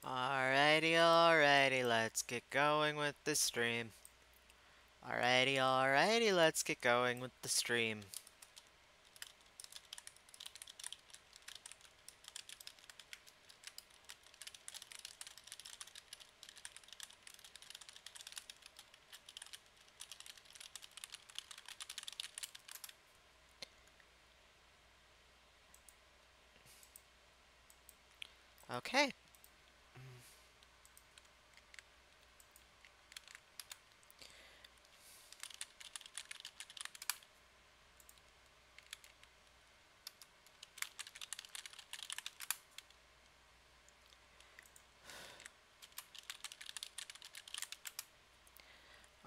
Alrighty, let's get going with the stream. Alrighty, let's get going with the stream. Okay.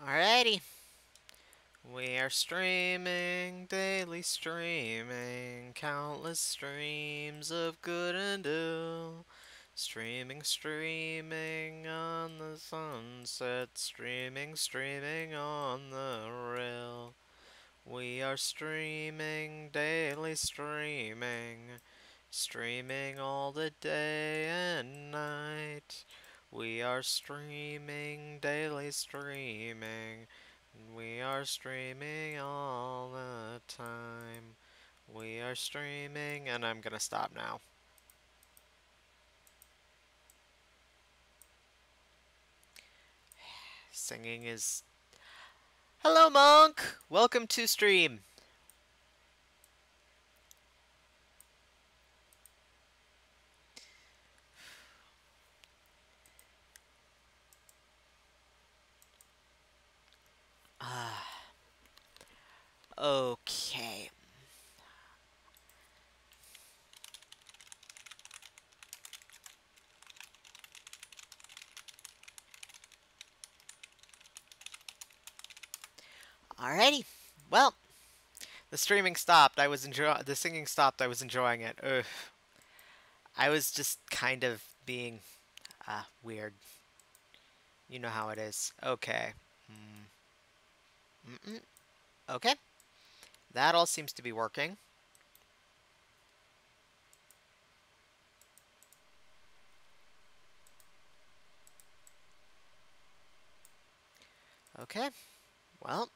Alrighty. We are streaming, daily streaming, countless streams of good and ill. Streaming on the sunset, streaming on the rail. We are streaming, daily streaming all the day and night. We are streaming, daily streaming. We are streaming all the time. We are streaming, and I'm gonna stop now. Singing is. Hello, Monk! Welcome to stream. Okay. Alrighty. Well, the streaming stopped. The singing stopped. I was enjoying it. Ugh. I was just kind of being weird. You know how it is. Okay. Okay. That all seems to be working. Okay. Well,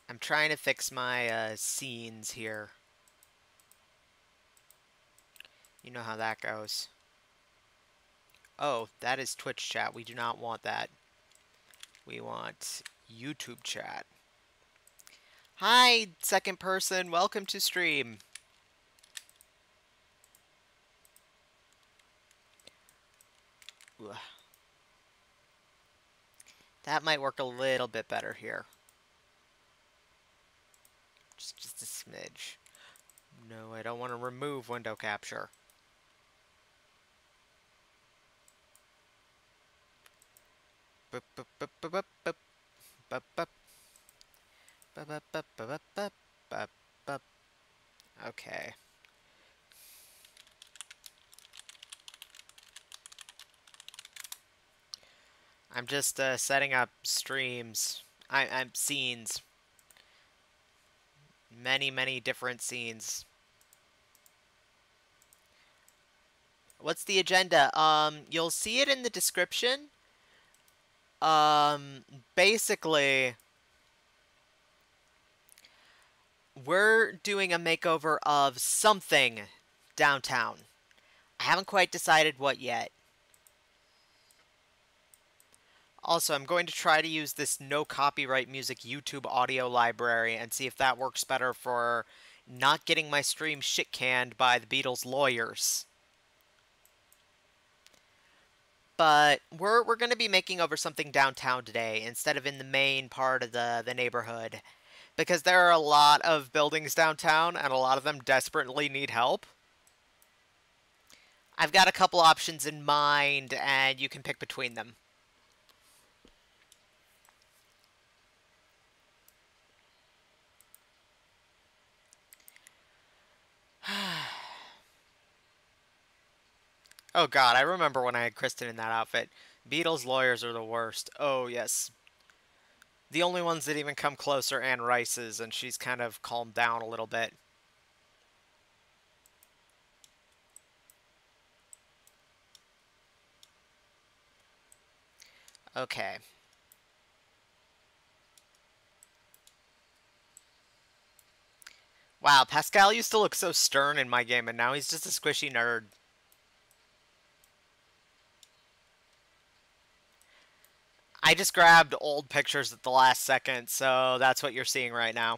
I'm trying to fix my scenes here. You know how that goes. Oh, that is Twitch chat. We do not want that. We want YouTube chat. Hi, second person. Welcome to stream. Ugh. That might work a little bit better here. Just a smidge. No, I don't want to remove window capture. Okay. I'm just setting up streams. I'm scenes. Many different scenes. What's the agenda? You'll see it in the description. Basically, we're doing a makeover of something downtown. I haven't quite decided what yet. Also, I'm going to try to use this no copyright music YouTube audio library and see if that works better for not getting my stream shit canned by the Beatles lawyers. But we're going to be making over something downtown today instead of in the main part of the neighborhood. Because there are a lot of buildings downtown and a lot of them desperately need help. I've got a couple options in mind and you can pick between them. Oh god, I remember when I had Kristen in that outfit. Beatles lawyers are the worst. Oh yes. The only ones that even come close are Anne Rice's, and she's kind of calmed down a little bit. Okay. Wow, Pascal used to look so stern in my game, and now he's just a squishy nerd. I just grabbed old pictures at the last second, so that's what you're seeing right now.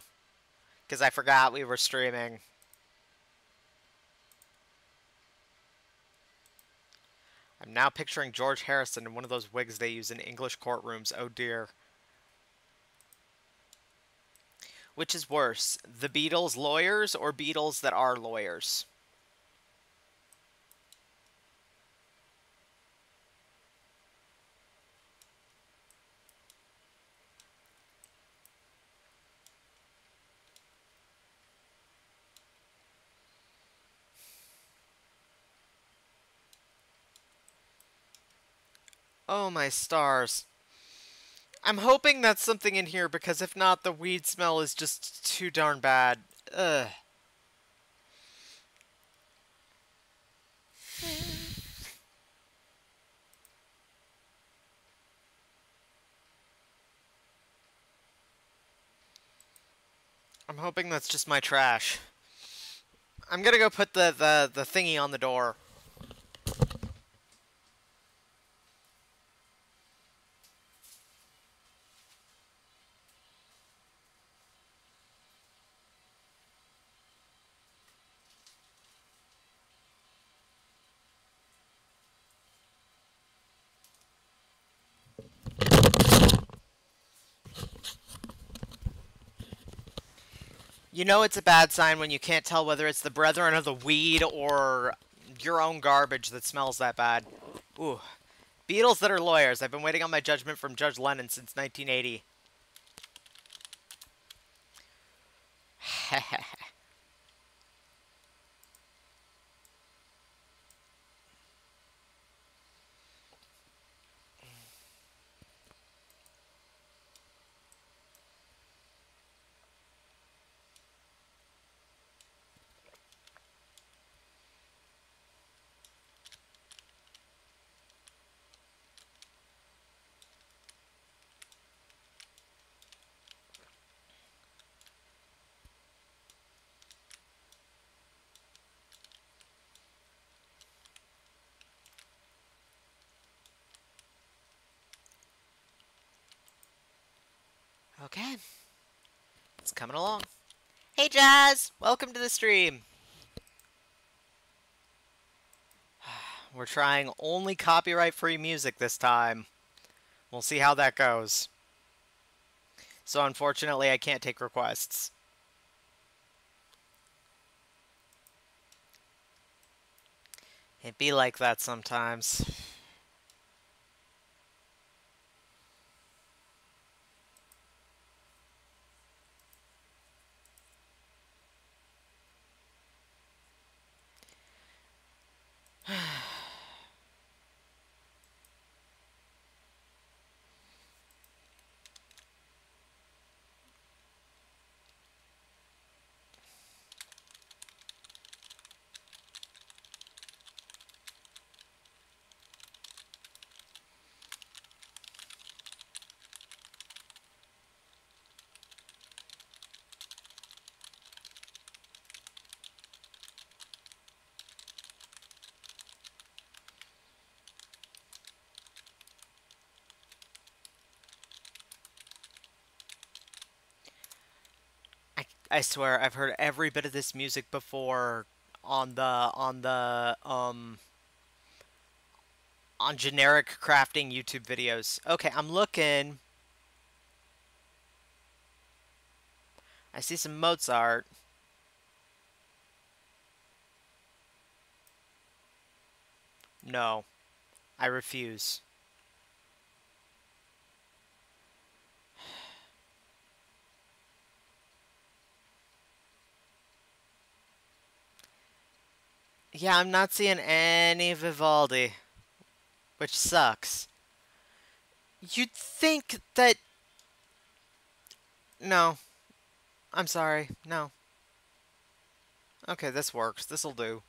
Because I forgot we were streaming. I'm now picturing George Harrison in one of those wigs they use in English courtrooms. Oh dear. Which is worse, the Beatles lawyers or Beatles that are lawyers? Oh my stars. I'm hoping that's something in here because if not, the weed smell is just too darn bad. Ugh. I'm hoping that's just my trash. I'm gonna go put the thingy on the door. You know it's a bad sign when you can't tell whether it's the brethren of the weed or your own garbage that smells that bad. Ooh. Beatles that are lawyers. I've been waiting on my judgment from Judge Lennon since 1980. Okay. It's coming along. Hey Jazz! Welcome to the stream. We're trying only copyright-free music this time. We'll see how that goes. So unfortunately, I can't take requests. It be like that sometimes. I swear, I've heard every bit of this music before on generic crafting YouTube videos. Okay, I'm looking. I see some Mozart. No, I refuse. Yeah, I'm not seeing any Vivaldi, which sucks. You'd think that... No, I'm sorry, no. Okay, this works. This'll do.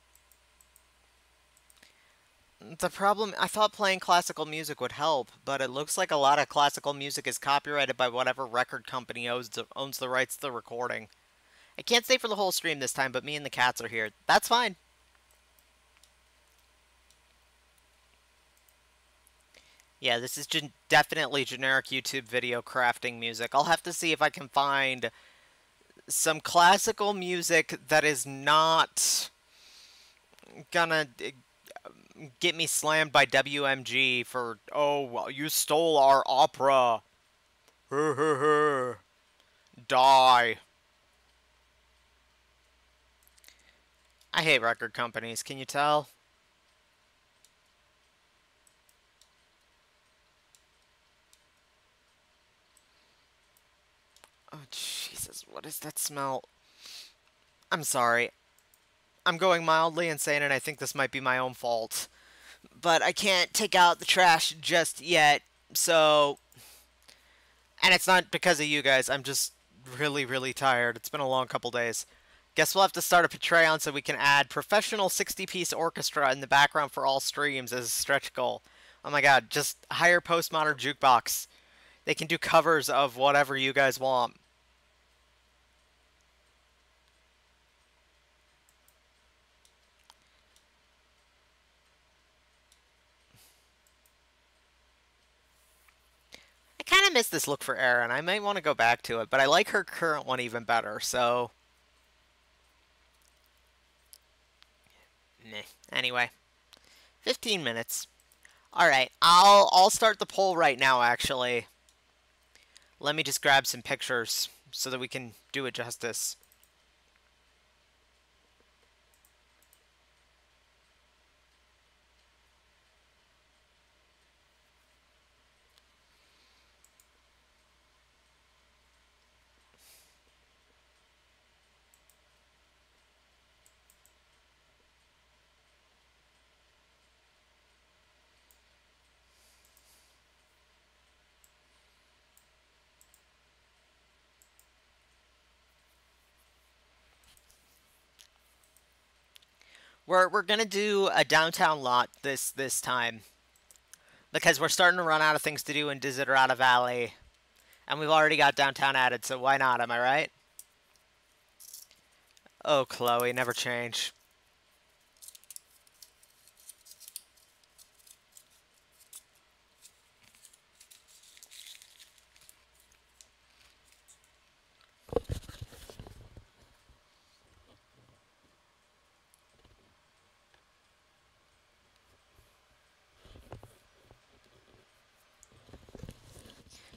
The problem, I thought playing classical music would help, but it looks like a lot of classical music is copyrighted by whatever record company owns the rights to the recording. I can't stay for the whole stream this time, but me and the cats are here. That's fine. Yeah, this is definitely generic YouTube video crafting music. I'll have to see if I can find some classical music that is not gonna get me slammed by WMG for, oh, well, you stole our opera. Die. I hate record companies, can you tell? Oh, Jesus, what is that smell? I'm sorry. I'm going mildly insane, and I think this might be my own fault. But I can't take out the trash just yet, so... And it's not because of you guys, I'm just really, really tired. It's been a long couple days. Guess we'll have to start a Patreon so we can add professional 60-piece orchestra in the background for all streams as a stretch goal. Oh my god, just hire Postmodern Jukebox. They can do covers of whatever you guys want. I kind of miss this look for Erin. I might want to go back to it, but I like her current one even better, so... Meh. Anyway, 15 minutes. Alright, I'll start the poll right now, actually. Let me just grab some pictures so that we can do it justice. We're gonna do a downtown lot this time because we're starting to run out of things to do in Desiderata Valley, and we've already got downtown added, so why not? Am I right? Oh, Chloe, never change.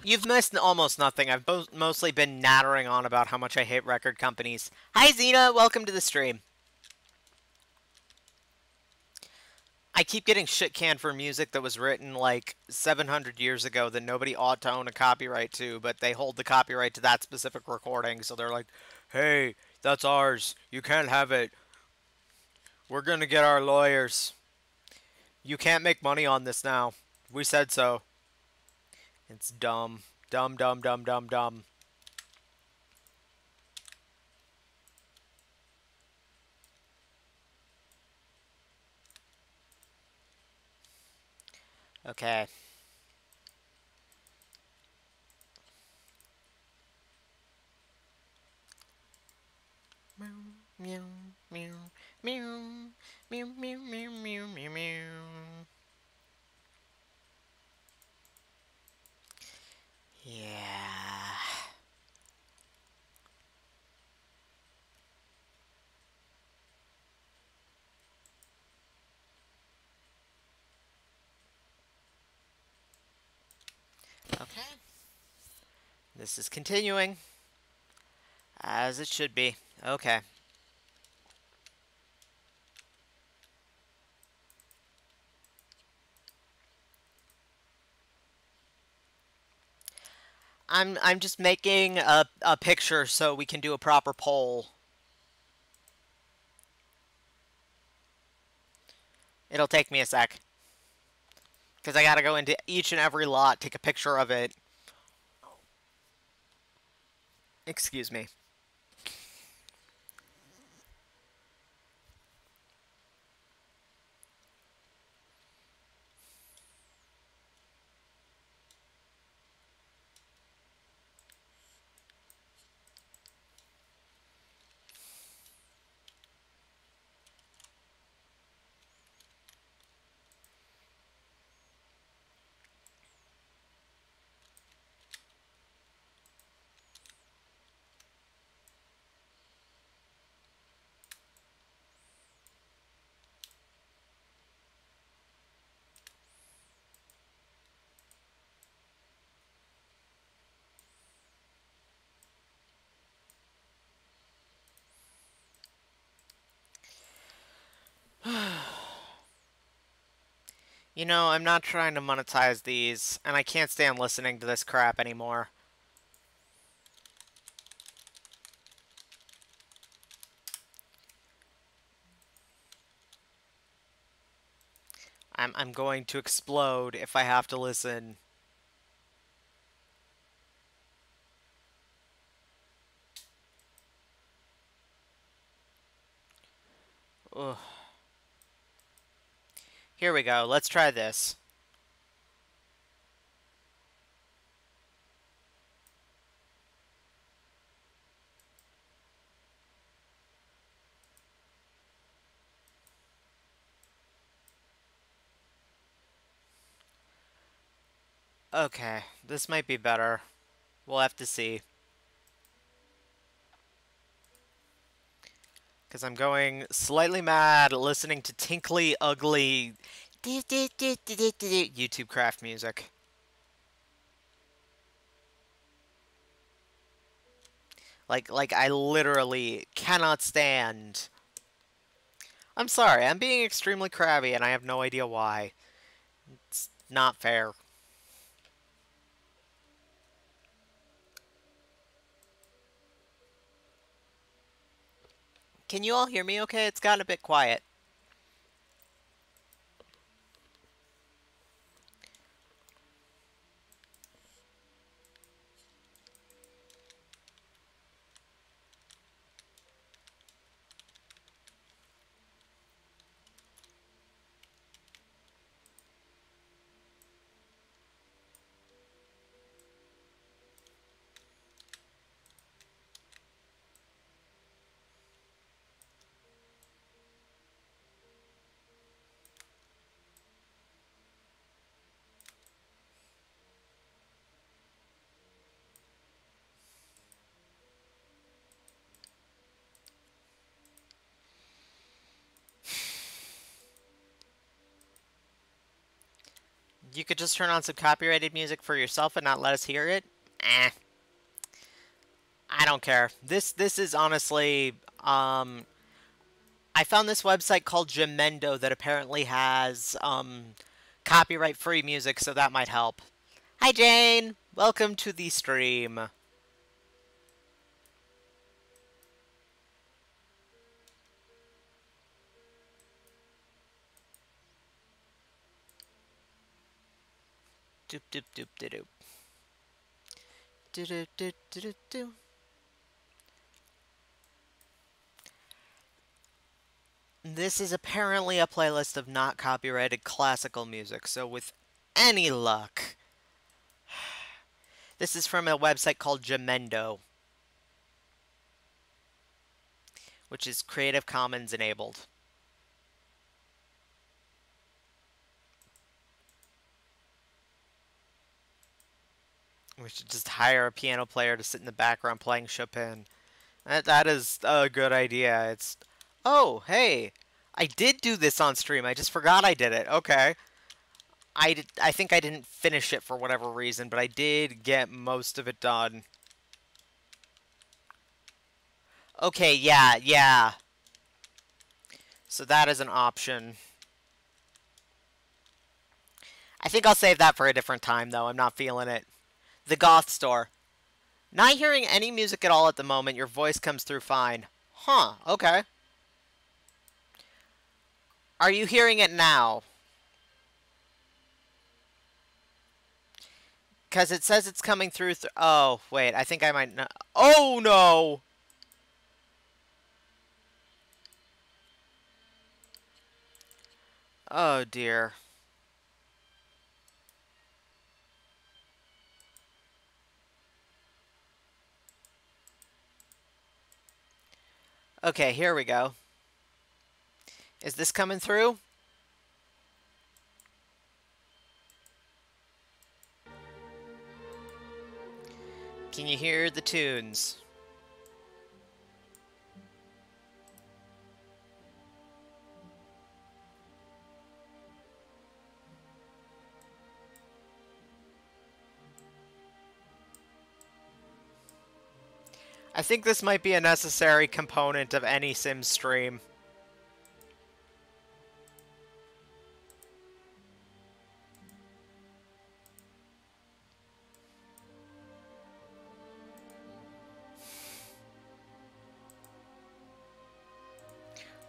You've missed almost nothing. I've mostly been nattering on about how much I hate record companies. Hi, Xena. Welcome to the stream. I keep getting shit canned for music that was written like 700 years ago that nobody ought to own a copyright to, but they hold the copyright to that specific recording, so they're like, hey, that's ours. You can't have it. We're gonna get our lawyers. You can't make money on this now. We said so. It's dumb. Dumb, dumb, dumb, dumb, dumb. Okay. Meow, meow, meow, meow, meow, meow, meow, meow, meow, meow. Yeah. Okay. This is continuing. As it should be. Okay. I'm just making a picture so we can do a proper poll. It'll take me a sec. Because I gotta go into each and every lot, take a picture of it. Excuse me. You know, I'm not trying to monetize these, and I can't stand listening to this crap anymore. I'm going to explode if I have to listen. Ugh. Here we go. Let's try this. Okay, this might be better. We'll have to see. Because I'm going slightly mad listening to tinkly, ugly YouTube craft music. Like I literally cannot stand. I'm sorry, I'm being extremely crabby and I have no idea why. It's not fair. Can you all hear me okay? It's gotten a bit quiet. You could just turn on some copyrighted music for yourself and not let us hear it? Eh. I don't care. This is honestly I found this website called Gemendo that apparently has copyright free music, so that might help. Hi Jane! Welcome to the stream. Doop doop doop doop doop. Doop doop doop doop doop. This is apparently a playlist of not copyrighted classical music, so with any luck. This is from a website called Gemendo, which is Creative Commons enabled. We should just hire a piano player to sit in the background playing Chopin. That is a good idea. It's... Oh, hey! I did do this on stream. I just forgot I did it. Okay. I think I didn't finish it for whatever reason, but I did get most of it done. Okay, yeah. So that is an option. I think I'll save that for a different time, though. I'm not feeling it. The Goth Store. Not hearing any music at all at the moment. Your voice comes through fine. Huh, okay. Are you hearing it now? Because it says it's coming through... Oh, wait. I think I might not... Oh, no! Oh, dear. Okay, here we go. Is this coming through? Can you hear the tunes? I think this might be a necessary component of any Sims stream.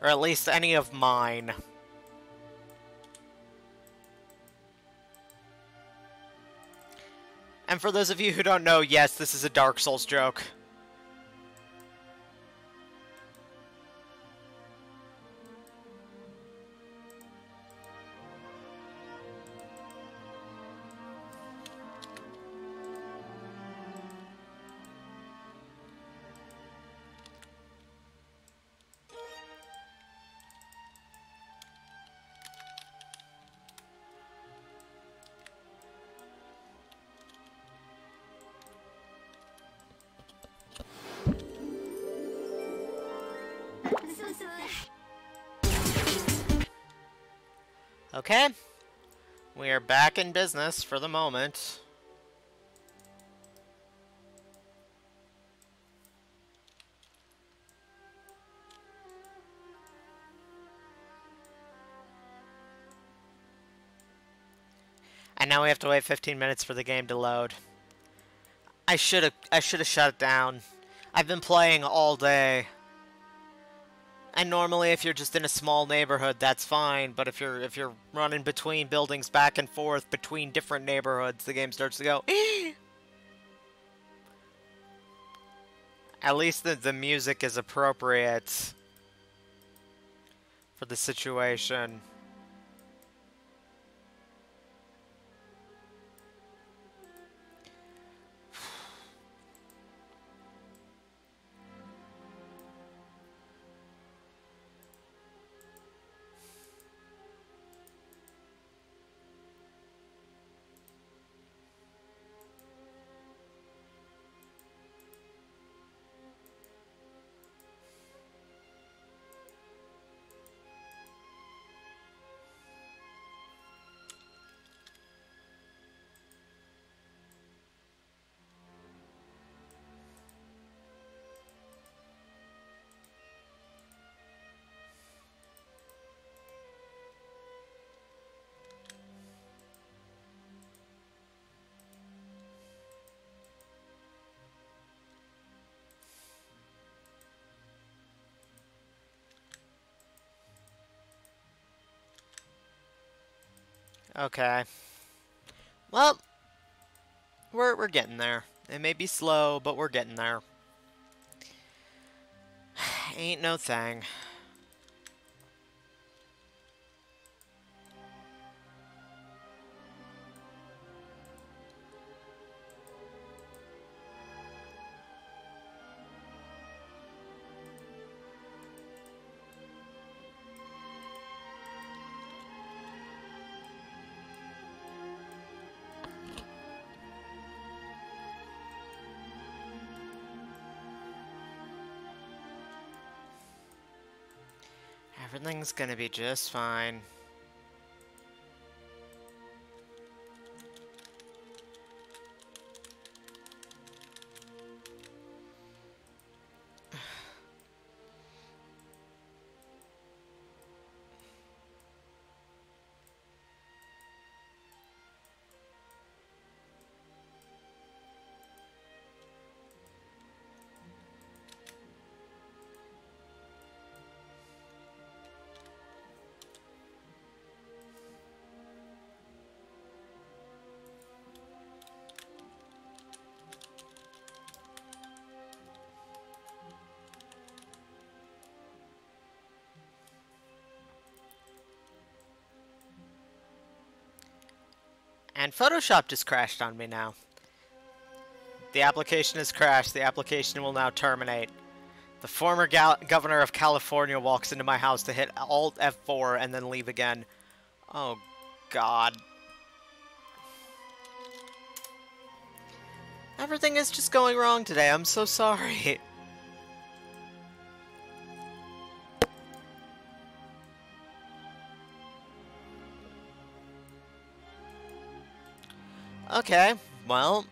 Or at least any of mine. And for those of you who don't know, yes, this is a Dark Souls joke. Okay. We are back in business for the moment. And now we have to wait 15 minutes for the game to load. I should have shut it down. I've been playing all day. And normally if you're just in a small neighborhood, that's fine, but if you're running between buildings back and forth between different neighborhoods, the game starts to go At least the music is appropriate for the situation. Okay. Well, we're getting there. It may be slow, but we're getting there. Ain't no thing. Everything's gonna be just fine. And Photoshop just crashed on me now. The application has crashed. The application will now terminate. The former governor of California walks into my house to hit Alt F4 and then leave again. Oh, God. Everything is just going wrong today. I'm so sorry. Okay, well...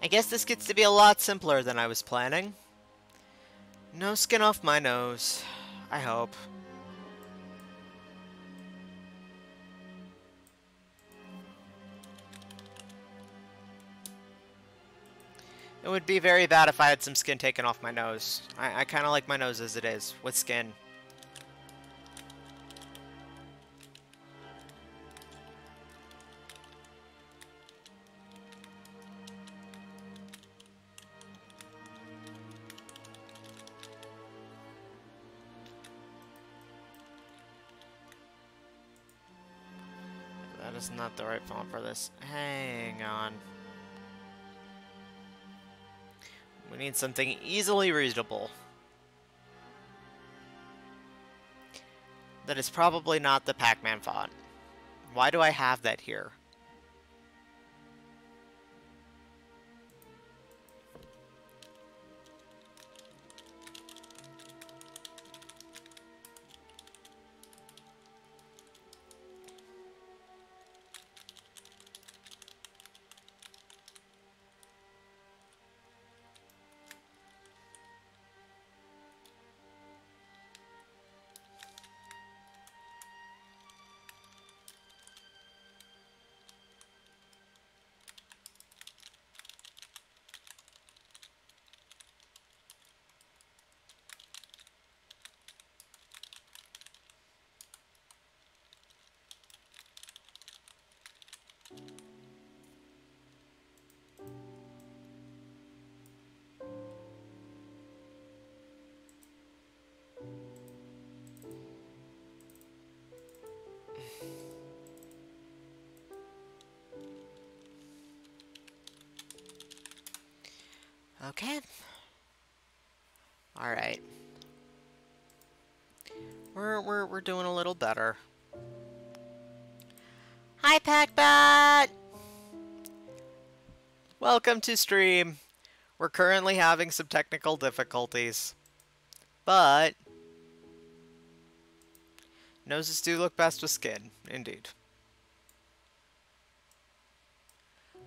I guess this gets to be a lot simpler than I was planning. No skin off my nose. I hope. It would be very bad if I had some skin taken off my nose. I kind of like my nose as it is, with skin. That is not the right font for this. Hang on. We need something easily readable. That is probably not the Pac-Man font. Why do I have that here? Okay. Alright. We're doing a little better. Hi, Packbat! Welcome to stream. We're currently having some technical difficulties. But noses do look best with skin, indeed.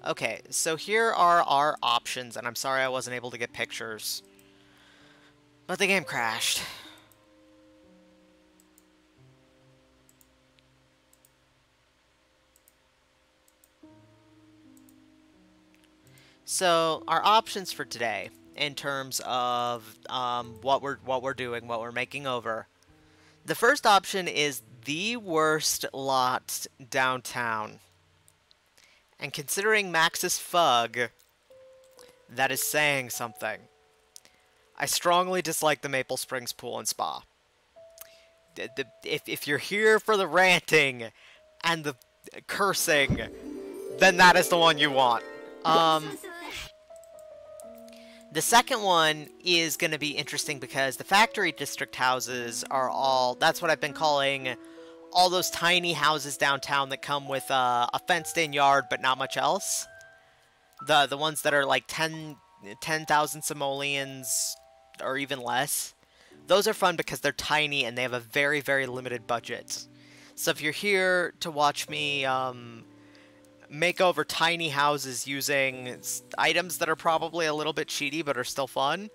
Okay, so here are our options, and I'm sorry I wasn't able to get pictures. But the game crashed. So our options for today, in terms of what we're doing, what we're making over. The first option is the worst lot downtown. And considering Max's Fug, that is saying something. I strongly dislike the Maple Springs Pool and Spa. If you're here for the ranting and the cursing, then that is the one you want. The second one is going to be interesting because the factory district houses are all... That's what I've been calling all those tiny houses downtown that come with a fenced-in yard but not much else. The ones that are like 10,000 simoleons or even less. Those are fun because they're tiny and they have a very, very limited budget. So if you're here to watch me make over tiny houses using items that are probably a little bit cheaty but are still fun,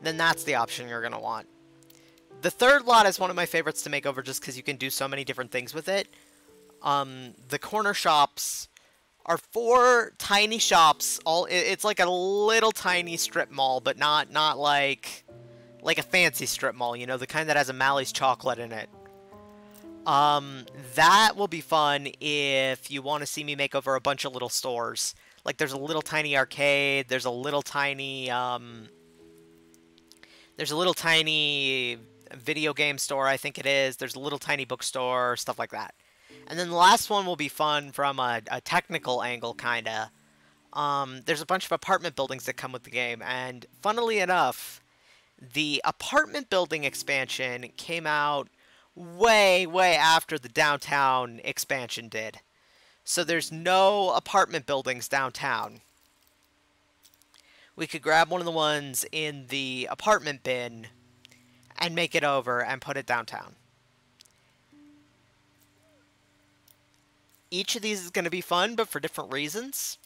then that's the option you're going to want. The third lot is one of my favorites to make over just because you can do so many different things with it. The corner shops are 4 tiny shops. It's like a little tiny strip mall, but not like a fancy strip mall, you know, the kind that has a Mally's chocolate in it. That will be fun if you want to see me make over a bunch of little stores. Like, there's a little tiny arcade, there's a little tiny video game store, I think it is. There's a little tiny bookstore, stuff like that. And then the last one will be fun from a technical angle, kinda. There's a bunch of apartment buildings that come with the game, and funnily enough, the apartment building expansion came out way, way after the downtown expansion did. So there's no apartment buildings downtown. We could grab one of the ones in the apartment bin and make it over and put it downtown. Each of these is going to be fun, but for different reasons.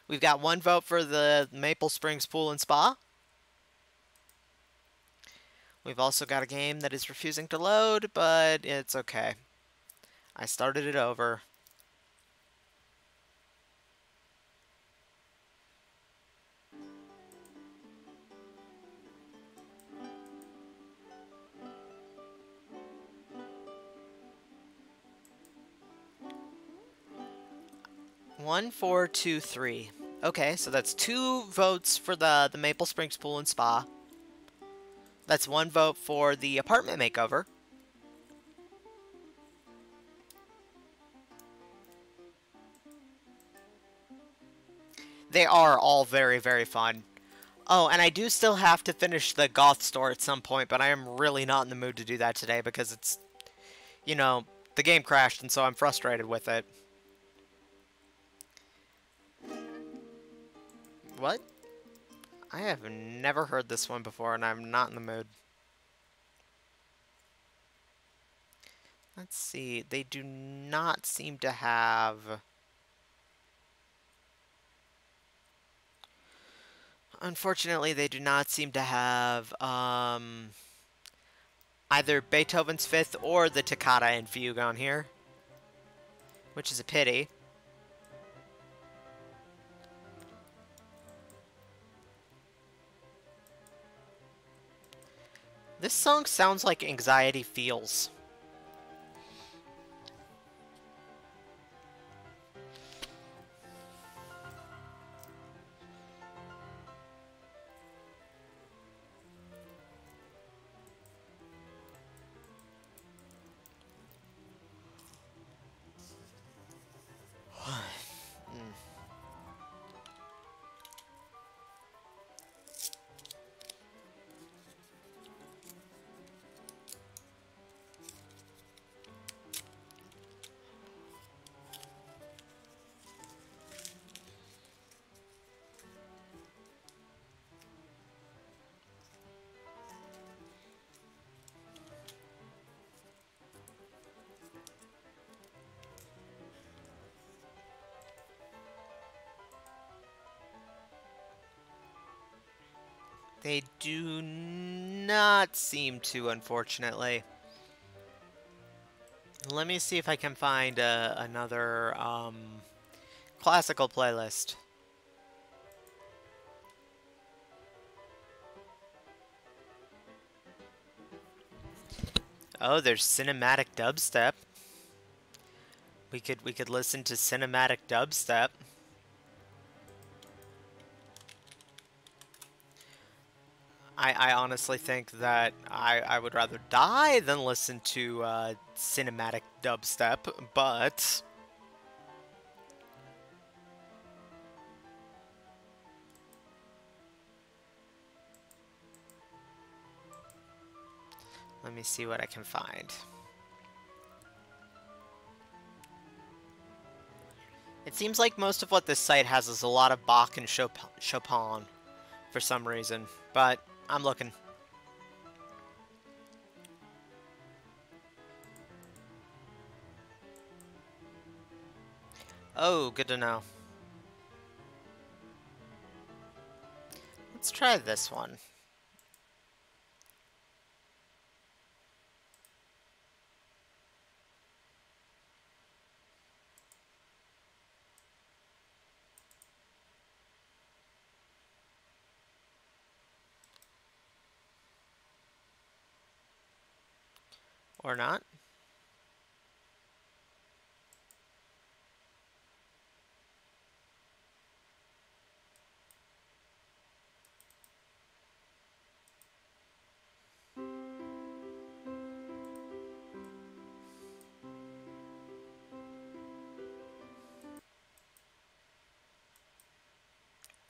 We've got 1 vote for the Maple Springs Pool and Spa. We've also got a game that is refusing to load, but it's okay. I started it over. 1, 4, 2, 3. Okay, so that's 2 votes for the Maple Springs Pool and Spa. That's 1 vote for the apartment makeover. They are all very, very fun. Oh, and I do still have to finish the goth store at some point, but I am really not in the mood to do that today because it's, you know, the game crashed and so I'm frustrated with it. What? I have never heard this one before and I'm not in the mood. Let's see. They do not seem to have... Unfortunately, they do not seem to have either Beethoven's Fifth or the Toccata and Fugue on here, which is a pity. This song sounds like Anxiety Feels. They do not seem to, unfortunately. Let me see if I can find another classical playlist. Oh, there's cinematic dubstep. We could listen to cinematic dubstep. I honestly think that I would rather die than listen to cinematic dubstep, but... Let me see what I can find. It seems like most of what this site has is a lot of Bach and Chopin for some reason, but I'm looking. Oh, good to know. Let's try this one. Or not.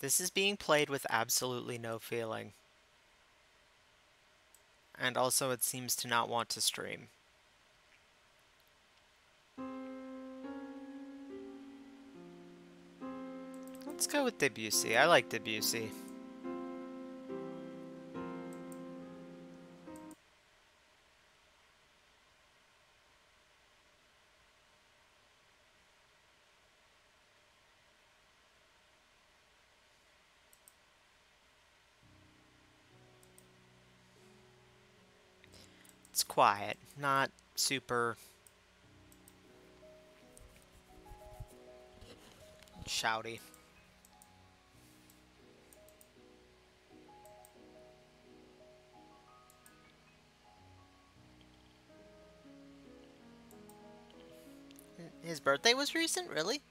This is being played with absolutely no feeling. And also it seems to not want to stream. Let's go with Debussy. I like Debussy. It's quiet, not super shouty. His birthday was recent, really?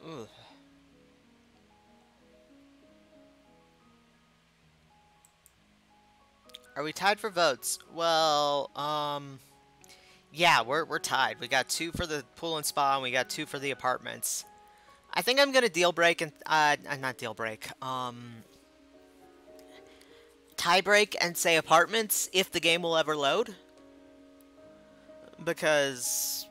Ooh. Are we tied for votes? Well, yeah, we're tied. We got 2 for the pool and spa, and we got 2 for the apartments. I think I'm gonna deal break and not deal break. Tie break and say apartments if the game will ever load, because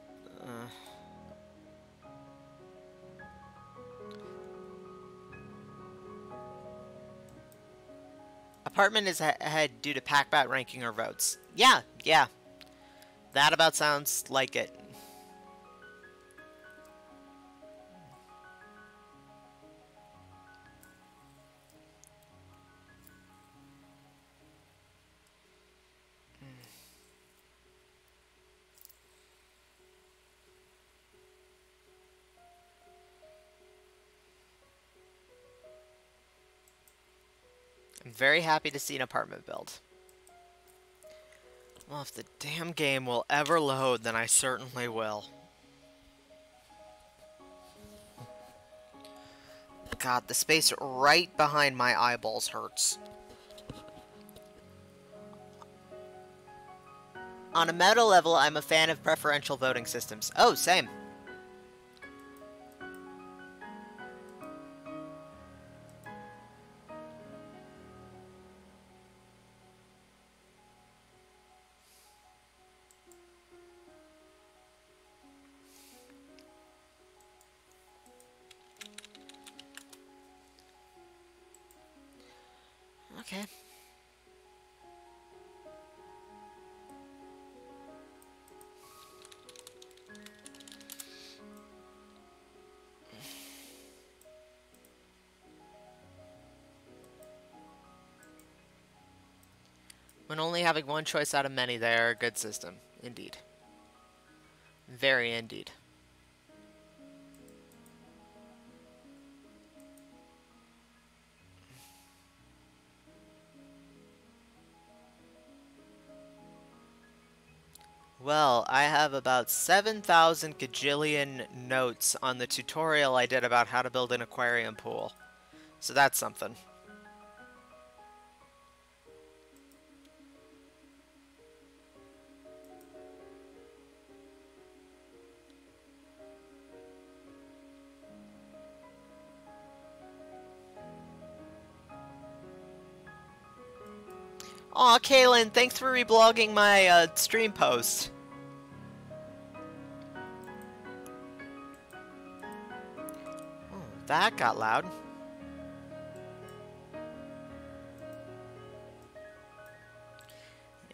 apartment is ahead due to packbat ranking or votes. Yeah, yeah, that about sounds like it. I'm very happy to see an apartment build. Well, if the damn game will ever load, then I certainly will. God, the space right behind my eyeballs hurts. On a meta level, I'm a fan of preferential voting systems. Oh, same. Okay. When only having one choice out of many, they're a good system. Indeed. Very indeed. Well, I have about 7,000 gajillion notes on the tutorial I did about how to build an aquarium pool. So that's something. Aw, Kaylin, thanks for reblogging my stream post. Oh, that got loud.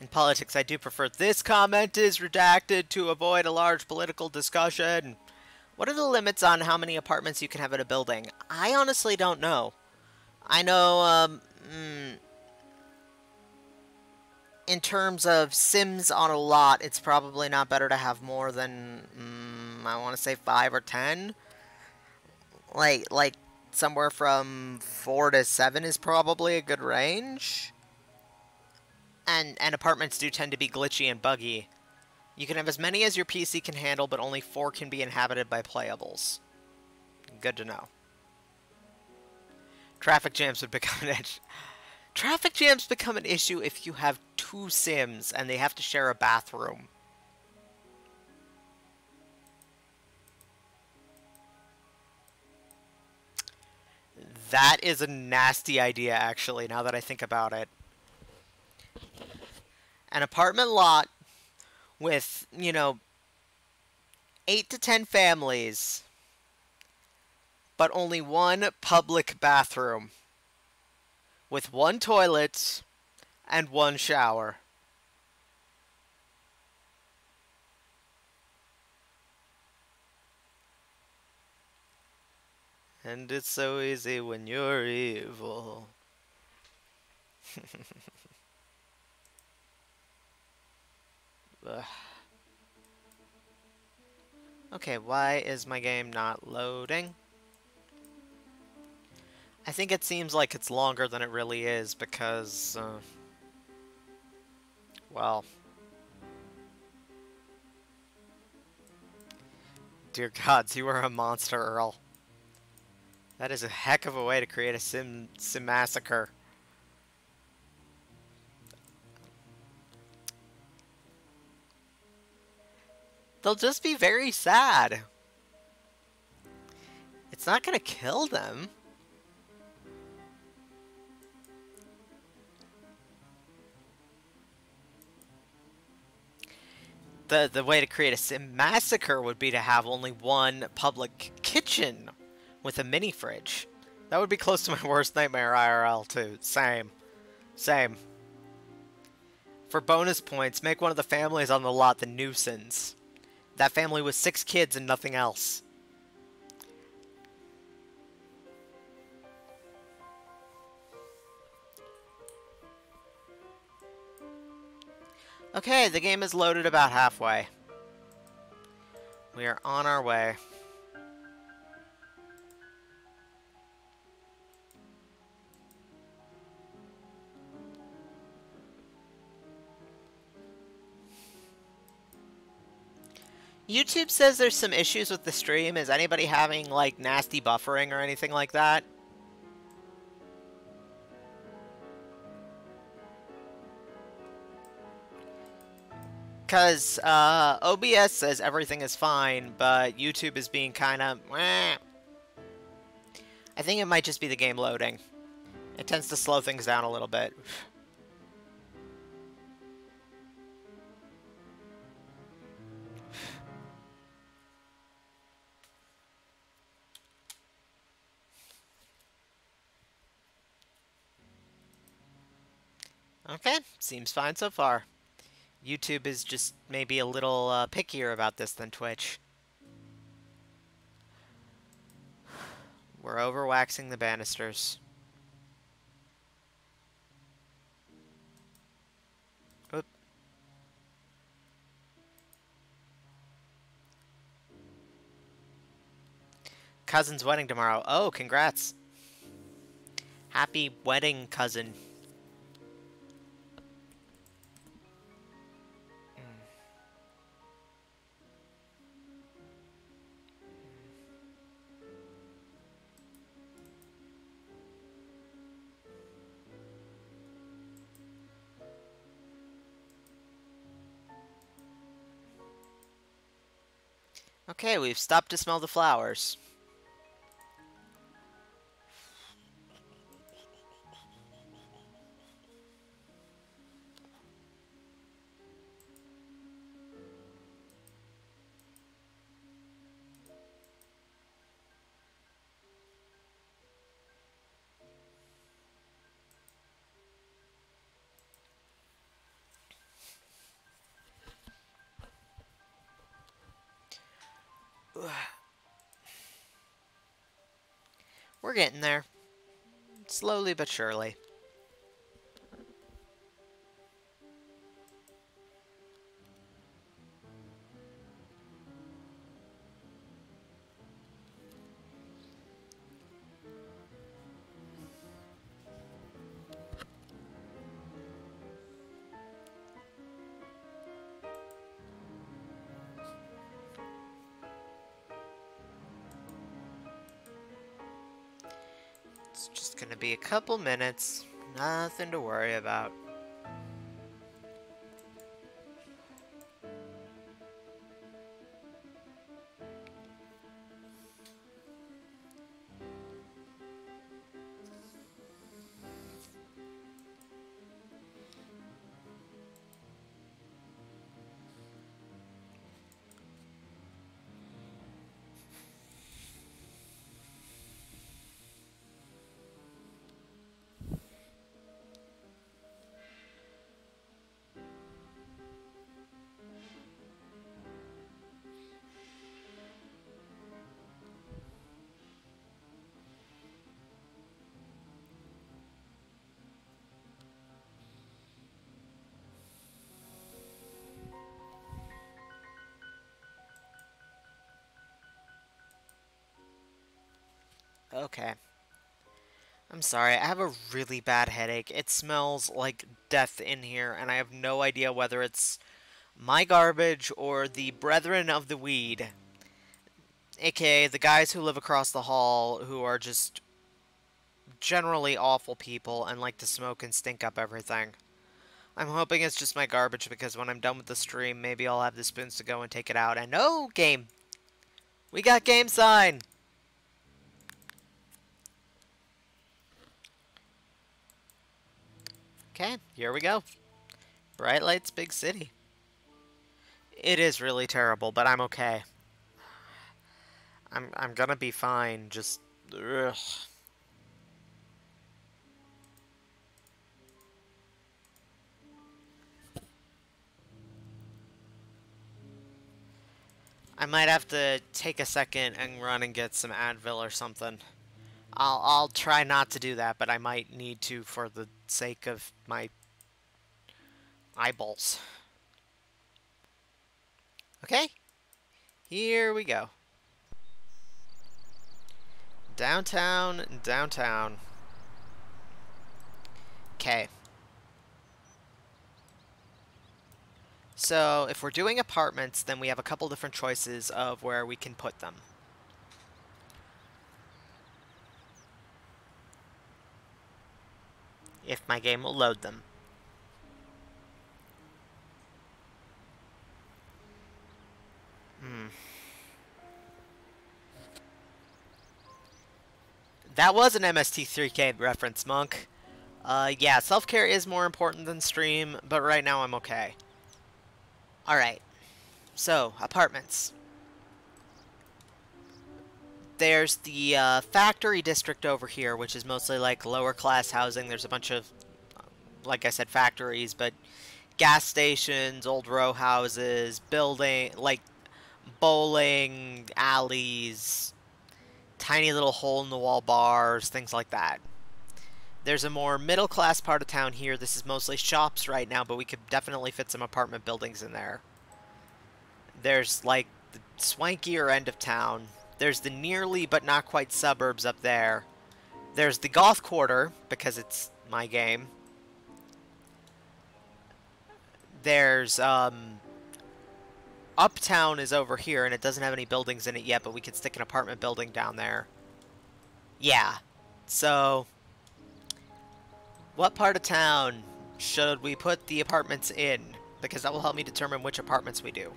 In politics, I do prefer this comment is redacted to avoid a large political discussion. What are the limits on how many apartments you can have in a building? I honestly don't know. I know, in terms of Sims on a lot, it's probably not better to have more than, I want to say 5 or 10. Like somewhere from 4 to 7 is probably a good range. And apartments do tend to be glitchy and buggy. You can have as many as your PC can handle, but only 4 can be inhabited by playables. Good to know. Traffic jams would become an issue. Traffic jams become an issue if you have 2 Sims and they have to share a bathroom. That is a nasty idea, actually, now that I think about it. An apartment lot with, 8 to 10 families, but only 1 public bathroom, with 1 toilet and 1 shower. And it's so easy when you're evil. Okay, why is my game not loading? I think it seems like it's longer than it really is because, well... Dear gods, you are a monster, Earl. That is a heck of a way to create a sim massacre. They'll just be very sad. It's not gonna kill them. The way to create a sim massacre would be to have only one public kitchen with a mini fridge. That would be close to my worst nightmare IRL too. Same. Same. For bonus points, make one of the families on the lot the nuisance. That family was 6 kids and nothing else. Okay, the game is loaded about halfway. We are on our way. YouTube says there's some issues with the stream. Is anybody having, like, nasty buffering or anything like that? Because OBS says everything is fine, but YouTube is being kind of... I think it might just be the game loading. It tends to slow things down a little bit. Okay, seems fine so far. YouTube is just maybe a little pickier about this than Twitch. We're overwaxing the banisters. Oop. Cousin's wedding tomorrow. Oh, congrats. Happy wedding, cousin. Okay, we've stopped to smell the flowers. We're getting there. Slowly but surely. It's just gonna be a couple minutes. Nothing to worry about. Okay. I'm sorry, I have a really bad headache. It smells like death in here, and I have no idea whether it's my garbage or the brethren of the weed. AKA the guys who live across the hall who are just generally awful people and like to smoke and stink up everything. I'm hoping it's just my garbage because when I'm done with the stream, maybe I'll have the spoons to go and take it out. And no, game! We got game sign! Okay, here we go. Bright lights, big city. It is really terrible, but I'm okay. I'm gonna be fine, just... Ugh. I might have to take a second and run and get some Advil or something. I'll try not to do that, but I might need to for the sake of my eyeballs. Okay, here we go. Downtown, downtown. Okay. So, if we're doing apartments, then we have a couple different choices of where we can put them. If my game will load them. That was an MST3K reference, Monk. Yeah, self-care is more important than stream, but right now I'm okay. Alright, so, apartments. There's the factory district over here, which is mostly like lower class housing. There's a bunch of, like I said, factories, but gas stations, old row houses, building, like bowling alleys, tiny little hole-in-the-wall bars, things like that. There's a more middle-class part of town here. This is mostly shops right now, but we could definitely fit some apartment buildings in there. There's, like, the swankier end of town. There's the nearly but not quite suburbs up there. There's the Goth Quarter, because it's my game. There's, Uptown is over here, and it doesn't have any buildings in it yet, but we could stick an apartment building down there. Yeah. So, what part of town should we put the apartments in? Because that will help me determine which apartments we do.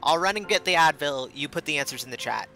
I'll run and get the Advil. You put the answers in the chat.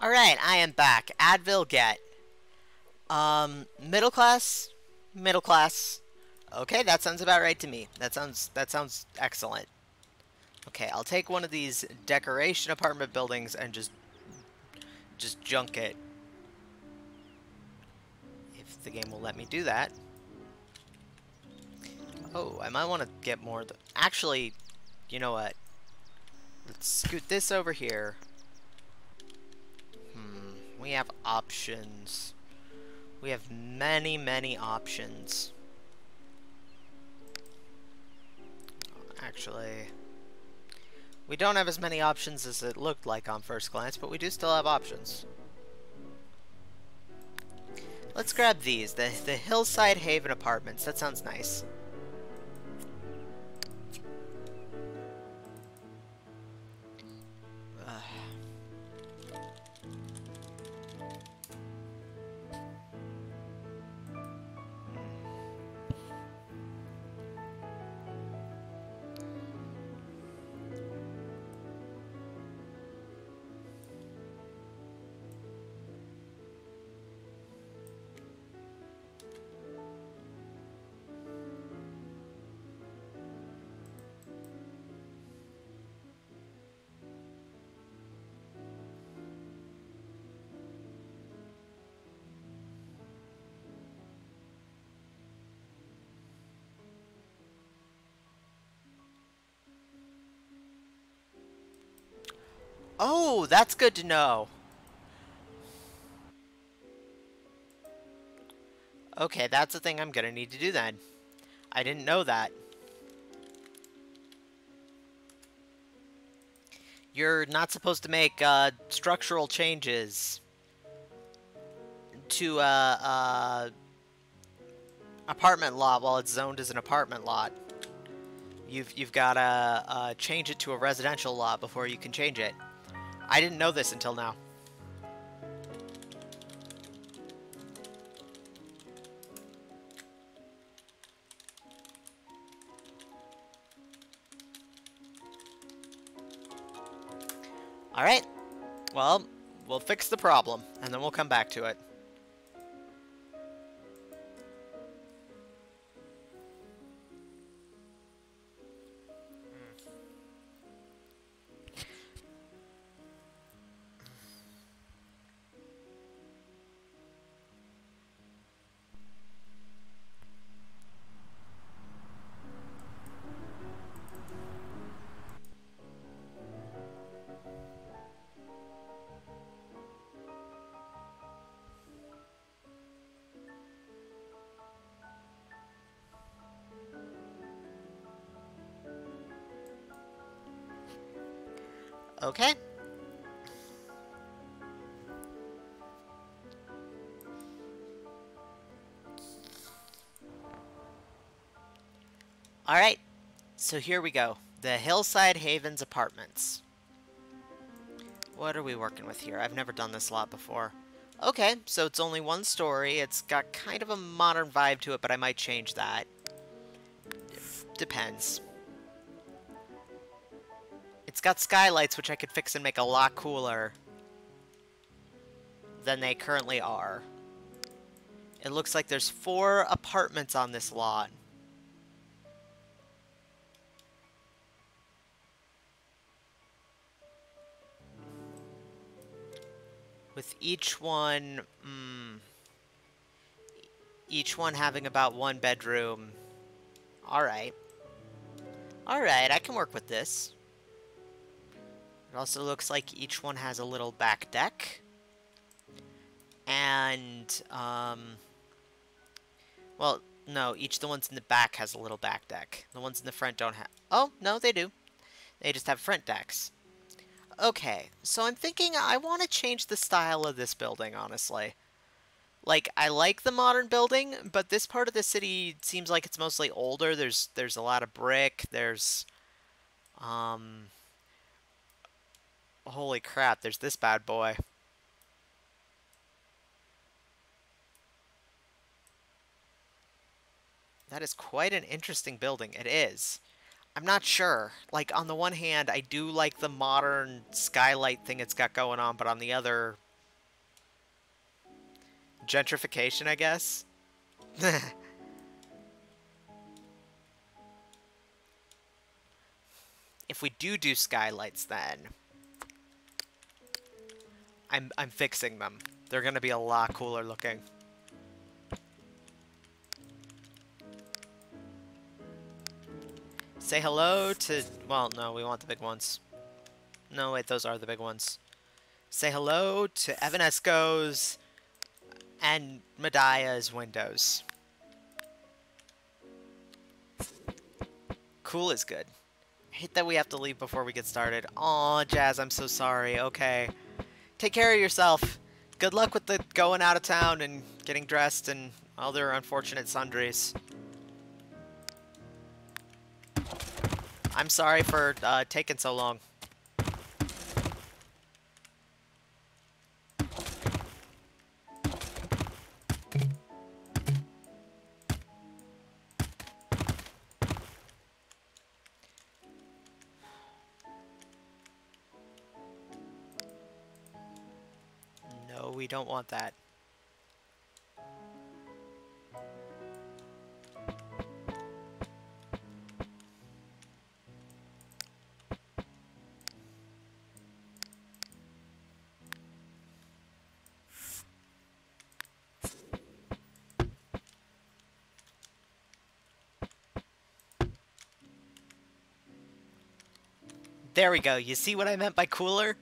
Alright, I am back. Advil get. Middle class? Middle class. Okay, that sounds about right to me. That sounds excellent. Okay, I'll take one of these decoration apartment buildings and just junk it. If the game will let me do that. Oh, I might want to get more... Actually, you know what? Let's scoot this over here. We have options. We have many, many options. Actually, we don't have as many options as it looked like on first glance, but we do still have options. Let's grab these. The Hillside Haven Apartments. That sounds nice. Oh, that's good to know. Okay, that's the thing I'm gonna need to do then. I didn't know that. You're not supposed to make structural changes to apartment lot while it's zoned as an apartment lot. You've gotta change it to a residential lot before you can change it. I didn't know this until now. Alright, well, we'll fix the problem, and then we'll come back to it. Okay. Alright, so here we go. The Hillside Havens Apartments. What are we working with here? I've never done this lot before. Okay, so it's only one story. It's got kind of a modern vibe to it, but I might change that. Depends. It's got skylights, which I could fix and make a lot cooler than they currently are. It looks like there's 4 apartments on this lot. With each one having about 1 bedroom. Alright. Alright, I can work with this. It also looks like each one has a little back deck. And, well, no, each of the ones in the back has a little back deck. The ones in the front don't have... Oh, no, they do. They just have front decks. Okay, so I'm thinking I want to change the style of this building, honestly. Like, I like the modern building, but this part of the city seems like it's mostly older. There's a lot of brick. There's, holy crap, there's this bad boy. That is quite an interesting building. It is. I'm not sure. Like, on the one hand, I do like the modern skylight thing it's got going on, but on the other... gentrification, I guess? If we do skylights, then... I'm fixing them. They're gonna be a lot cooler looking. Say hello to... Well, no, we want the big ones. No, wait, those are the big ones. Say hello to Evanesco's and Medaya's windows. Cool is good. I hate that we have to leave before we get started. Aw, Jazz, I'm so sorry. Okay. Take care of yourself. good luck with the going out of town and getting dressed and other unfortunate sundries. I'm sorry for taking so long. No, we don't want that. There we go. You see what I meant by cooler?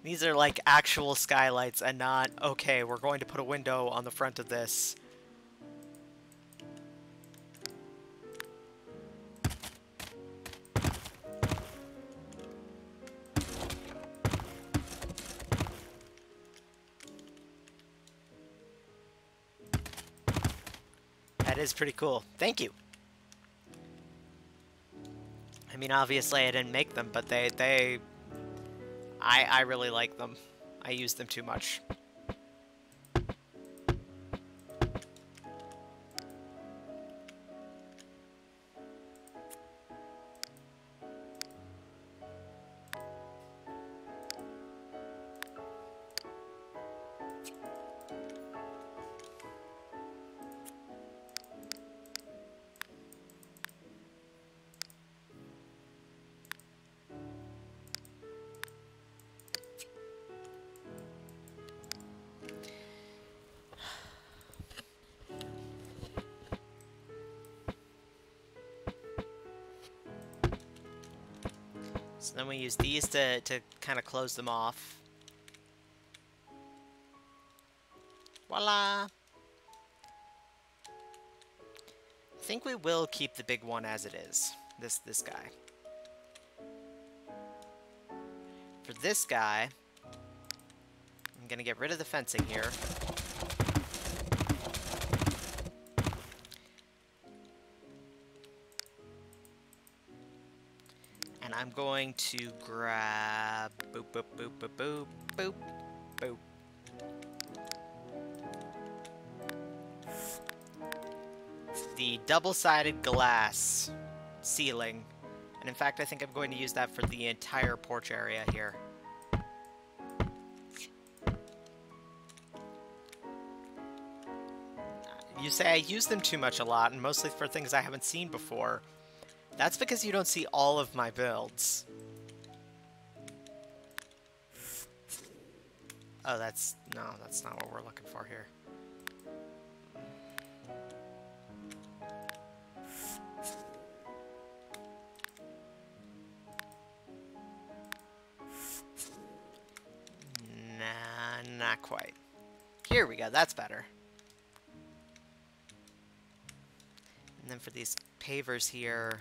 These are like actual skylights and not, okay, we're going to put a window on the front of this. That is pretty cool. Thank you. I mean, obviously I didn't make them, but I really like them. I use them too much. So then we use these to kind of close them off. Voila! I think we will keep the big one as it is. This guy. For this guy, I'm gonna get rid of the fencing here. And I'm going to grab boop boop boop boop boop boop boop. The double-sided glass ceiling. And in fact, I think I'm going to use that for the entire porch area here. You say I use them too much a lot, and mostly for things I haven't seen before. That's because you don't see all of my builds. Oh, that's not what we're looking for here. Nah, not quite. Here we go, that's better. And then for these pavers here...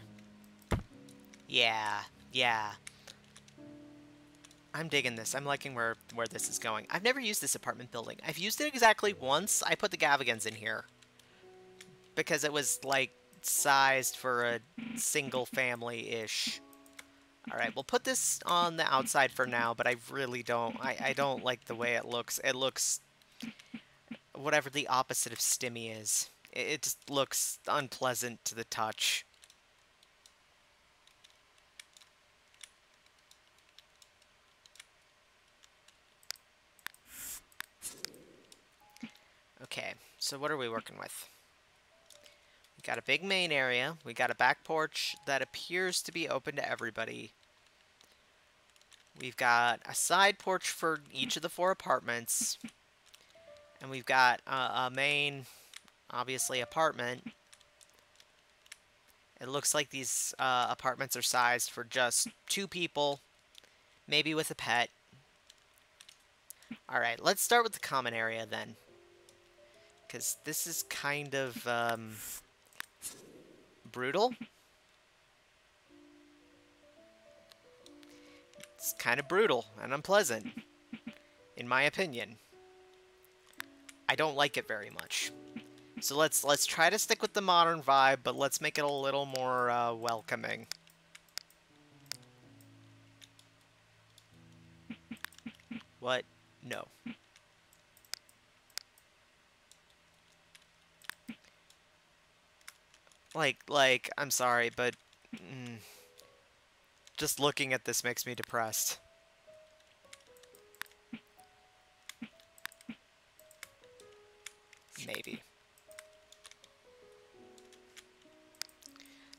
Yeah. I'm digging this. I'm liking where this is going. I've never used this apartment building. I've used it exactly once. I put the Gavigans in here. Because it was, like, sized for a single family-ish. Alright, we'll put this on the outside for now, but I really don't... I don't like the way it looks. It looks... whatever the opposite of stimmy is. It just looks unpleasant to the touch. Okay, so what are we working with? We got a big main area. We got a back porch that appears to be open to everybody. We've got a side porch for each of the 4 apartments. And we've got a main, obviously, apartment. It looks like these apartments are sized for just 2 people, maybe with a pet. Alright, let's start with the common area then. Because this is kind of brutal. It's kind of brutal and unpleasant, in my opinion. I don't like it very much. So let's try to stick with the modern vibe, but let's make it a little more welcoming. What? No. I'm sorry, but just looking at this makes me depressed. Maybe.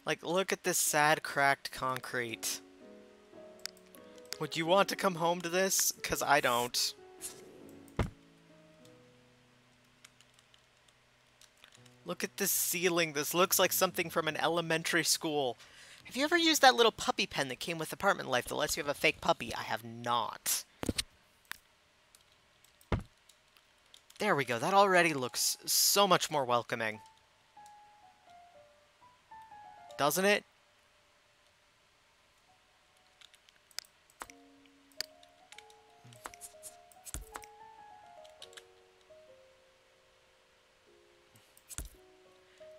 Like, look at this sad, cracked concrete. Would you want to come home to this? 'Cause I don't. Look at this ceiling. This looks like something from an elementary school. Have you ever used that little puppy pen that came with Apartment Life that lets you have a fake puppy? I have not. There we go. That already looks so much more welcoming. Doesn't it?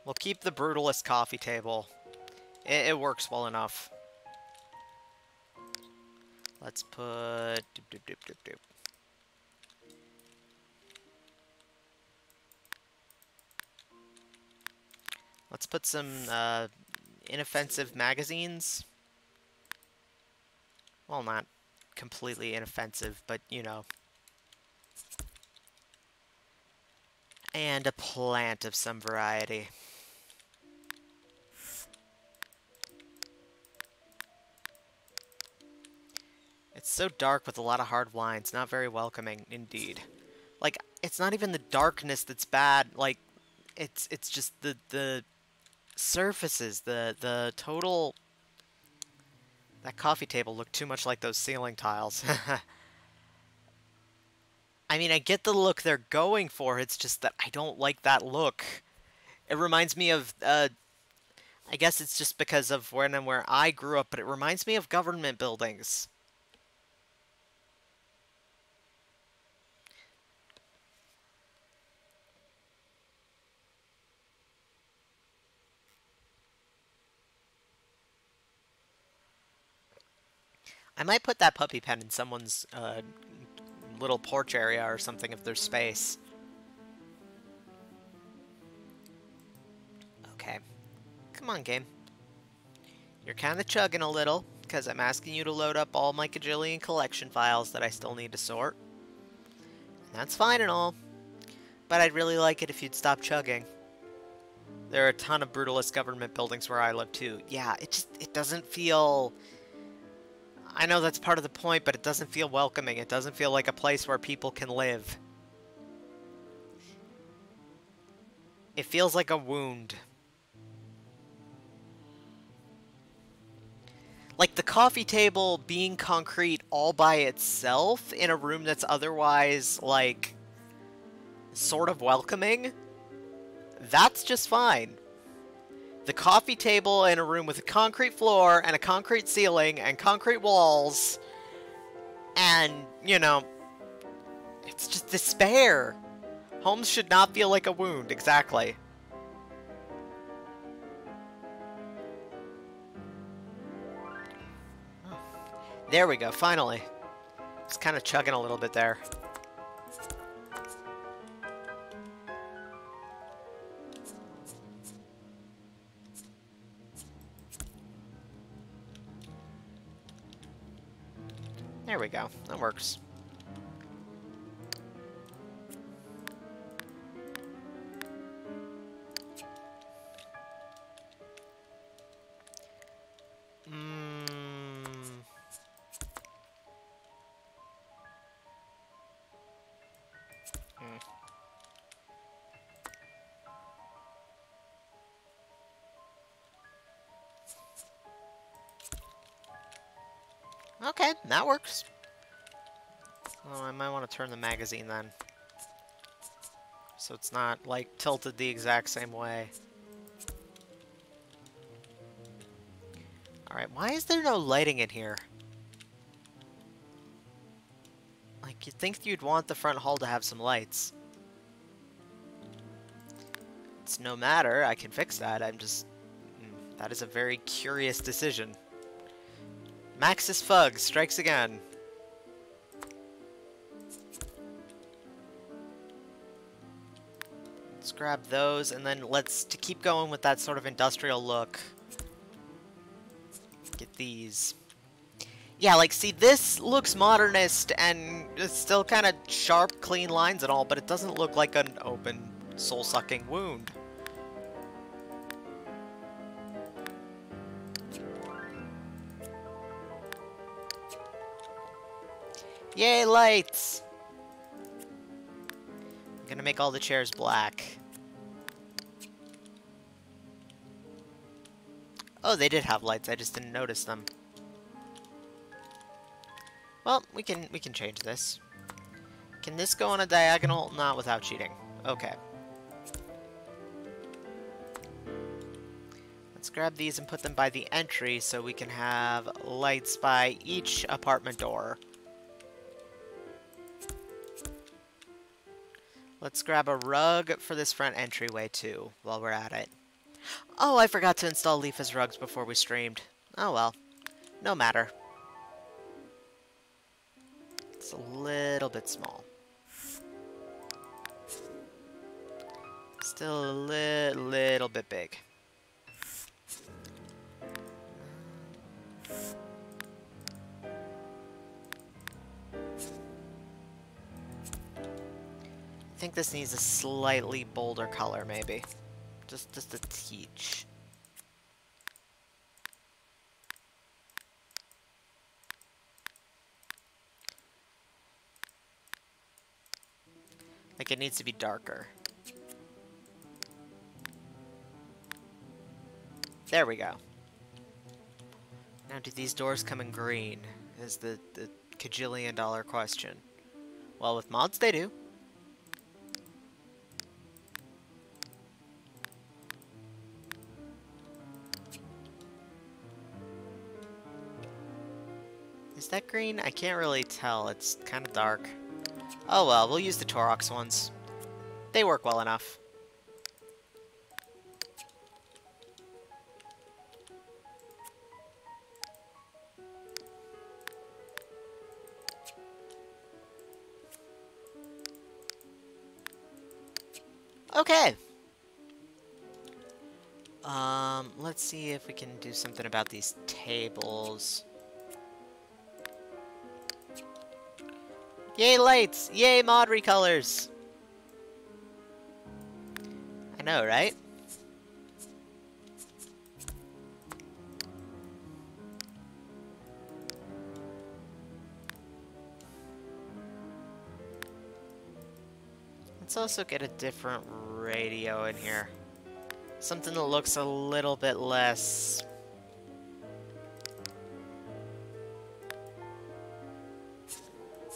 We'll keep the brutalist coffee table. It works well enough. Let's put... Let's put some inoffensive magazines. Well, not completely inoffensive, but, you know. And a plant of some variety. It's so dark with a lot of hard lines. Not very welcoming, indeed. Like, it's not even the darkness that's bad. Like, it's just the surfaces, the total... That coffee table looked too much like those ceiling tiles. I mean, I get the look they're going for, it's just that I don't like that look. It reminds me of, I guess it's just because of where I grew up, but it reminds me of government buildings. I might put that puppy pen in someone's little porch area or something if there's space. Okay. Come on, game. You're kind of chugging a little, because I'm asking you to load up all my cajillion collection files that I still need to sort. And that's fine and all, but I'd really like it if you'd stop chugging. There are a ton of brutalist government buildings where I live too. Yeah, it doesn't feel... I know that's part of the point, but it doesn't feel welcoming. It doesn't feel like a place where people can live. It feels like a wound. Like the coffee table being concrete all by itself in a room that's otherwise, like, sort of welcoming, that's just fine. The coffee table in a room with a concrete floor and a concrete ceiling and concrete walls and, you know, it's just despair. Homes should not feel like a wound, exactly. Oh. There we go, finally. It's kind of chugging a little bit there. There we go. That works. Okay, that works. Oh, I might want to turn the magazine then. So it's not, like, tilted the exact same way. Alright, why is there no lighting in here? You'd think you'd want the front hall to have some lights. It's no matter, I can fix that, I'm just... that is a very curious decision. Maxis Fug strikes again. Let's grab those, and then to keep going with that sort of industrial look, get these. Yeah, like, see, this looks modernist, and it's still kind of sharp, clean lines and all, but it doesn't look like an open, soul-sucking wound. Yay, lights! I'm gonna make all the chairs black. Oh, they did have lights, I just didn't notice them. Well, we can change this. Can this go on a diagonal? Not without cheating. Okay. Let's grab these and put them by the entry so we can have lights by each apartment door. Let's grab a rug for this front entryway too, while we're at it. Oh, I forgot to install Leaf's rugs before we streamed. Oh well. No matter. It's a little bit small. Still a little bit big. I think this needs a slightly bolder color, maybe. Just a teach. Like, it needs to be darker. There we go. Now, do these doors come in green? Is the $1,000,000,000 question. Well, with mods, they do. Is that green? I can't really tell. It's kind of dark. Oh well, we'll use the Torox ones. They work well enough. Okay. Let's see if we can do something about these tables. Yay lights! Yay mod recolors! I know, right? Let's also get a different radio in here. Something that looks a little bit less...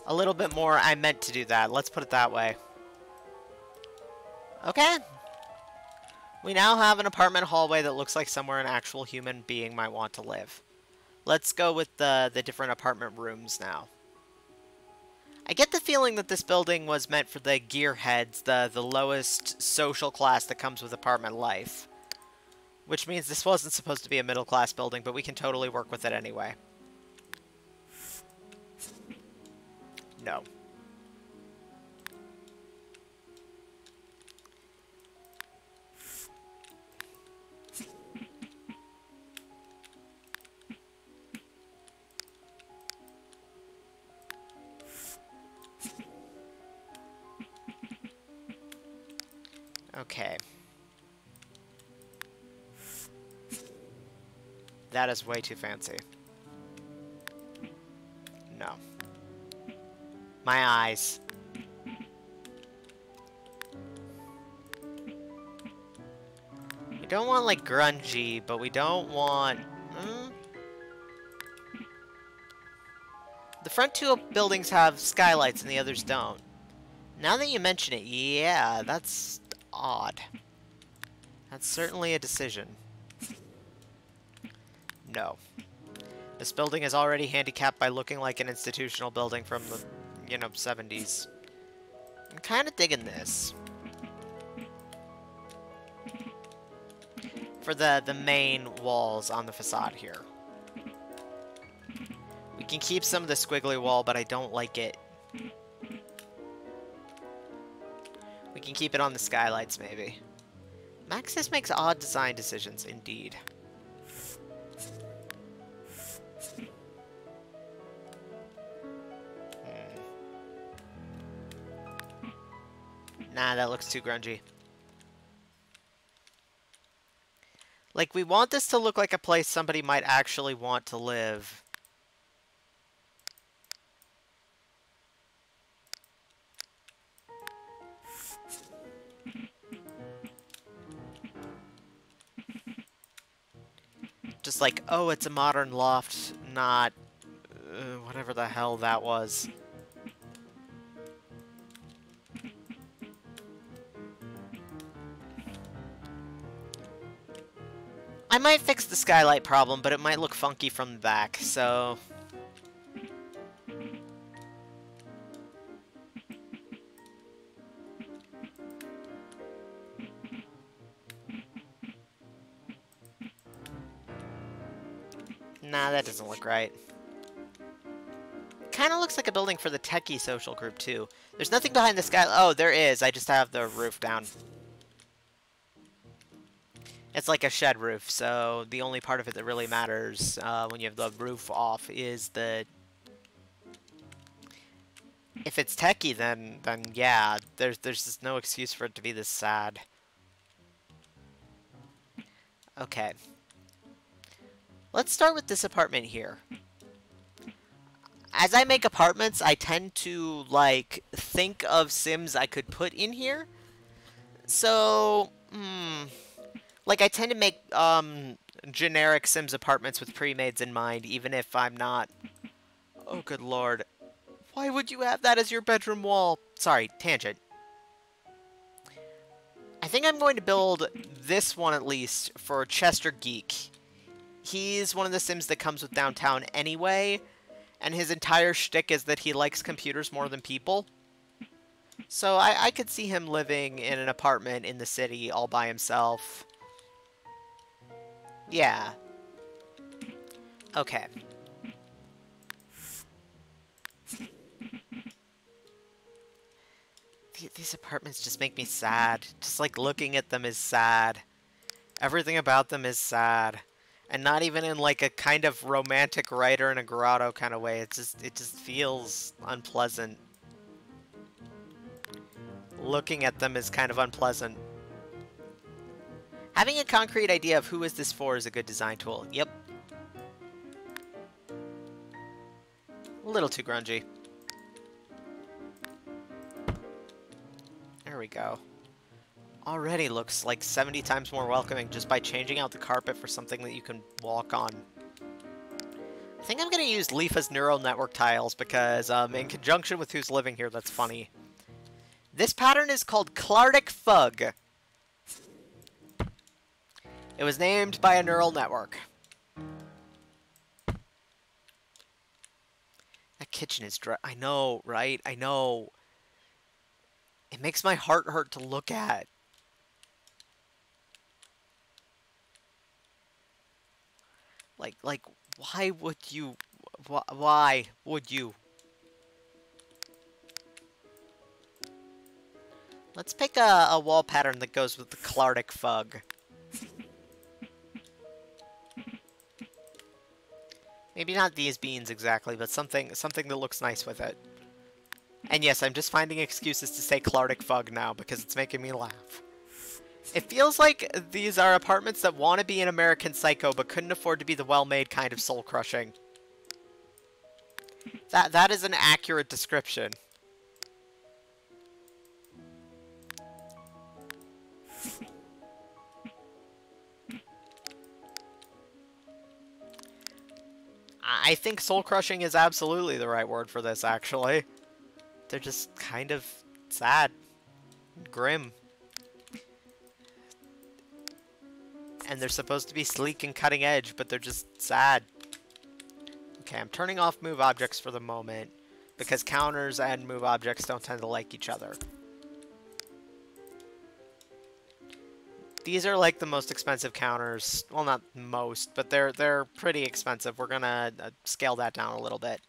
a little bit more, I meant to do that. Let's put it that way. Okay. We now have an apartment hallway that looks like somewhere an actual human being might want to live. Let's go with the different apartment rooms now. I get the feeling that this building was meant for the gearheads, the lowest social class that comes with apartment life. Which means this wasn't supposed to be a middle-class building, but we can totally work with it anyway. No. Okay. That is way too fancy. No. My eyes. We don't want, like, grungy, but we don't want... The front two buildings have skylights and the others don't. Now that you mention it, yeah, that's odd. That's certainly a decision. No. This building is already handicapped by looking like an institutional building from the you know, 70s. I'm kind of digging this. For the main walls on the facade here. We can keep some of the squiggly wall, but I don't like it. We can keep it on the skylights, maybe. Maxis makes odd design decisions, indeed. Nah, that looks too grungy. Like, we want this to look like a place somebody might actually want to live. Just like, oh, it's a modern loft, not whatever the hell that was. I might fix the skylight problem, but it might look funky from the back, so... Nah, that doesn't look right. Kinda looks like a building for the techie social group, too. There's nothing behind the sky. Oh, there is. I just have the roof down. It's like a shed roof, so the only part of it that really matters when you have the roof off is the... If it's techie, then yeah, there's just no excuse for it to be this sad. Okay. Let's start with this apartment here. As I make apartments, I tend to, like, think of Sims I could put in here. So, like, I tend to make, generic Sims apartments with pre-mades in mind, even if I'm not... Oh, good lord. Why would you have that as your bedroom wall? Sorry, tangent. I think I'm going to build this one, at least, for Chester Geek. He's one of the Sims that comes with downtown anyway, and his entire shtick is that he likes computers more than people. So I could see him living in an apartment in the city all by himself. Yeah. Okay. These apartments just make me sad. Just like looking at them is sad. Everything about them is sad. And not even in like a kind of romantic writer in a grotto kind of way. It just feels unpleasant. Looking at them is kind of unpleasant. Having a concrete idea of who is this for is a good design tool. Yep. A little too grungy. There we go. Already looks like 70 times more welcoming just by changing out the carpet for something that you can walk on. I think I'm going to use Leafa's neural network tiles because, in conjunction with who's living here, that's funny. This pattern is called Clardic Fug. It was named by a neural network. That kitchen is dry. I know, right? I know. It makes my heart hurt to look at. Like, why would you? Why would you? Let's pick a wall pattern that goes with the Clardic Fug. Maybe not these beans exactly, but something that looks nice with it. And yes, I'm just finding excuses to say Clardic Fug now because it's making me laugh. It feels like these are apartments that want to be an American Psycho but couldn't afford to be the well-made kind of soul-crushing. That is an accurate description. I think soul-crushing is absolutely the right word for this, actually. They're just kind of sad. Grim. And they're supposed to be sleek and cutting edge, but they're just sad. Okay, I'm turning off move objects for the moment. because counters and move objects don't tend to like each other. These are like the most expensive counters. Well, not most, but they're pretty expensive. We're gonna scale that down a little bit.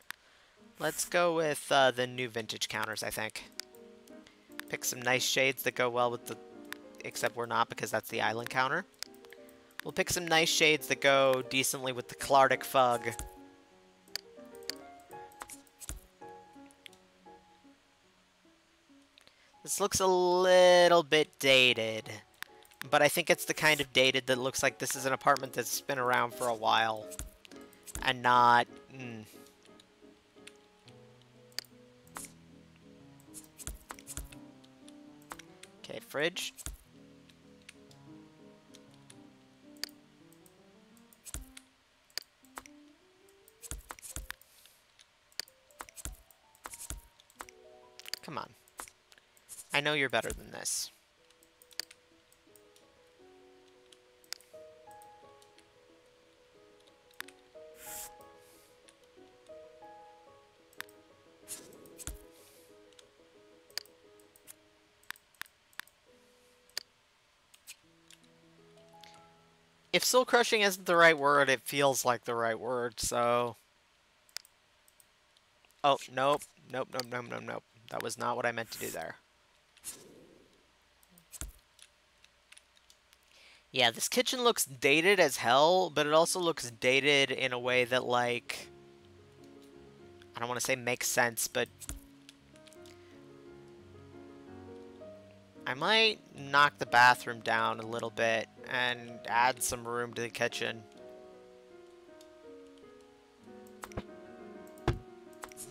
Let's go with the new vintage counters, I think. Pick some nice shades that go well with the... Except we're not, because that's the island counter. We'll pick some nice shades that go decently with the Clardic Fug. This looks a little bit dated. But I think it's the kind of dated that looks like this is an apartment that's been around for a while. And not... Okay, fridge. Come on. I know you're better than this. If soul crushing isn't the right word, it feels like the right word, so... Oh, nope. Nope, nope, nope, nope, nope. That was not what I meant to do there. Yeah, this kitchen looks dated as hell, but it also looks dated in a way that, like... I don't want to say makes sense, but... I might knock the bathroom down a little bit and add some room to the kitchen.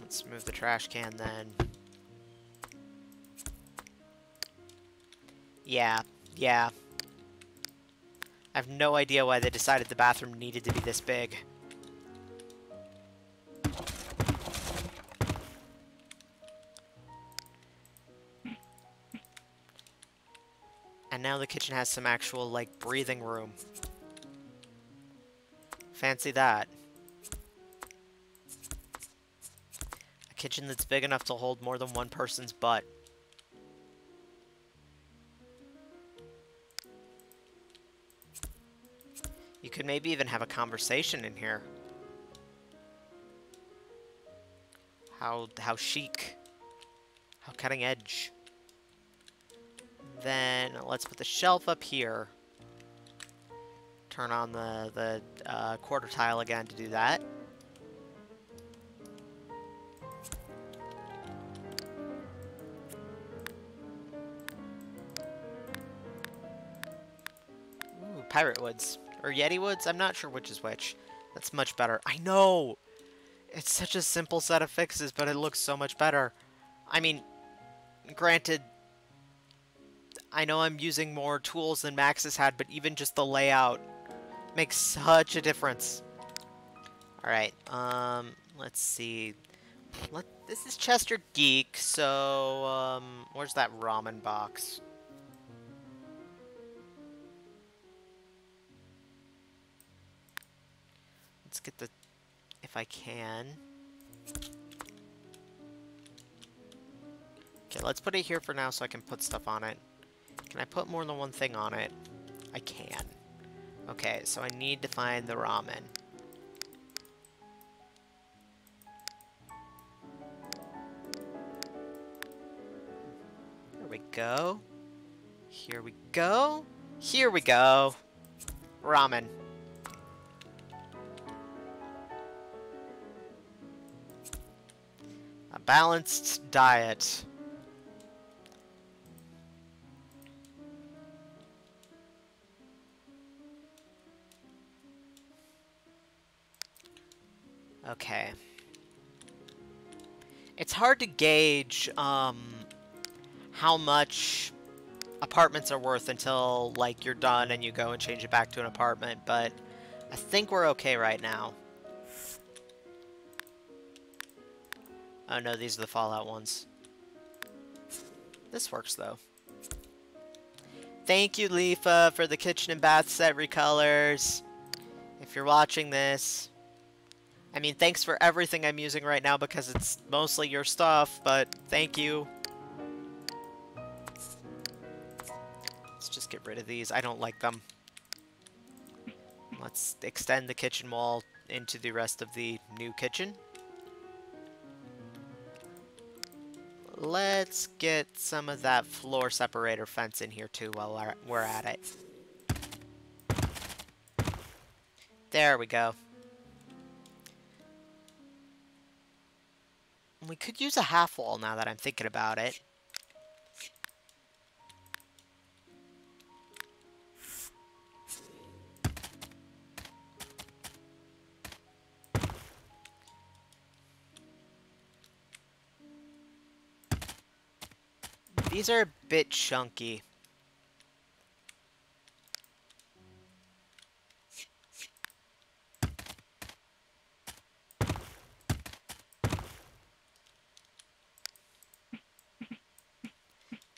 Let's move the trash can then. Yeah. I have no idea why they decided the bathroom needed to be this big. And now the kitchen has some actual, like, breathing room. Fancy that. A kitchen that's big enough to hold more than one person's butt. You could maybe even have a conversation in here. How chic. How cutting edge. Then let's put the shelf up here. Turn on the quarter tile again to do that. Ooh, Pirate Woods. Or Yeti Woods? I'm not sure which is which. That's much better. I know! It's such a simple set of fixes, but it looks so much better. I mean, granted, I know I'm using more tools than Max has had, but even just the layout makes such a difference. Alright, let's see. This is Chester Geek, so, where's that ramen box? Let's get the... if I can. Okay, let's put it here for now so I can put stuff on it. Can I put more than one thing on it? I can. Okay, so I need to find the ramen. There we go. Here we go. Here we go. Ramen. A balanced diet. Okay. It's hard to gauge how much apartments are worth until, like, you're done and you go and change it back to an apartment, but I think we're okay right now. Oh no, these are the Fallout ones. This works, though. Thank you, Leafa, for the kitchen and bath set recolors. If you're watching this, I mean, thanks for everything I'm using right now because it's mostly your stuff, but thank you. Let's just get rid of these. I don't like them. Let's extend the kitchen wall into the rest of the new kitchen. Let's get some of that floor separator fence in here too while we're at it. There we go. We could use a half wall now that I'm thinking about it. These are a bit chunky.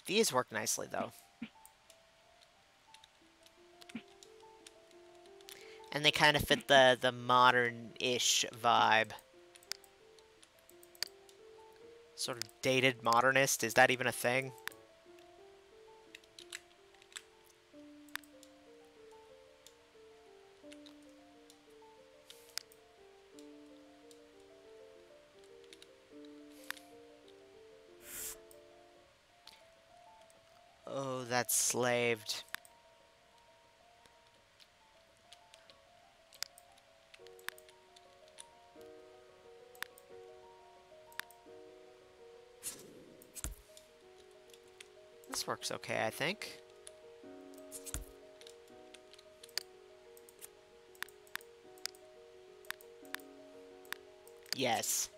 These work nicely, though. And they kind of fit the modern-ish vibe. Sort of dated modernist, is that even a thing? Oh, that's slaved. This works okay, I think. Yes.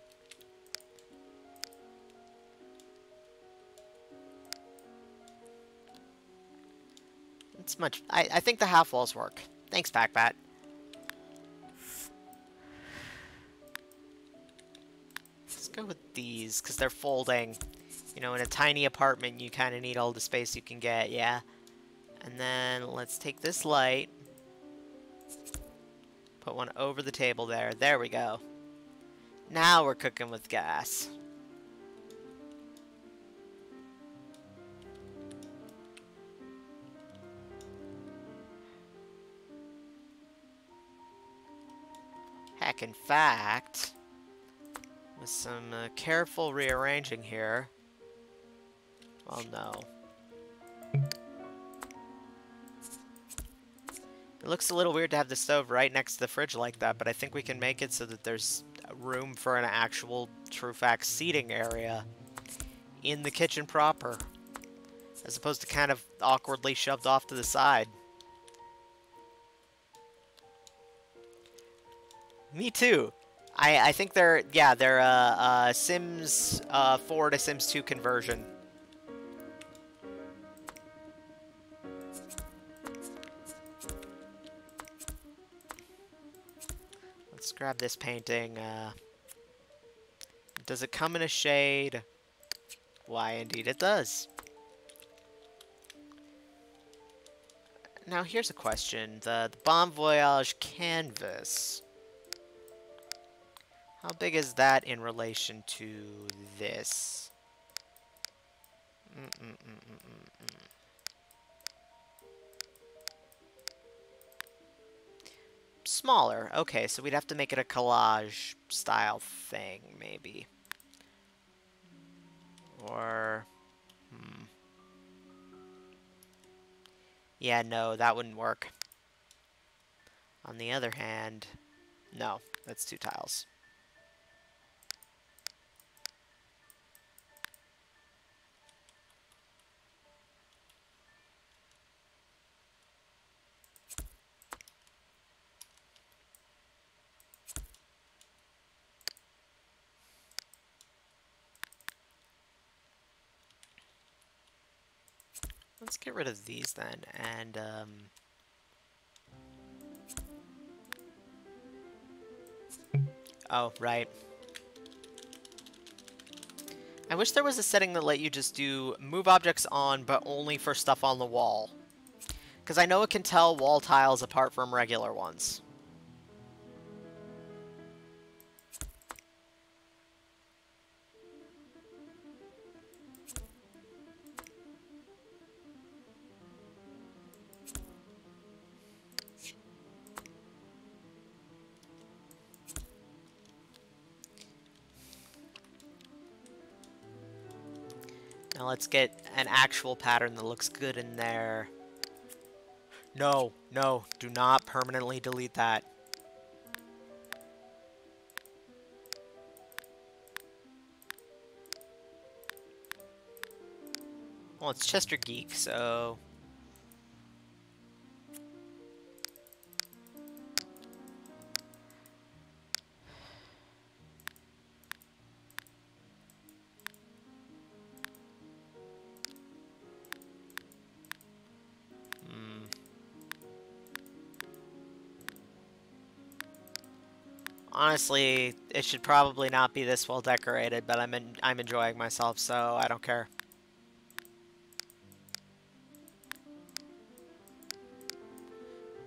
It's much... I think the half walls work. Thanks, Packbat. Let's go with these, because they're folding. You know, in a tiny apartment, you kind of need all the space you can get, yeah? And then let's take this light. Put one over the table there. There we go. Now we're cooking with gas. Heck, in fact, with some careful rearranging here... Well, no. It looks a little weird to have the stove right next to the fridge like that, but I think we can make it so that there's room for an actual true fact seating area in the kitchen proper, as opposed to kind of awkwardly shoved off to the side. Me too. I think they're Sims 4 to Sims 2 conversion. Let's grab this painting. Does it come in a shade? Why, indeed it does. Now, here's a question. The Bon Voyage canvas. How big is that in relation to this? Smaller. Okay, so we'd have to make it a collage style thing, maybe. Or... Yeah, no, that wouldn't work. On the other hand... No, that's 2 tiles. Let's get rid of these then, and oh, right. I wish there was a setting that let you just do move objects on, but only for stuff on the wall. Because I know it can tell wall tiles apart from regular ones. let's get an actual pattern that looks good in there. No, no, do not permanently delete that. Well, it's Chester Geek, so... Honestly, it should probably not be this well decorated, but I'm enjoying myself, so I don't care.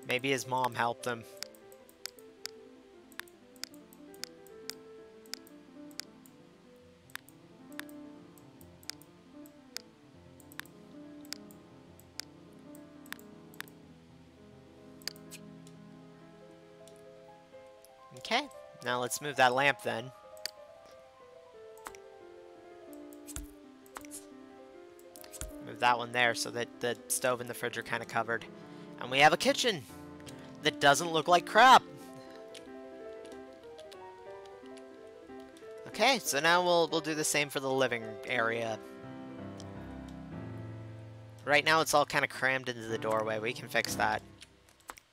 Maybe his mom helped him. Okay, now let's move that lamp then. Move that one there so that the stove and the fridge are kind of covered. And we have a kitchen that doesn't look like crap. Okay, so now we'll do the same for the living area. Right now it's all kind of crammed into the doorway. We can fix that.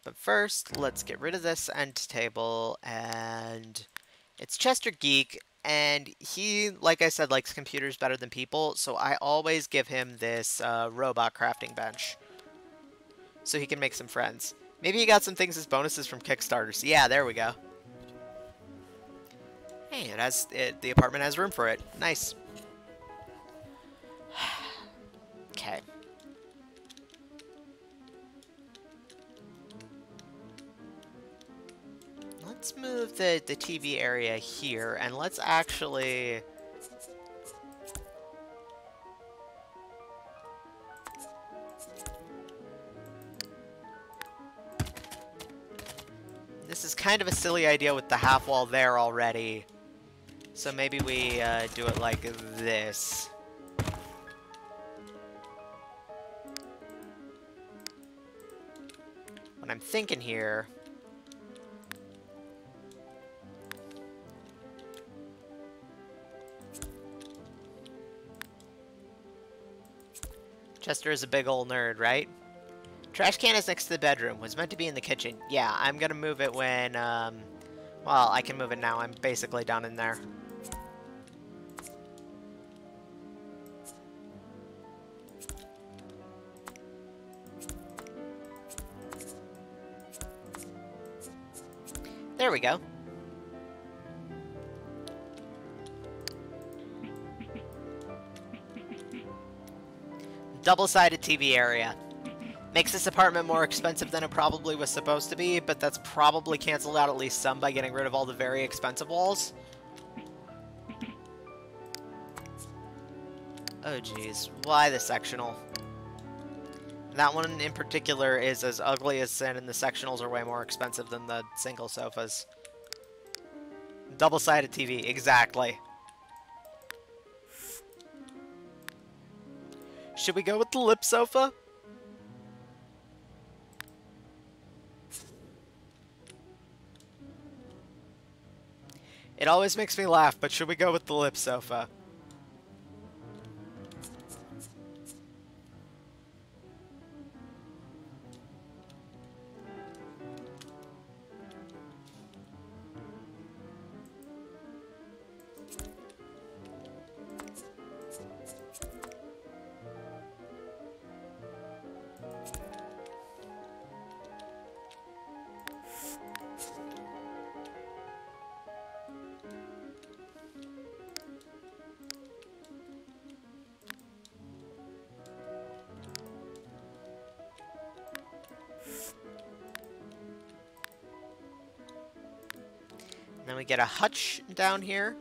But first, let's get rid of this end table, and it's Chester Geek, and he, like I said, likes computers better than people, so I always give him this robot crafting bench, so he can make some friends. Maybe he got some things as bonuses from Kickstarters. Yeah, there we go. Hey, the apartment has room for it. Nice. Okay. Let's move the TV area here, and let's actually... This is kind of a silly idea with the half wall there already. So maybe we do it like this. What I'm thinking here... Chester is a big old nerd, right? Trash can is next to the bedroom. Was meant to be in the kitchen. Yeah, I'm gonna move it when, well, I can move it now. I'm basically done in there. There we go. Double-sided TV area. Makes this apartment more expensive than it probably was supposed to be, but that's probably canceled out at least some by getting rid of all the very expensive walls. Oh geez, why the sectional? That one in particular is as ugly as sin, and the sectionals are way more expensive than the single sofas. Double-sided TV, exactly. Should we go with the lip sofa? It always makes me laugh, but should we go with the lip sofa? Then we get a hutch down here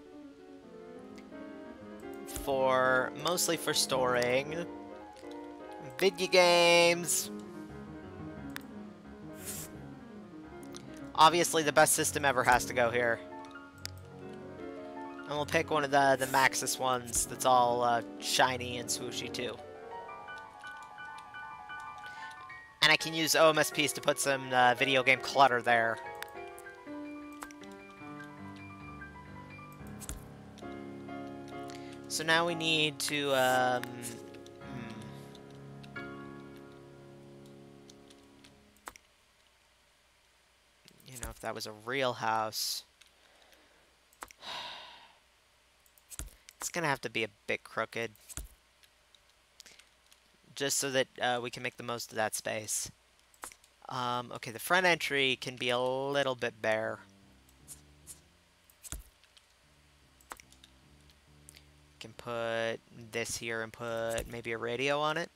for mostly for storing video games. Obviously, the best system ever has to go here. And we'll pick one of the Maxis ones that's all shiny and swooshy too. And I can use OMSPs to put some video game clutter there. So now we need to, you know, if that was a real house, it's gonna have to be a bit crooked. Just so that we can make the most of that space. Okay, the front entry can be a little bit bare. Can put this here and put maybe a radio on it.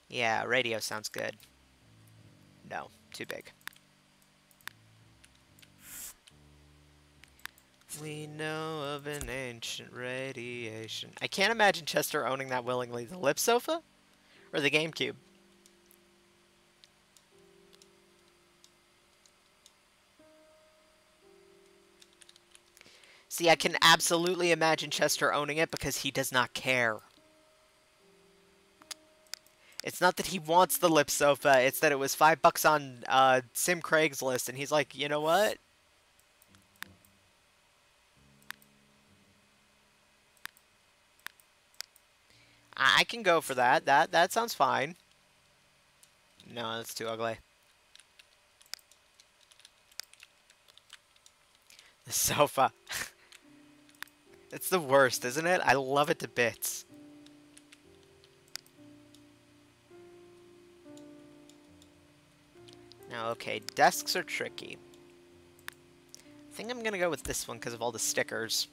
Yeah, radio sounds good. No, too big. We know of an ancient radiation. I can't imagine Chester owning that willingly. The lip sofa? Or the GameCube? See, I can absolutely imagine Chester owning it because he does not care. It's not that he wants the lip sofa, it's that it was $5 on Sim Craigslist, and he's like, you know what? I can go for that. That sounds fine. No, that's too ugly. The sofa. It's the worst, isn't it? I love it to bits. Now, okay, desks are tricky. I think I'm gonna go with this one because of all the stickers.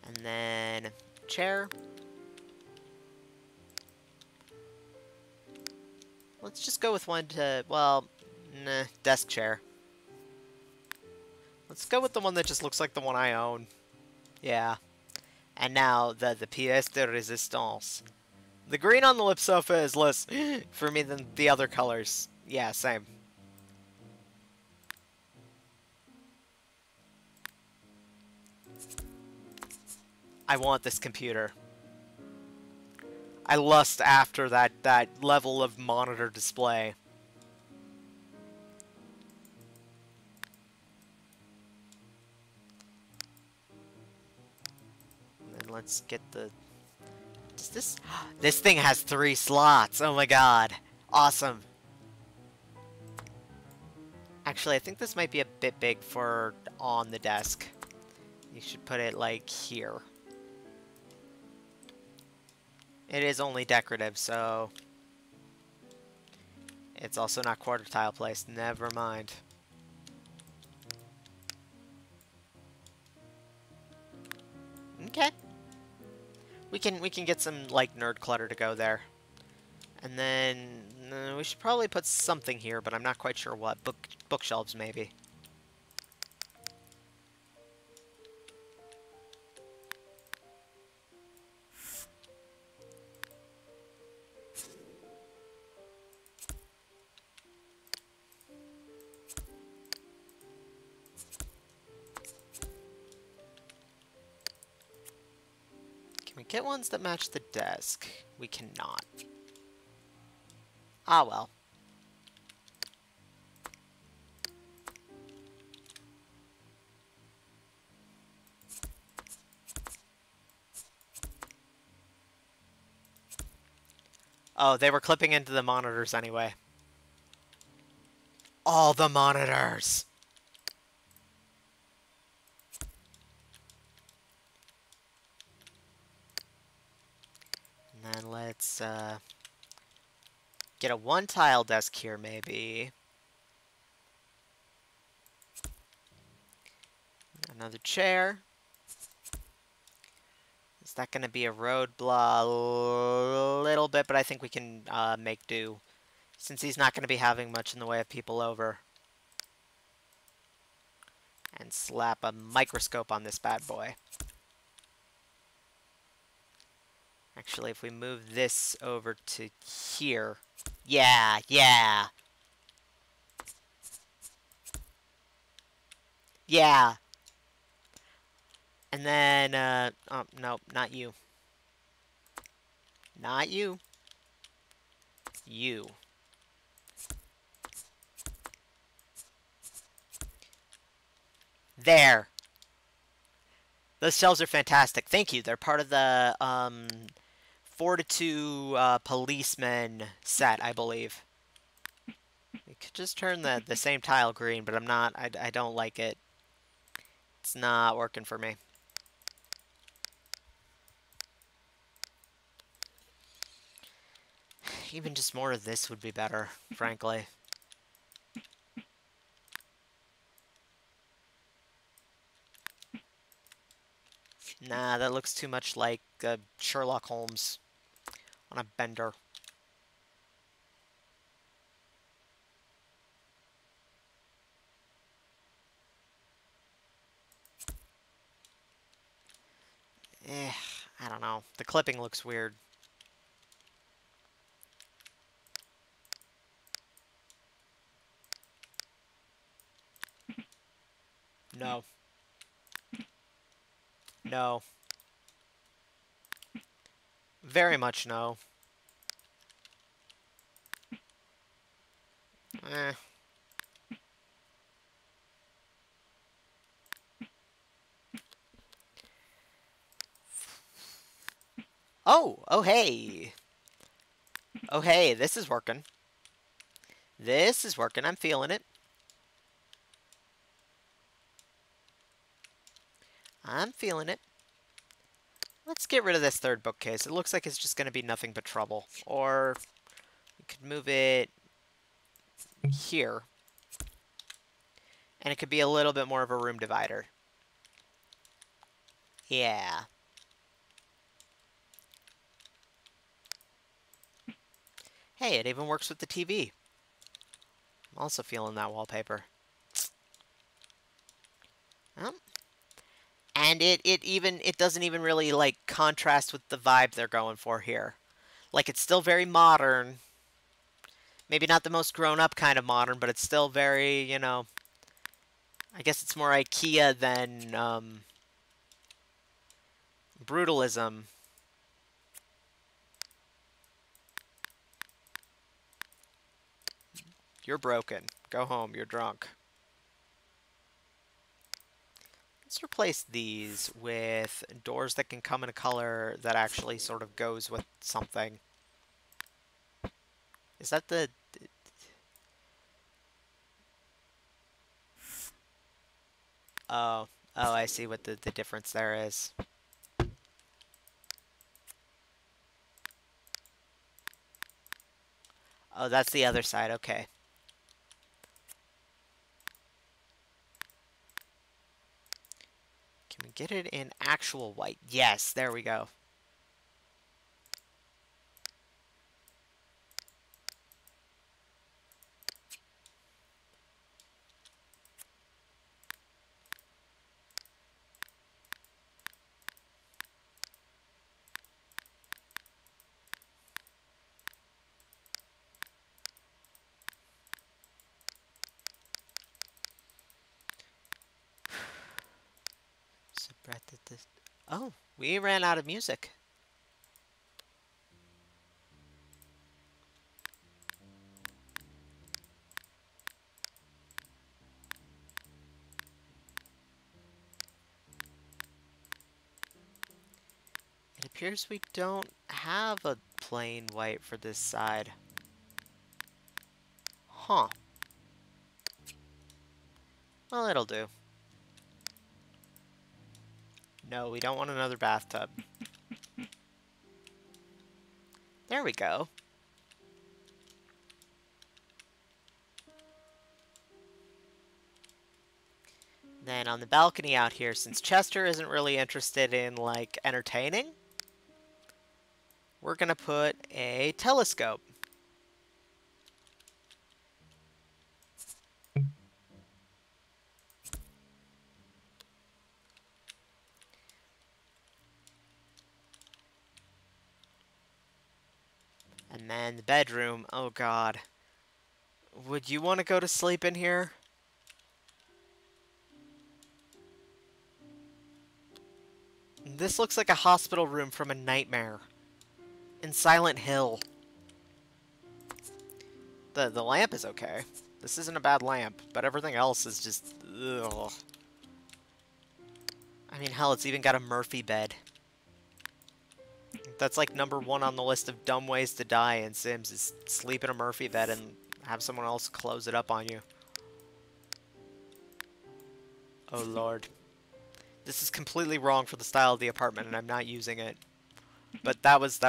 And then, chair. Let's just go with one to, well, nah, desk chair. Let's go with the one that just looks like the one I own. Yeah. And now, the pièce de résistance. The green on the lip sofa is less for me than the other colors. Yeah, same. I want this computer. I lust after that level of monitor display. And then let's get the... Does this... This thing has 3 slots! Oh my god. Awesome. Actually, I think this might be a bit big for on the desk. You should put it, like, here. It is only decorative, so... It's also not quarter tile placed. Never mind. Okay. We can get some, like, nerd clutter to go there. And then... we should probably put something here, but I'm not quite sure what. Bookshelves, maybe. Can we get ones that match the desk? We cannot. Ah, well. Oh, they were clipping into the monitors anyway. All the monitors! And then let's, get a one-tile desk here, maybe. Another chair. Is that going to be a roadblock? A little bit, but I think we can make do. Since he's not going to be having much in the way of people over. And slap a microscope on this bad boy. Actually, if we move this over to here... Yeah, yeah! Yeah. And then, oh, no, not you. Not you. You. There. Those shelves are fantastic. Thank you. They're part of the, 4 to 2, policemen set, I believe. You could just turn the same tile green, but I don't like it. It's not working for me. Even just more of this would be better, frankly. Nah, that looks too much like Sherlock Holmes on a bender. Eh, I don't know. The clipping looks weird. No. No. Very much no. Eh. Oh! Oh, hey! Oh, hey, this is working. This is working. I'm feeling it. I'm feeling it. Let's get rid of this third bookcase. It looks like it's just going to be nothing but trouble. Or we could move it here. And it could be a little bit more of a room divider. Yeah. Hey, it even works with the TV. I'm also feeling that wallpaper. Oh. And it doesn't even really like contrast with the vibe they're going for here. Like it's still very modern. Maybe not the most grown up kind of modern, but it's still very, you know, I guess it's more IKEA than brutalism. You're broken. Go home. You're drunk. Let's replace these with doors that can come in a color that actually sort of goes with something. Is that the... Oh, oh, I see what the difference there is. Oh, that's the other side. Okay. Can we get it in actual white? Yes, there we go. Oh, we ran out of music. It appears we don't have a plain white for this side. Huh. Well, it'll do. No, we don't want another bathtub. There we go. Then on the balcony out here, since Chester isn't really interested in, like, entertaining, we're gonna put a telescope. And then the bedroom, oh god. Would you want to go to sleep in here? This looks like a hospital room from a nightmare. In Silent Hill. The lamp is okay. This isn't a bad lamp, but everything else is just... ugh. I mean, hell, it's even got a Murphy bed. That's like #1 on the list of dumb ways to die in Sims, is sleep in a Murphy bed and have someone else close it up on you. Oh lord. This is completely wrong for the style of the apartment, and I'm not using it. But that was,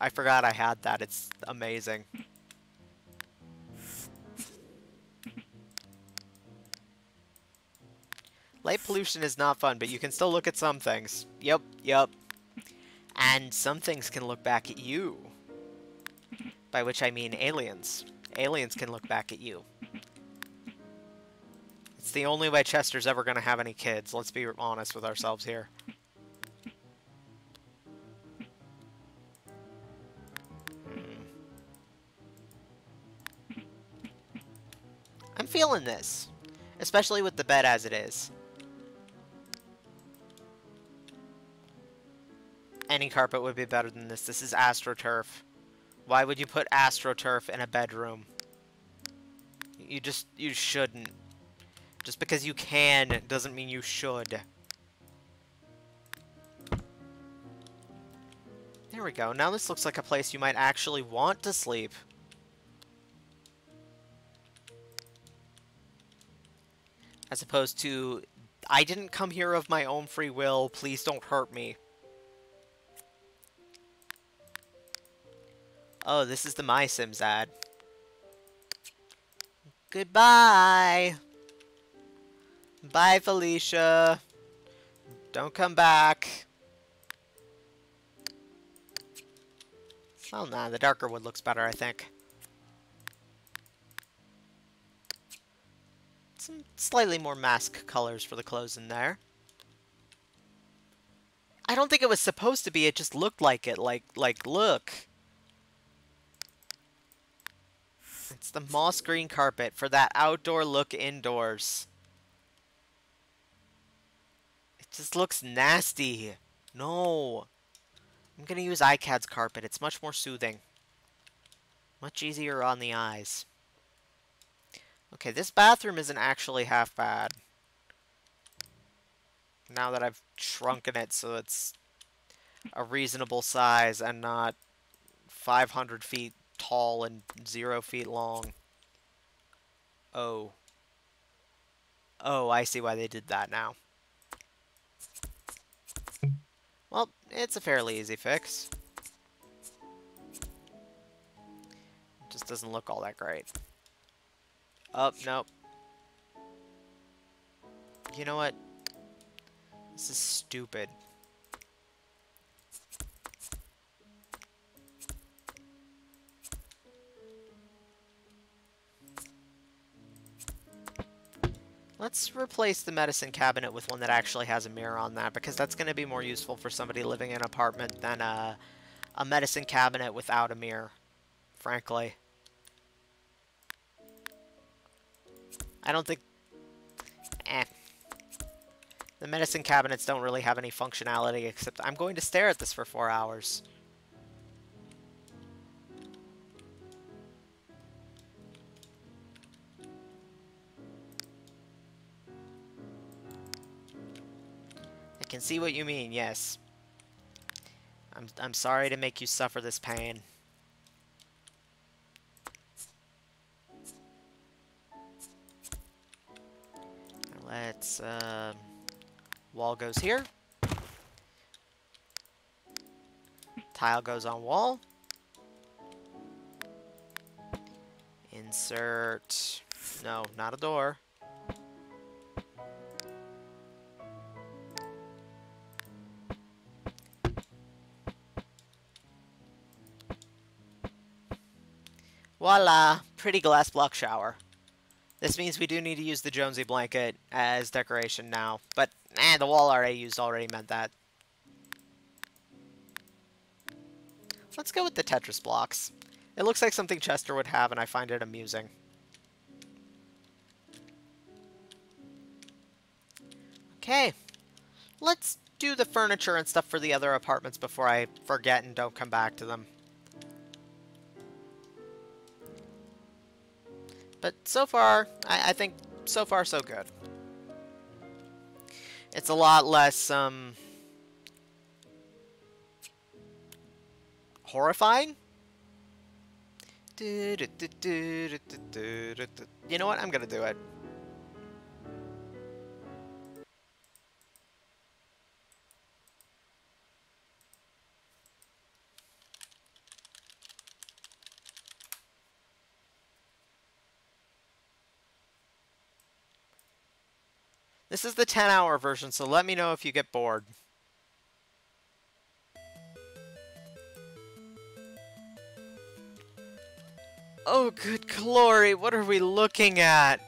I forgot I had that. It's amazing. Light pollution is not fun, but you can still look at some things. Yep. And some things can look back at you. By which I mean aliens. Aliens can look back at you. It's the only way Chester's ever going to have any kids. Let's be honest with ourselves here. I'm feeling this. Especially with the bed as it is. Any carpet would be better than this. This is AstroTurf. Why would you put AstroTurf in a bedroom? You shouldn't. Just because you can doesn't mean you should. There we go. Now this looks like a place you might actually want to sleep. As opposed to, I didn't come here of my own free will, please don't hurt me. Oh, this is the My Sims ad. Goodbye! Bye, Felicia. Don't come back. Oh, nah, the darker wood looks better, I think. Some slightly more mask colors for the clothes in there. I don't think it was supposed to be, it just looked like it. Like, look. It's the moss green carpet for that outdoor look indoors. It just looks nasty. No. I'm gonna use iCAD's carpet. It's much more soothing. Much easier on the eyes. Okay, this bathroom isn't actually half bad. Now that I've shrunken it so it's a reasonable size and not 500 feet tall and 0 feet long. Oh. Oh, I see why they did that now. Well, it's a fairly easy fix. It just doesn't look all that great. Oh, nope. You know what? This is stupid. Let's replace the medicine cabinet with one that actually has a mirror on that, because that's going to be more useful for somebody living in an apartment than a medicine cabinet without a mirror, frankly. I don't think... The medicine cabinets don't really have any functionality, except I'm going to stare at this for 4 hours. I can see what you mean, yes. I'm sorry to make you suffer this pain. Let's, wall goes here. Tile goes on wall. Insert... No, not a door. Voila! Pretty glass block shower. This means we do need to use the Jonesy blanket as decoration now. But, the wall already used already meant that. Let's go with the Tetris blocks. It looks like something Chester would have, and I find it amusing. Okay. Let's do the furniture and stuff for the other apartments before I forget and don't come back to them. But so far, I think so far so good. It's a lot less, horrifying? You know what? I'm gonna do it. This is the 10-hour version, so let me know if you get bored. Oh, good glory, what are we looking at?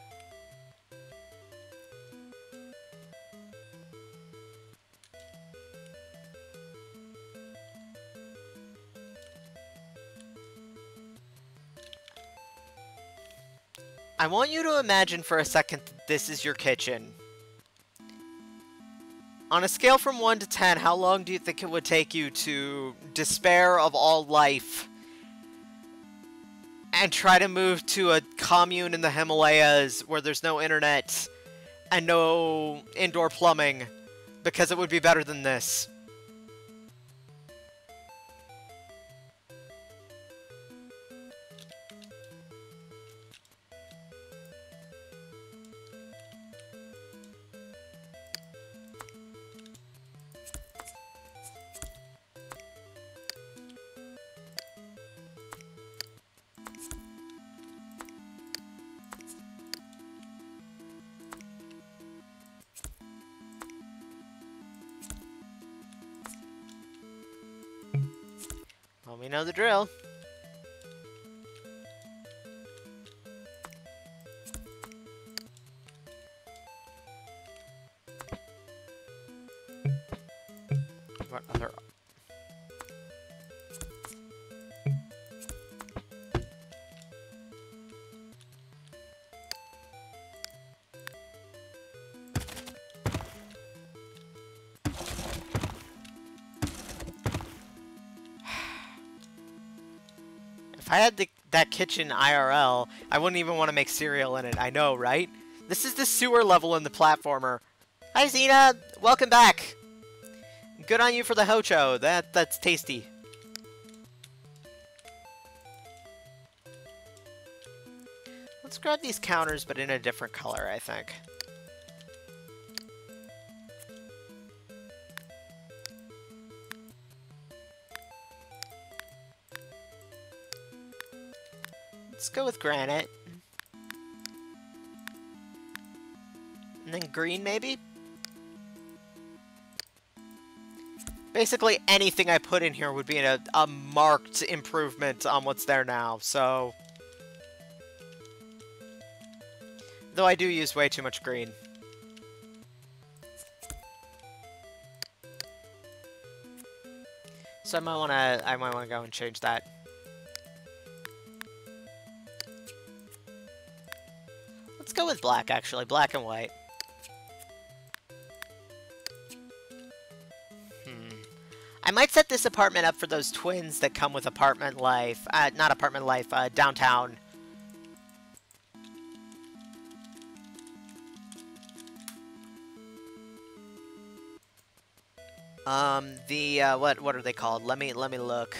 I want you to imagine for a second that this is your kitchen. On a scale from 1 to 10, how long do you think it would take you to despair of all life and try to move to a commune in the Himalayas where there's no internet and no indoor plumbing because it would be better than this? Well, we know the drill. What other... If I had that kitchen IRL, I wouldn't even want to make cereal in it. I know, right? This is the sewer level in the platformer. Hi, Xena! Welcome back! Good on you for the hocho. That's tasty. Let's grab these counters, but in a different color, I think. Let's go with granite. And then green, maybe? Basically, anything I put in here would be a marked improvement on what's there now, so... Though I do use way too much green. So I might wanna go and change that. Let's go with black, actually. Black and white. I might set this apartment up for those twins that come with apartment life. Not apartment life, downtown. What are they called? Let me look.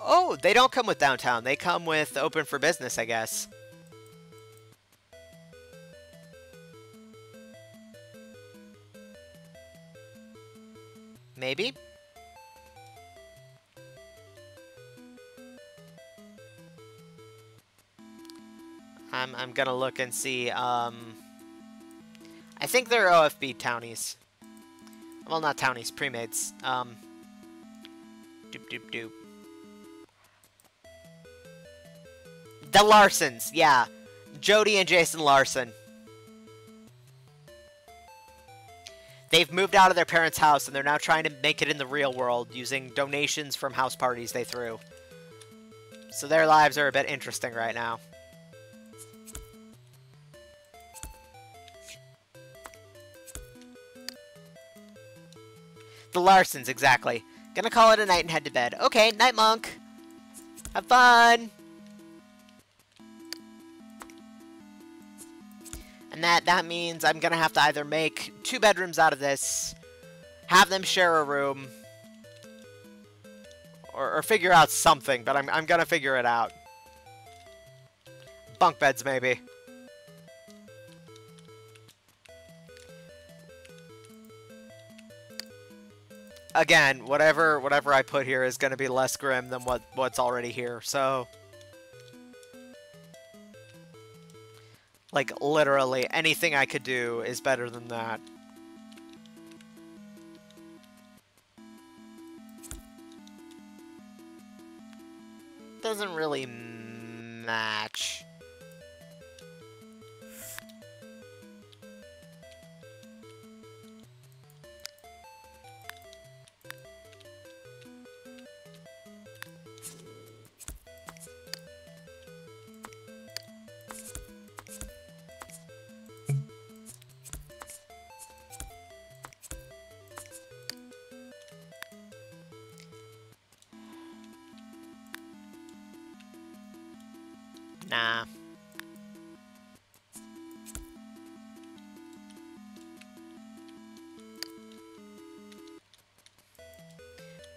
Oh, they don't come with downtown. They come with open for business, I guess. Maybe? I'm gonna look and see, I think they're OFB townies. Well, not townies, premades. Doop doop doop. The Larsons, yeah. Jody and Jason Larson. They've moved out of their parents' house, and they're now trying to make it in the real world using donations from house parties they threw. So their lives are a bit interesting right now. The Larsons, exactly. Gonna call it a night and head to bed. Okay, night, monk. Have fun. And that means I'm gonna have to either make 2 bedrooms out of this, have them share a room, or figure out something, but I'm gonna figure it out. Bunk beds, maybe. Again, whatever I put here is gonna be less grim than what's already here, so... Like, literally, anything I could do is better than that. Doesn't really match. Nah.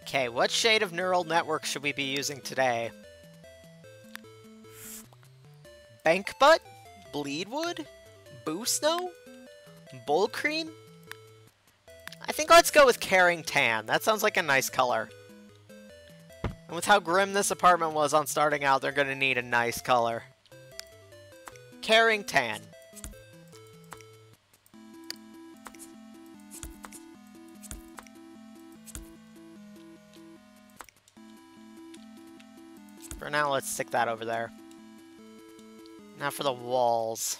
Okay, what shade of neural network should we be using today? Bank butt? Bleedwood? Boo snow? Bull cream? I think let's go with caring tan. That sounds like a nice color. And with how grim this apartment was on starting out, they're gonna need a nice color. Caring tan. For now, let's stick that over there. Now for the walls.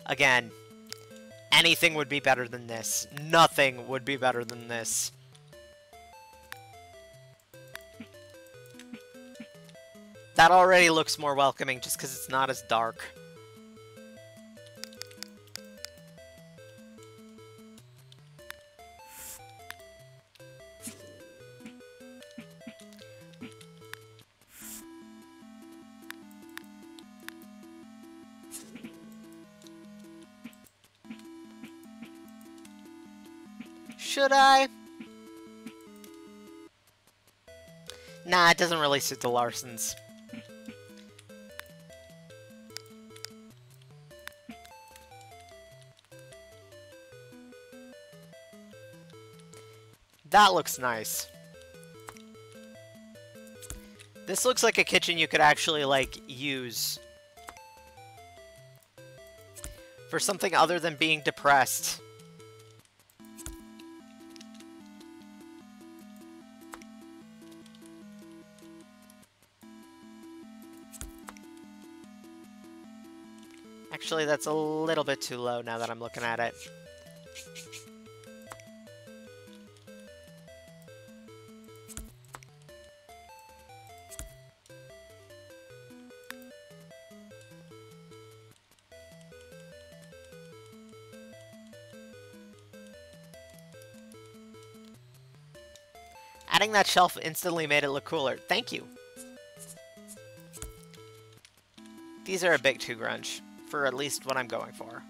Again, anything would be better than this. Nothing would be better than this. That already looks more welcoming just because it's not as dark. Should I? Nah, it doesn't really suit the Larsons. That looks nice. This looks like a kitchen you could actually, like, use for something other than being depressed. Actually, that's a little bit too low now that I'm looking at it. Adding that shelf instantly made it look cooler. Thank you. These are a bit too grunge, for at least what I'm going for.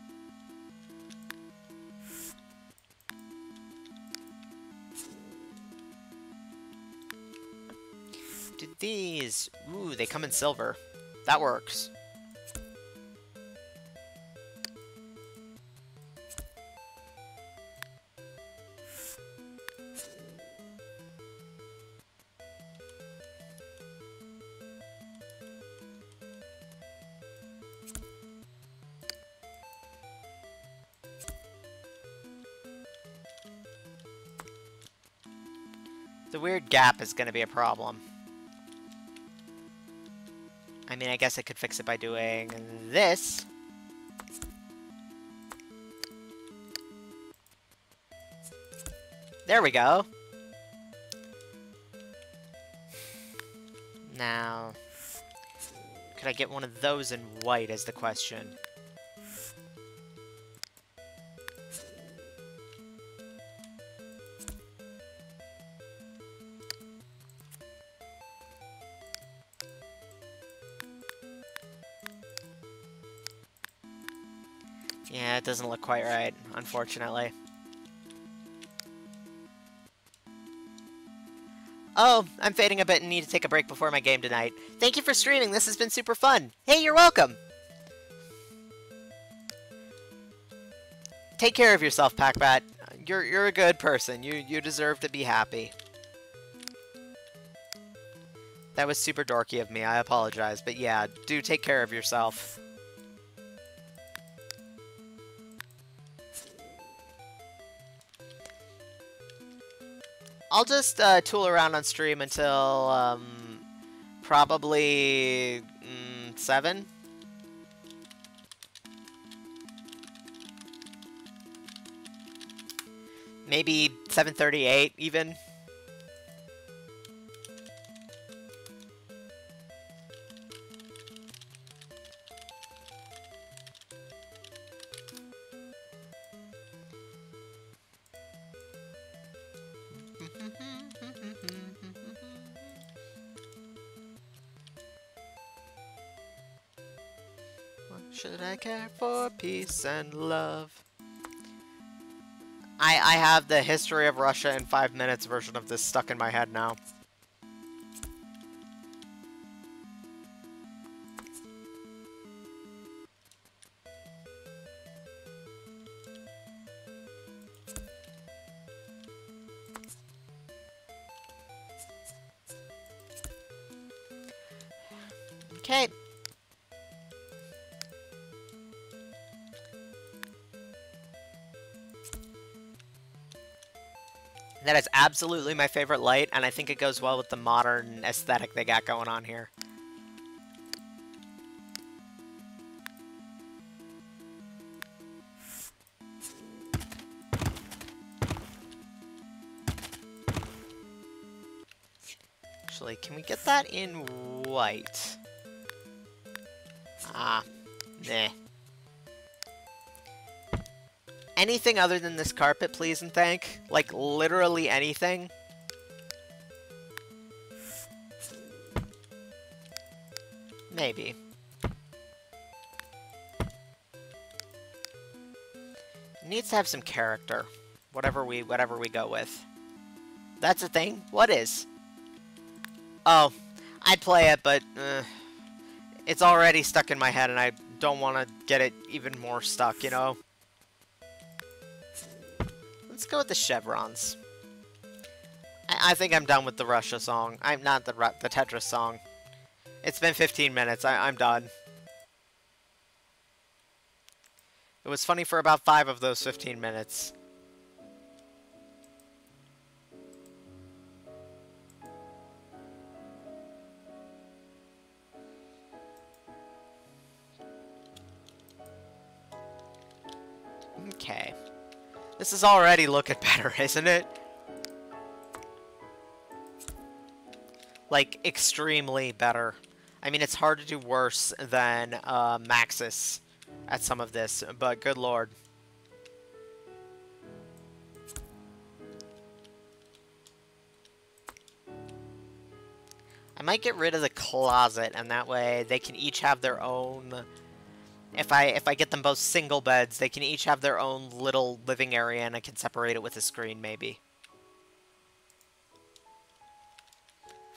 Did these... Ooh, they come in silver. That works. The weird gap is going to be a problem. I mean, I guess I could fix it by doing this. There we go. Now, could I get one of those in white is the question. Yeah, it doesn't look quite right, unfortunately. Oh, I'm fading a bit and need to take a break before my game tonight. Thank you for streaming, this has been super fun. Hey, you're welcome! Take care of yourself, Packbat. You're a good person. You deserve to be happy. That was super dorky of me, I apologize, but yeah, do take care of yourself. I'll just tool around on stream until probably 7. Maybe 7:38 even. Should I care for peace and love? I have the History of Russia in 5 minutes version of this stuck in my head now. Okay. That is absolutely my favorite light, and I think it goes well with the modern aesthetic they got going on here. Actually, can we get that in white? Ah, nah. Anything other than this carpet, please and thank? Like, literally anything? Maybe. It needs to have some character. Whatever we go with. That's a thing? What is? Oh, I'd play it, but it's already stuck in my head, and I don't want to get it even more stuck, you know? Let's go with the chevrons. I think I'm done with the Russia song. I'm not the Tetris song. It's been 15 minutes. I'm done. It was funny for about 5 of those 15 minutes. Okay. This is already looking better, isn't it? Like, extremely better. I mean, it's hard to do worse than Maxis at some of this, but good lord. I might get rid of the closet, and that way they can each have their own... If I get them both single beds, they can each have their own little living area, and I can separate it with a screen, maybe.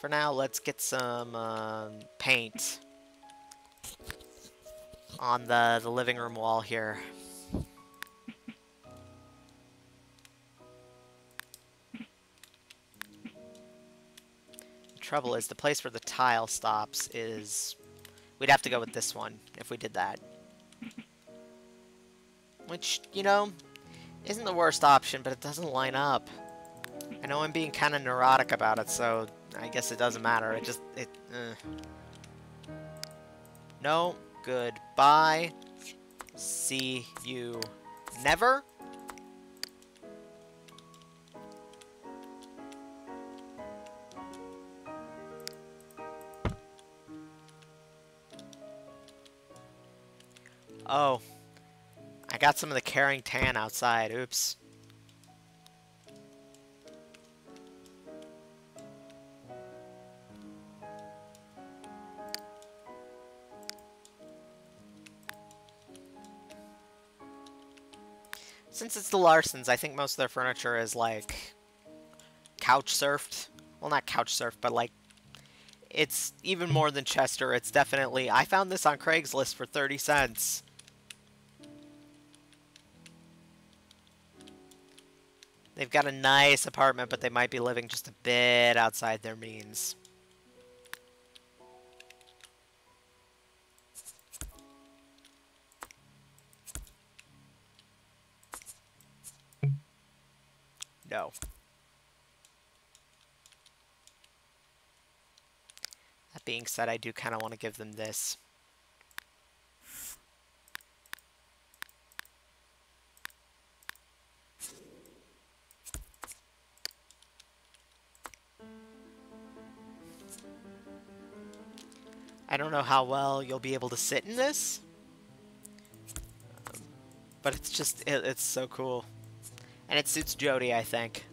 For now, let's get some paint on the living room wall here. The trouble is, the place where the tile stops is... We'd have to go with this one, if we did that. Which, you know, isn't the worst option, but it doesn't line up. I know I'm being kind of neurotic about it, so I guess it doesn't matter. No, goodbye. See you never. Oh. I got some of the Caring Tan outside. Oops. Since it's the Larsons, I think most of their furniture is, like, couch surfed. Well, not couch surfed, but, like, it's even more than Chester. It's definitely... I found this on Craigslist for 30 cents. They've got a nice apartment, but they might be living just a bit outside their means. No. That being said, I do kind of want to give them this. I don't know how well you'll be able to sit in this, but it's just, it's so cool. And it suits Jody, I think.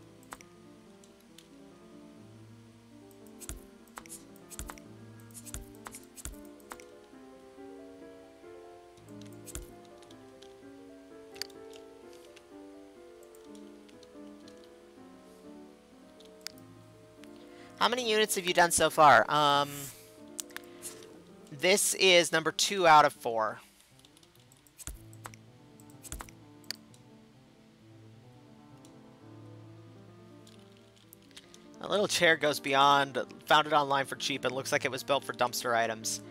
How many units have you done so far? This is number 2 out of 4. A little chair goes beyond, found it online for cheap, and looks like it was built for dumpster items.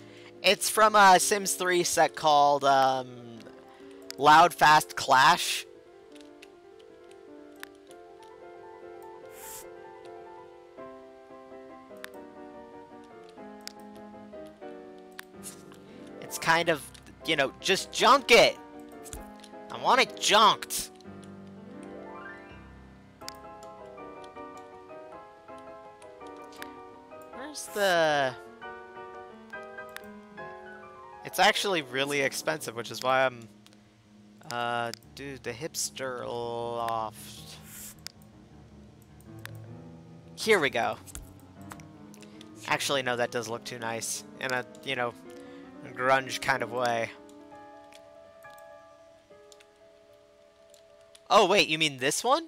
It's from a Sims 3 set called Loud Fast Clash. It's kind of, you know, just junk it. I want it junked. Where's the... It's actually really expensive, which is why I'm... dude, the hipster loft. Here we go. Actually, no, that does look too nice. In a, you know, grunge kind of way. Oh, wait, you mean this one?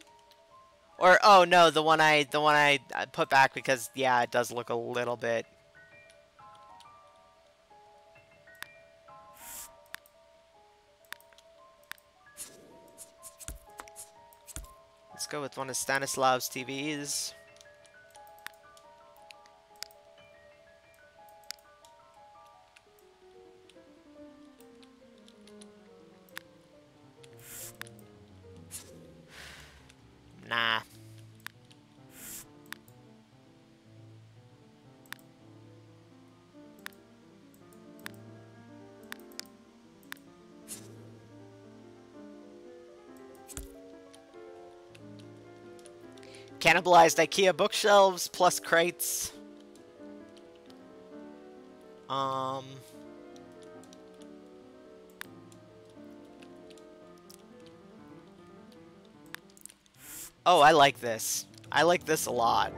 Or, oh, no, the one I put back because, yeah, it does look a little bit... Let's go with one of Stanislav's TVs. Nah. Cannibalized IKEA bookshelves plus crates. Oh, I like this. I like this a lot.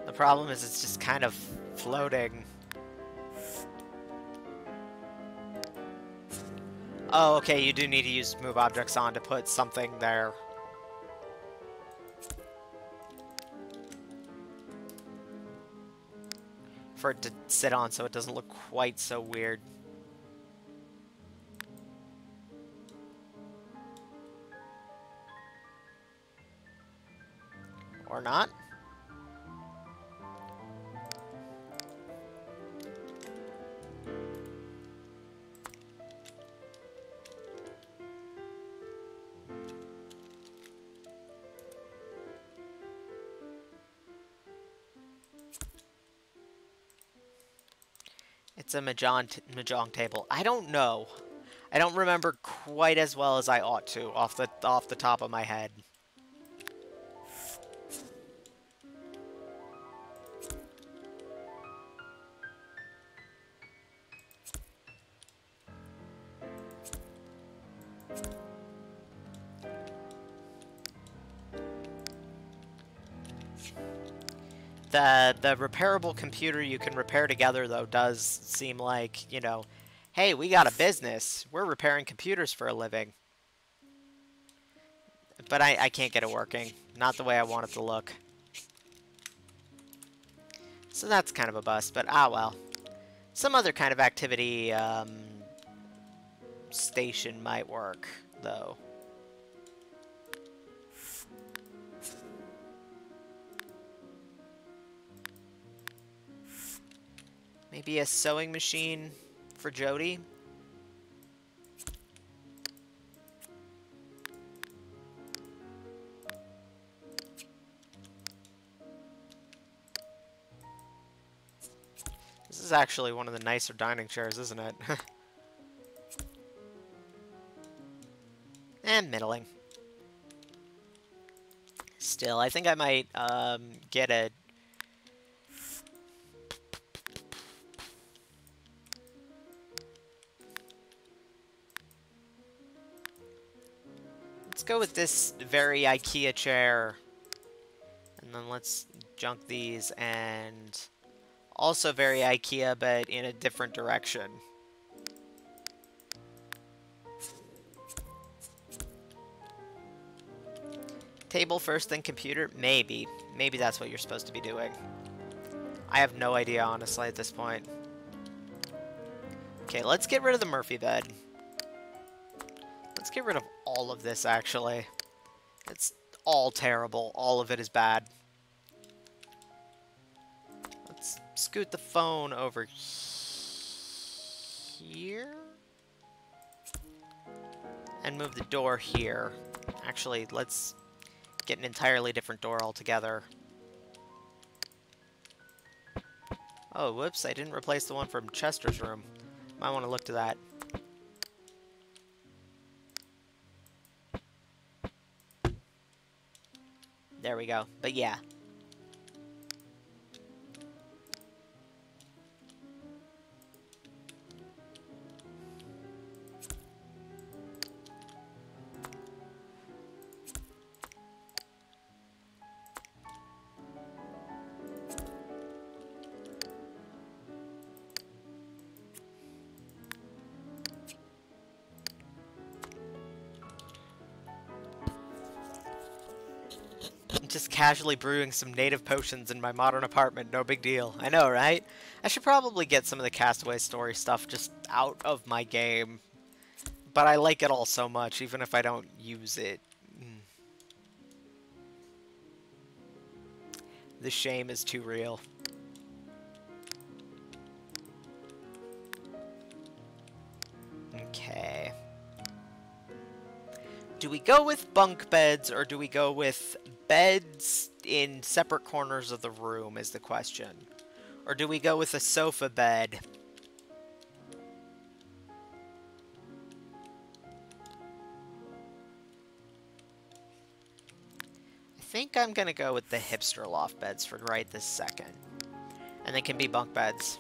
The problem is it's just kind of floating. Oh, okay, you do need to use move objects on to put something there. For it to sit on so it doesn't look quite so weird. Or not. It's a mahjong table. I don't know. I don't remember quite as well as I ought to off the top of my head. The repairable computer you can repair together, though, does seem like, you know, Hey, we got a business. We're repairing computers for a living. But I can't get it working. Not the way I want it to look. So that's kind of a bust, but ah well. Some other kind of activity station might work, though. Maybe a sewing machine for Jody? This is actually one of the nicer dining chairs, isn't it? And middling. Still, I think I might get a... Let's go with this very IKEA chair. And then let's junk these and... Also very IKEA, but in a different direction. Table first, then computer? Maybe. Maybe that's what you're supposed to be doing. I have no idea, honestly, at this point. Okay, let's get rid of the Murphy bed. Let's get rid of all of this, actually. It's all terrible. All of it is bad. Let's scoot the phone over here. And move the door here. Actually, let's get an entirely different door altogether. Oh, whoops, I didn't replace the one from Chester's room. Might want to look to that. There we go. But yeah. Just casually brewing some native potions in my modern apartment, no big deal. I know, right? I should probably get some of the Castaway story stuff just out of my game. But I like it all so much, even if I don't use it. The shame is too real. Okay. Do we go with bunk beds, or do we go with beds in separate corners of the room, is the question. Or do we go with a sofa bed? I think I'm gonna go with the hipster loft beds for right this second. And they can be bunk beds.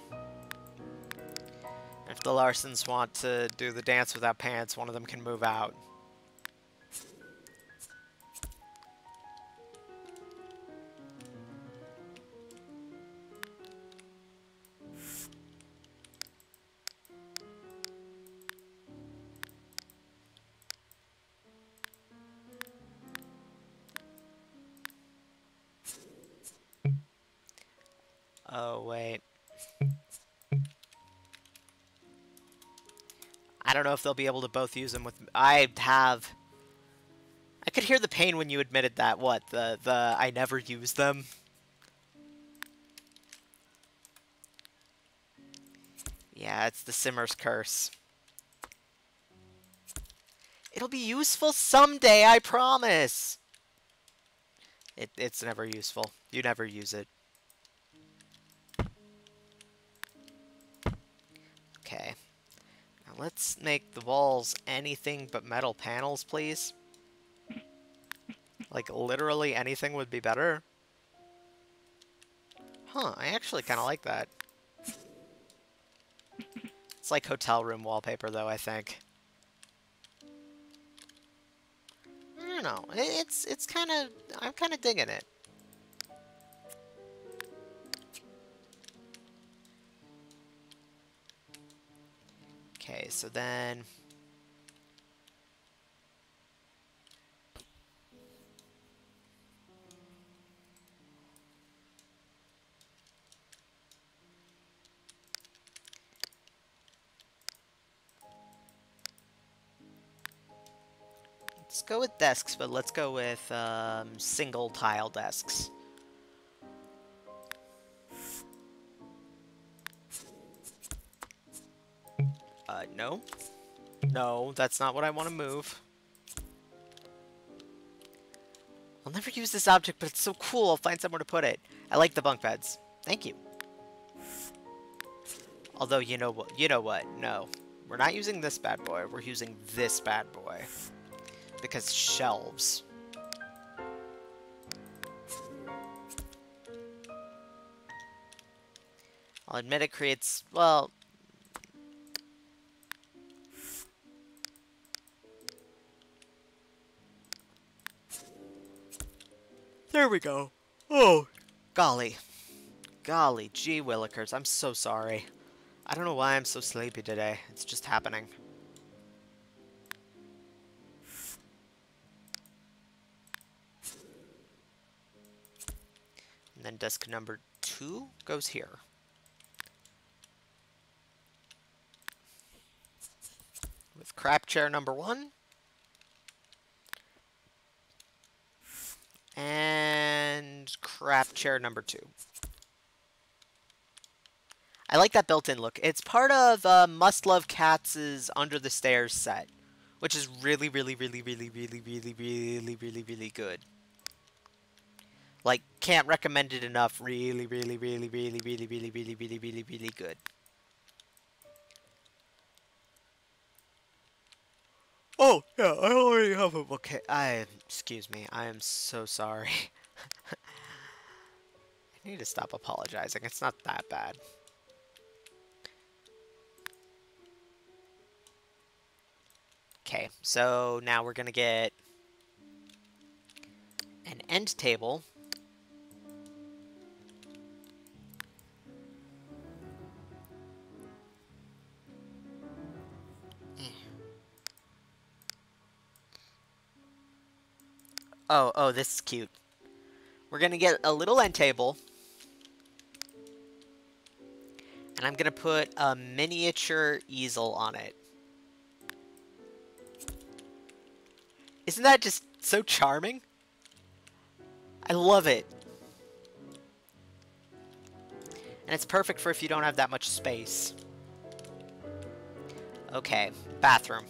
If the Larsons want to do the dance without pants, one of them can move out. Oh, wait. I don't know if they'll be able to both use them with... I could hear the pain when you admitted that. What? The I never use them? Yeah, it's the Simmer's curse. It'll be useful someday, I promise! It's never useful. You never use it. Okay. Now let's make the walls anything but metal panels, please. Like, literally anything would be better. Huh, I actually kind of like that. It's like hotel room wallpaper, though, I think. I don't know. It's kind of... I'm kind of digging it. Okay, so then... Let's go with desks, but let's go with single tile desks. No. No, that's not what I want to move. I'll never use this object, but it's so cool. I'll find somewhere to put it. I like the bunk beds. Thank you. Although, you know what? You know what? No. We're not using this bad boy. We're using this bad boy. Because shelves. I'll admit it creates, well... There we go. Oh, golly. Golly, gee willikers, I'm so sorry. I don't know why I'm so sleepy today. It's just happening. And then desk number 2 goes here. With crap chair number 1. And crap chair number 2. I like that built-in look. It's part of Must Love Cats' Under the Stairs set, which is really, really, really, really, really, really, really, really, really good. Like, can't recommend it enough. Really, really, really, really, really, really, really, really, really, really good. Oh, yeah, I already have a book. Excuse me, I am so sorry. I need to stop apologizing. It's not that bad. Okay, so now we're gonna get an end table. Oh, this is cute. We're gonna get a little end table. And I'm gonna put a miniature easel on it. Isn't that just so charming? I love it. And it's perfect for if you don't have that much space. Okay, bathroom.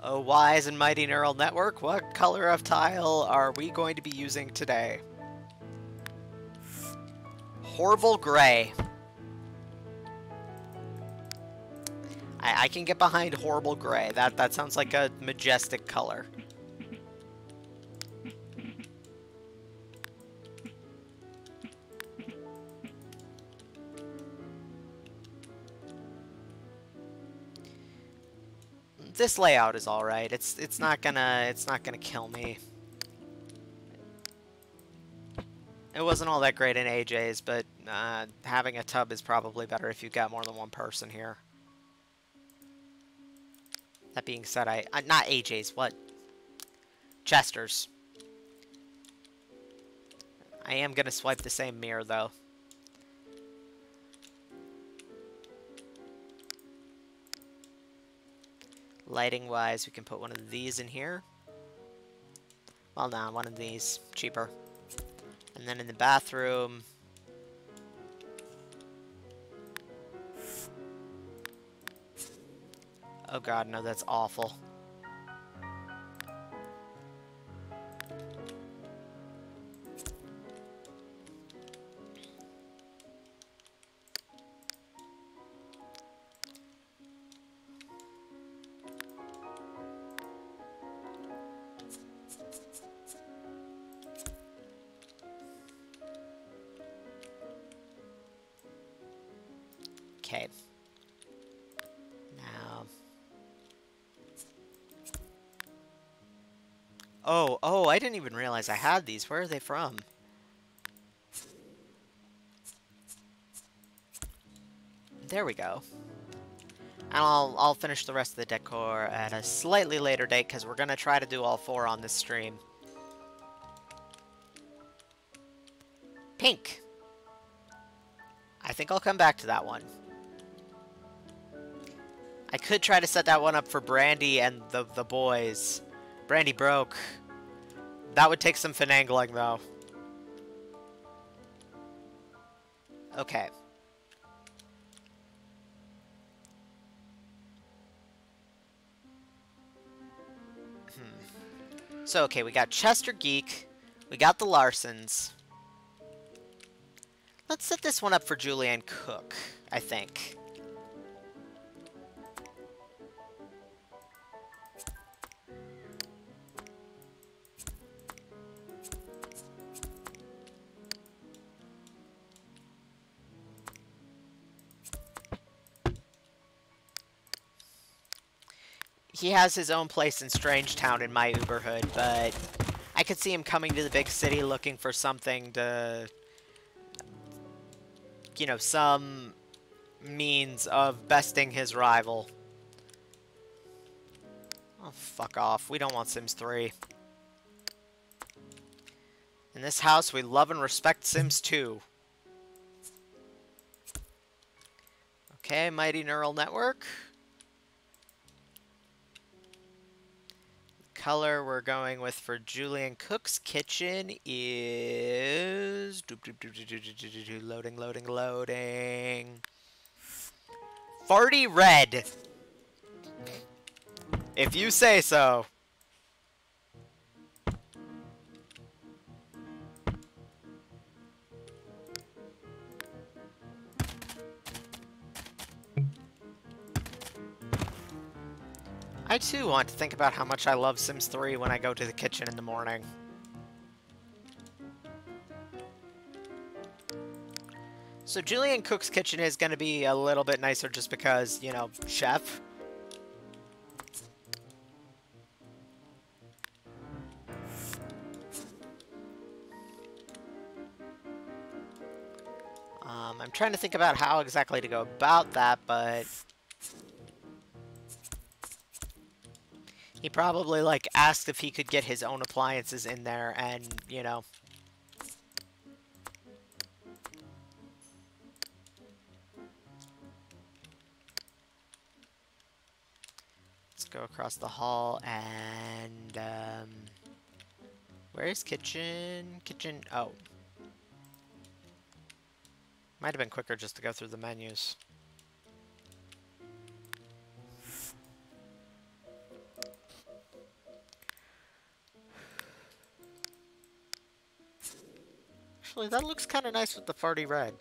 Oh, wise and mighty neural network, what color of tile are we going to be using today? Horrible gray. I can get behind horrible gray. That sounds like a majestic color. This layout is all right. It's not gonna kill me. It wasn't all that great in AJ's, but having a tub is probably better if you've got more than one person here. That being said, not AJ's, what? Chester's. I am gonna swipe the same mirror, though. Lighting-wise, we can put one of these in here. Well, no, one of these. Cheaper. And then in the bathroom... Oh god, no, that's awful. Okay. Now... Oh, I didn't even realize I had these. Where are they from? There we go. And I'll finish the rest of the decor at a slightly later date because we're going to try to do all 4 on this stream. Pink. I think I'll come back to that one. I could try to set that one up for Brandy and the boys. Brandy broke. That would take some finagling, though. Okay. So, okay, we got Chester Geek. We got the Larsons. Let's set this one up for Julianne Cook, I think. He has his own place in Strangetown in my Uberhood, but I could see him coming to the big city looking for something to, you know, some means of besting his rival. Oh, fuck off. We don't want Sims 3. In this house, we love and respect Sims 2. Okay, Mighty Neural Network. Color we're going with for Julianne Cook's kitchen is... Loading, loading, loading. Farty red. If you say so. I too want to think about how much I love Sims 3 when I go to the kitchen in the morning. So Julianne Cook's kitchen is going to be a little bit nicer just because, you know, chef. I'm trying to think about how exactly to go about that, but... He probably, like, asked if he could get his own appliances in there and, you know... Let's go across the hall and, where's kitchen? Kitchen... Oh. Might have been quicker just to go through the menus. Actually, that looks kind of nice with the farty red.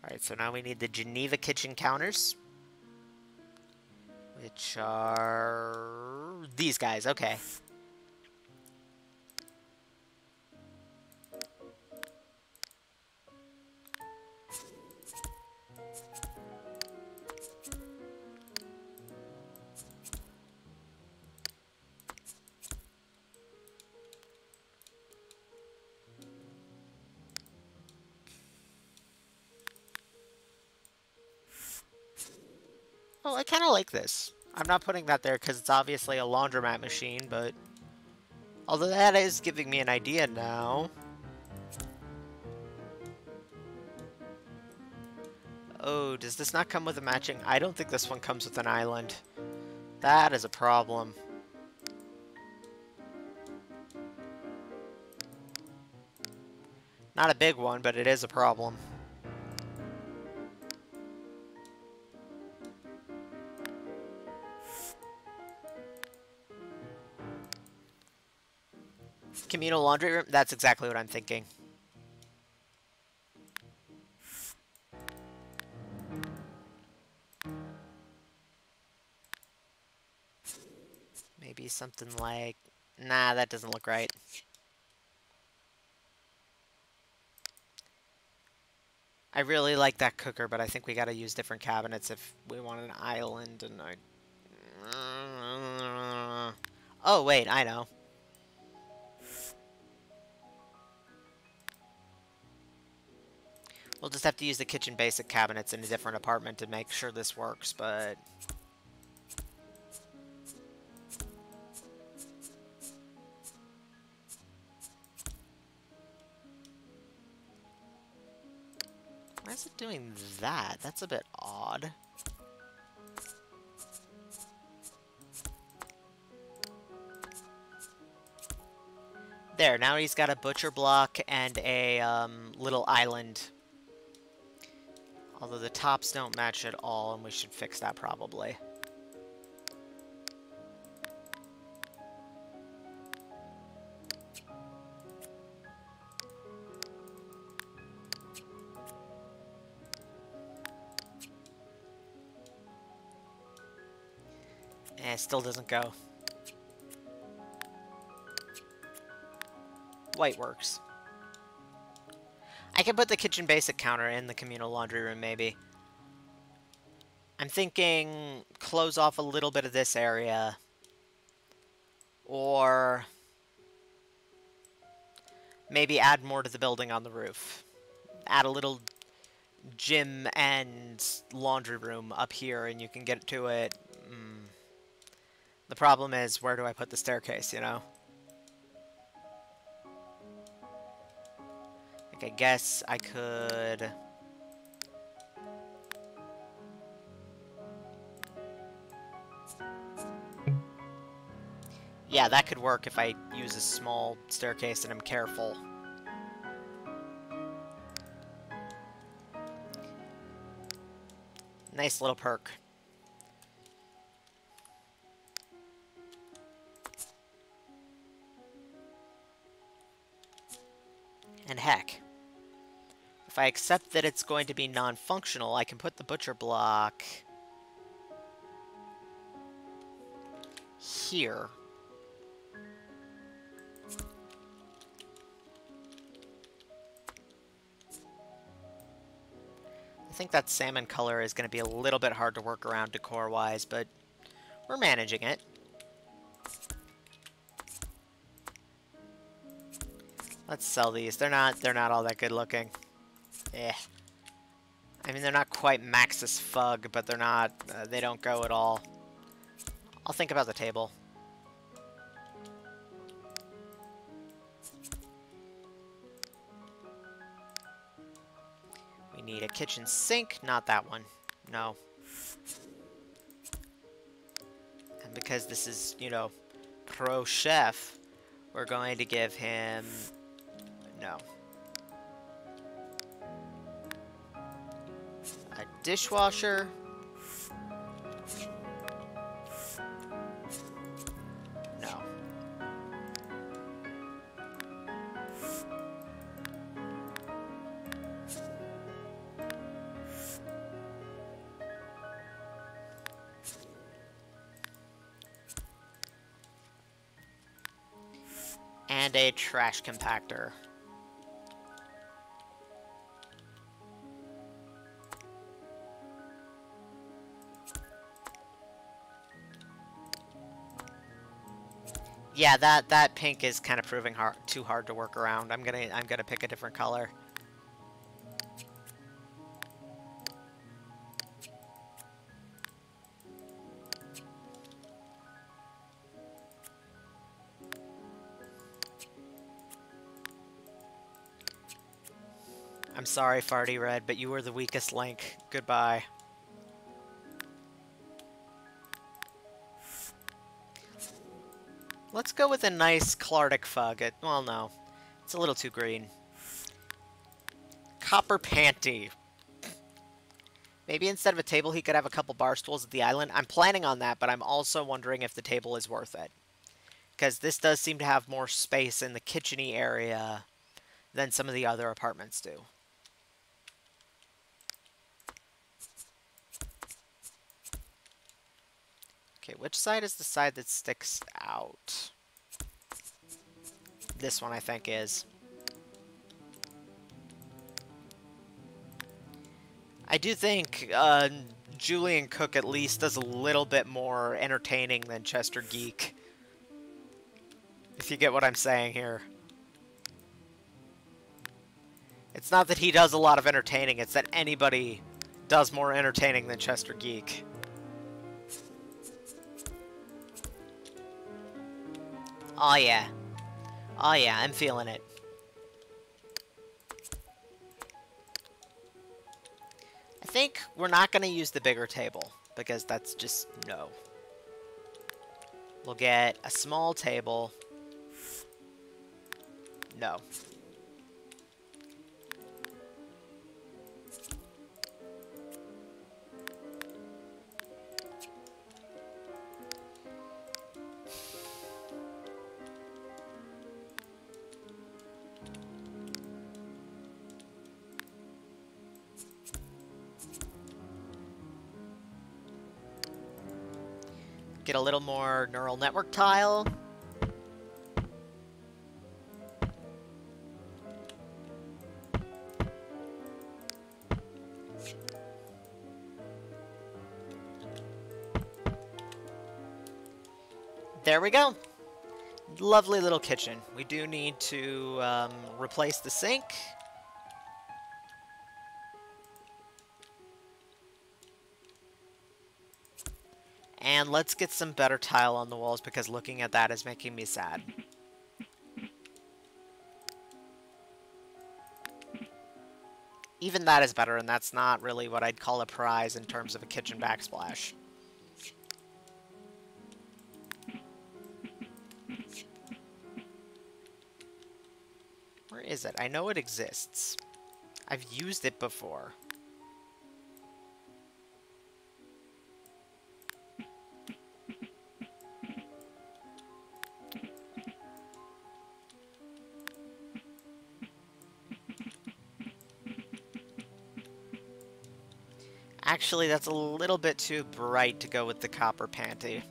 Alright, so now we need the Geneva kitchen counters. Which are... these guys, okay. Oh, I kind of like this. I'm not putting that there because it's obviously a laundromat machine, but... Although that is giving me an idea now. Oh, does this not come with a matching... I don't think this one comes with an island. That is a problem. Not a big one, but it is a problem. Communal laundry room? That's exactly what I'm thinking. Maybe something like... Nah, that doesn't look right. I really like that cooker, but I think we gotta use different cabinets if we want an island, and I... Oh, wait, I know. We'll just have to use the kitchen basic cabinets in a different apartment to make sure this works, but... Why is it doing that? That's a bit odd. There, now he's got a butcher block and a little island. Although the tops don't match at all, and we should fix that probably. It still doesn't go. White works. I can put the kitchen basic counter in the communal laundry room, maybe. I'm thinking close off a little bit of this area. Or maybe add more to the building on the roof. Add a little gym and laundry room up here, and you can get to it. The problem is, where do I put the staircase, you know? Like, I guess I could... Yeah, that could work if I use a small staircase and I'm careful. Nice little perk. And heck, if I accept that it's going to be non-functional, I can put the butcher block here. I think that salmon color is going to be a little bit hard to work around decor-wise, but we're managing it. Let's sell these. They're not all that good looking. Eh. I mean, they're not quite Maxis Fug, but they're not, they don't go at all. I'll think about the table. We need a kitchen sink, not that one. No. And because this is, you know, pro chef, we're going to give him... No. A dishwasher. No. And a trash compactor. Yeah, that pink is kind of proving too hard to work around. I'm gonna pick a different color. I'm sorry, Farty Red, but you were the weakest link. Goodbye. Let's go with a nice Clardic Fug. Well, no. It's a little too green. Copper Panty. Maybe instead of a table, he could have a couple bar stools at the island. I'm planning on that, but I'm also wondering if the table is worth it. Because this does seem to have more space in the kitchen-y area than some of the other apartments do. Okay, which side is the side that sticks out? This one, I think, is. I do think Julian Cook at least does a little bit more entertaining than Chester Geek. If you get what I'm saying here. It's not that he does a lot of entertaining, it's that anybody does more entertaining than Chester Geek. Oh yeah. Oh yeah, I'm feeling it. I think we're not going to use the bigger table, because that's just no. We'll get a small table. No. Get a little more neural network tile. There we go. Lovely little kitchen. We do need to replace the sink. And let's get some better tile on the walls, because looking at that is making me sad. Even that is better, and that's not really what I'd call a prize in terms of a kitchen backsplash. Where is it? I know it exists. I've used it before. Actually, that's a little bit too bright to go with the copper panty.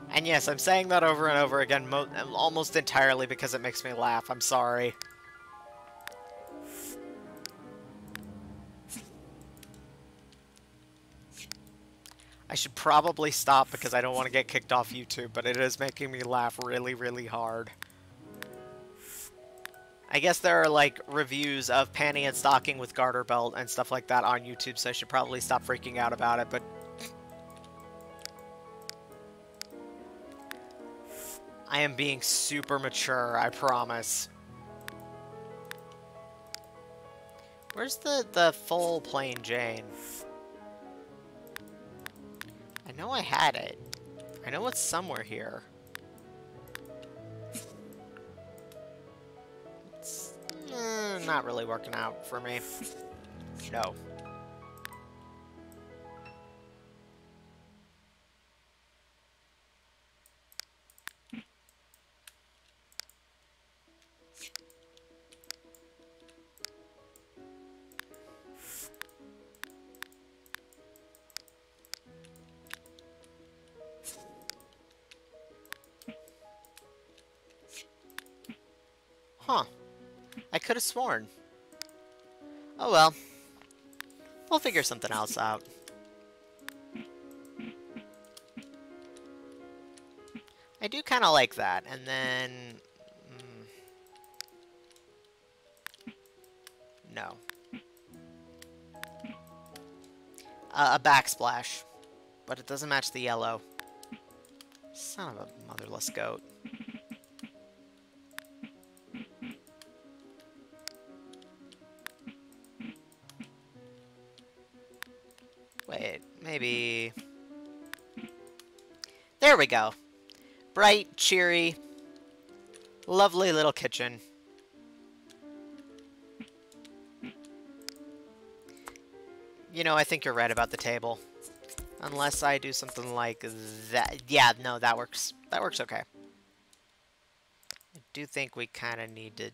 And yes, I'm saying that over and over again, almost entirely because it makes me laugh. I'm sorry. I should probably stop because I don't want to get kicked off YouTube, but it is making me laugh really, really hard. I guess there are, like, reviews of panty and stocking with garter belt and stuff like that on YouTube, so I should probably stop freaking out about it, but... I am being super mature, I promise. Where's the full plain Jane? I know I had it. I know it's somewhere here. It's not really working out for me. No. Huh. I could have sworn. Oh well. We'll figure something else out. I do kind of like that, and then... no. A backsplash. But it doesn't match the yellow. Son of a motherless goat. Wait, maybe... there we go. Bright, cheery, lovely little kitchen. You know, I think you're right about the table. Unless I do something like that. Yeah, no, that works. That works okay. I do think we kind of need to...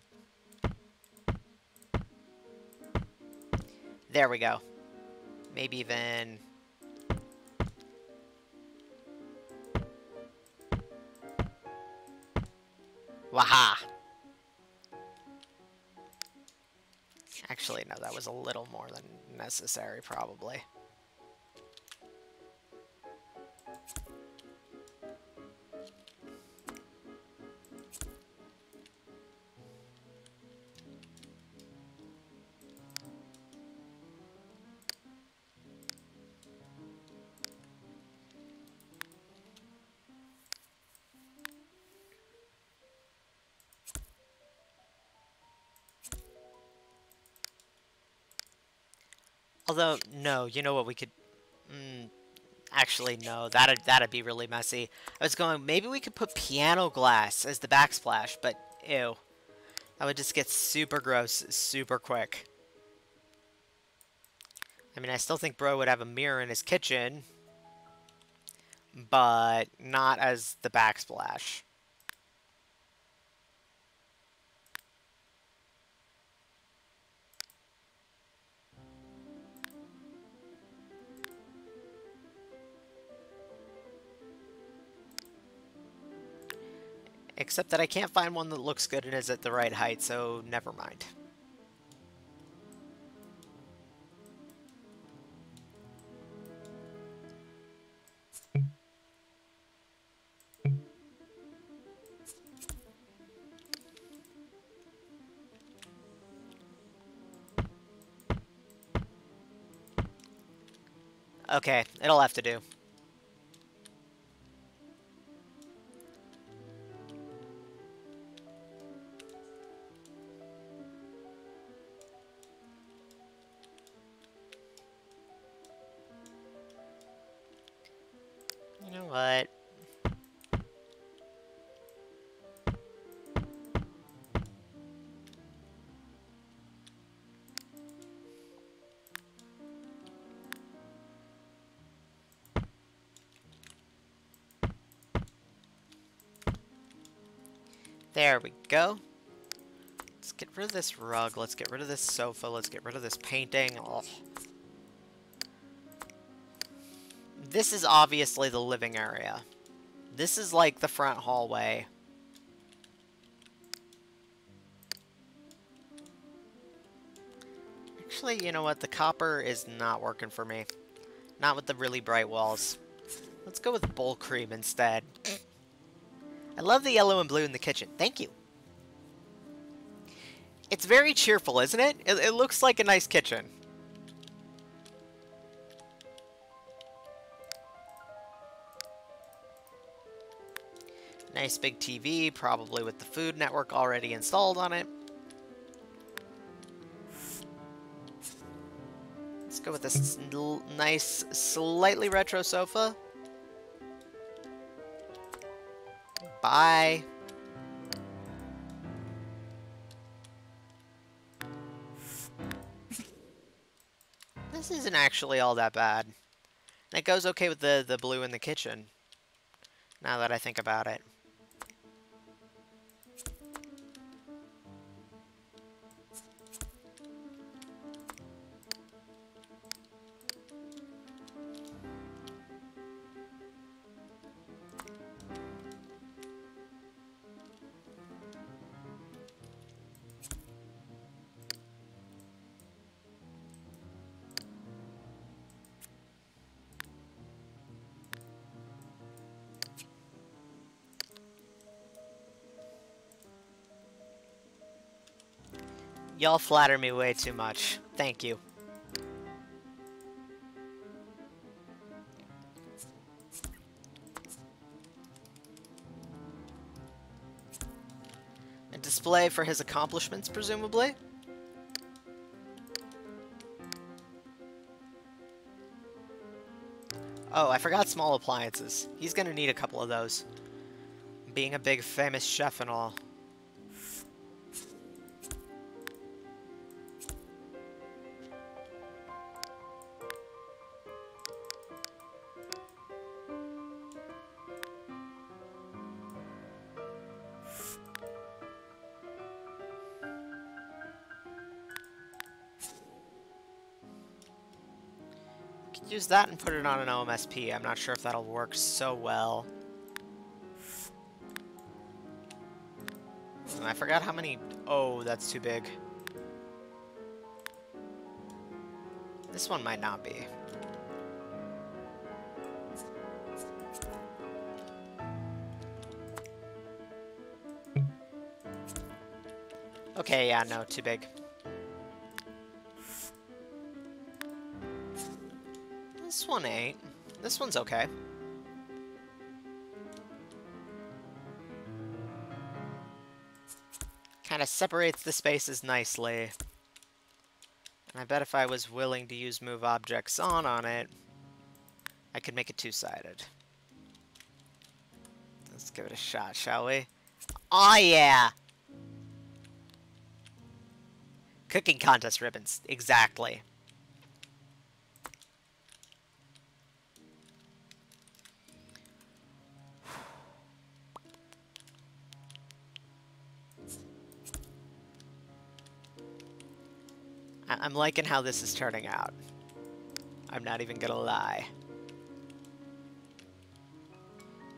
there we go. Maybe even... waha! Actually, no, that was a little more than necessary, probably. Although, no, you know what we could... actually, no, that'd be really messy. I was going, maybe we could put piano glass as the backsplash, but ew. That would just get super gross super quick. I mean, I still think Bro would have a mirror in his kitchen, but not as the backsplash. Except that I can't find one that looks good and is at the right height, so never mind. Okay, it'll have to do. You know what? There we go. Let's get rid of this rug. Let's get rid of this sofa. Let's get rid of this painting. Oh. This is obviously the living area. This is like the front hallway. Actually, you know what? The copper is not working for me. Not with the really bright walls. Let's go with bowl cream instead. I love the yellow and blue in the kitchen. Thank you. It's very cheerful, isn't it? It looks like a nice kitchen. Nice big TV, probably with the Food Network already installed on it. Let's go with this nice, slightly retro sofa. Bye. This isn't actually all that bad. And it goes okay with the blue in the kitchen, now that I think about it. Y'all flatter me way too much. Thank you. A display for his accomplishments, presumably? Oh, I forgot small appliances. He's gonna need a couple of those. Being a big famous chef and all. Use that and put it on an OMSP. I'm not sure if that'll work so well. I forgot how many... Oh, that's too big. This one might not be. Okay, yeah, no, too big. This one ain't. This one's okay. Kind of separates the spaces nicely. And I bet if I was willing to use move objects on it, I could make it two-sided. Let's give it a shot, shall we? Aw, yeah! Cooking contest ribbons. Exactly. I'm liking how this is turning out. I'm not even gonna lie.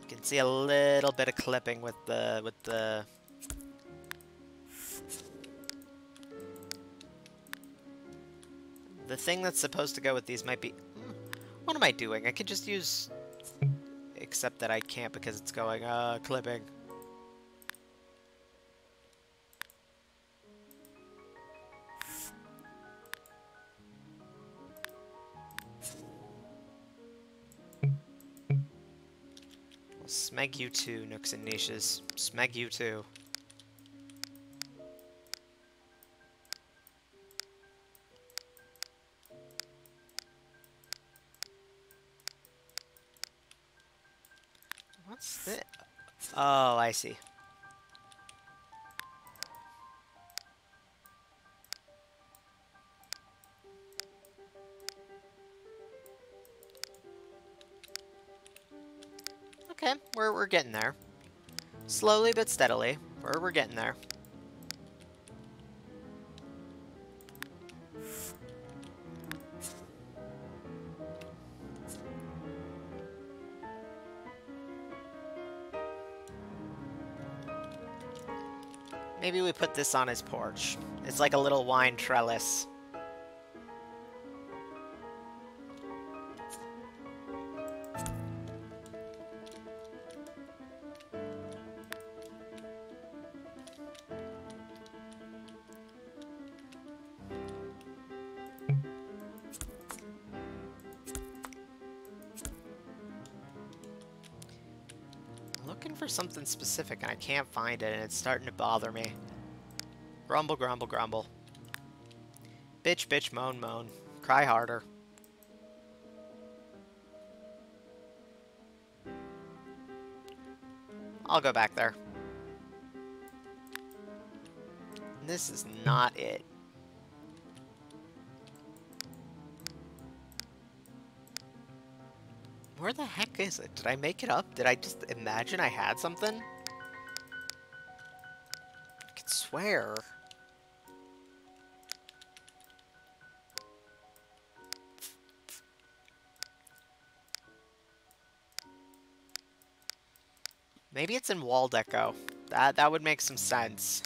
You can see a little bit of clipping with the thing that's supposed to go with these might be... What am I doing? I could just use... Except that I can't because it's going, clipping. Well, smeg you too, nooks and niches. Smeg you too. What's this? Oh, I see. Okay, we're getting there. Slowly but steadily, we're getting there. Maybe we put this on his porch. It's like a little wine trellis. Looking for something specific and I can't find it and it's starting to bother me. Grumble, grumble, grumble. Bitch, bitch, moan, moan. Cry harder. I'll go back there. This is not it. Where the heck is it? Did I make it up? Did I just imagine I had something? I could swear. Maybe it's in wall deco. That would make some sense.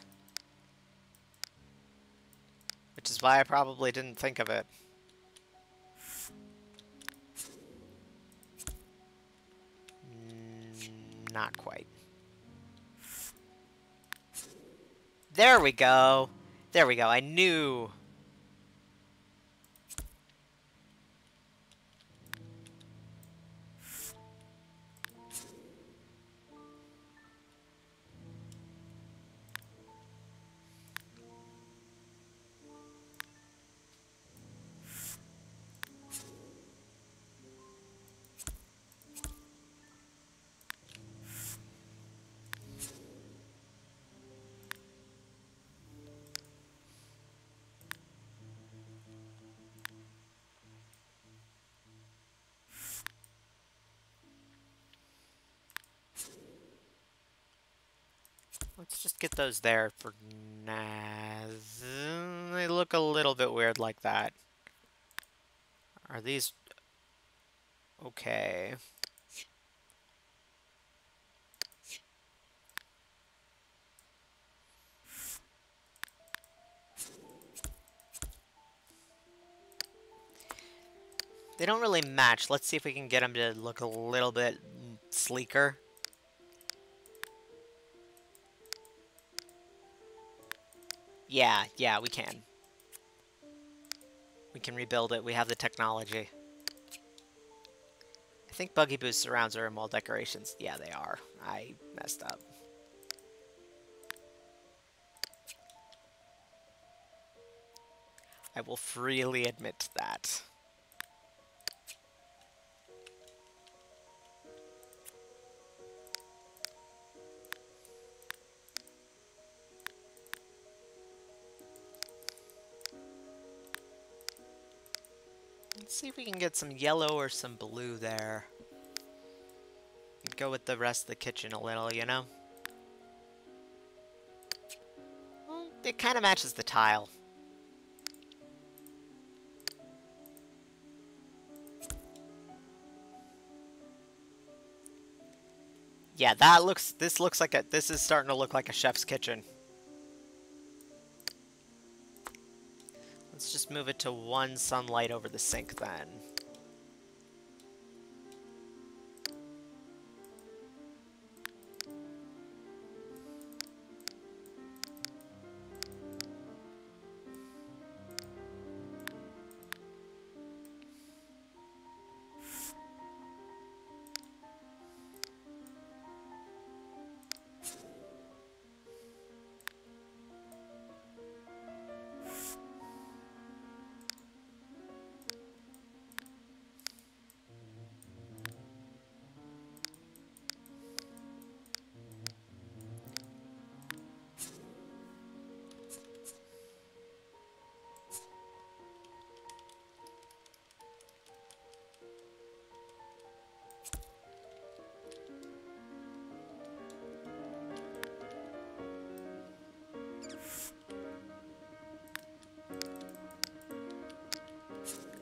Which is why I probably didn't think of it. Not quite. There we go. There we go. I knew. Let's just get those there for now. They look a little bit weird like that. Are these... okay. They don't really match. Let's see if we can get them to look a little bit sleeker. Yeah, we can. We can rebuild it. We have the technology. I think Buggy Boost surrounds are in wall decorations. Yeah, they are. I messed up. I will freely admit that. Let's see if we can get some yellow or some blue there. Go with the rest of the kitchen a little, you know? Well, it kind of matches the tile. Yeah, this looks like this is starting to look like a chef's kitchen. Let's just move it to one sunlight over the sink then.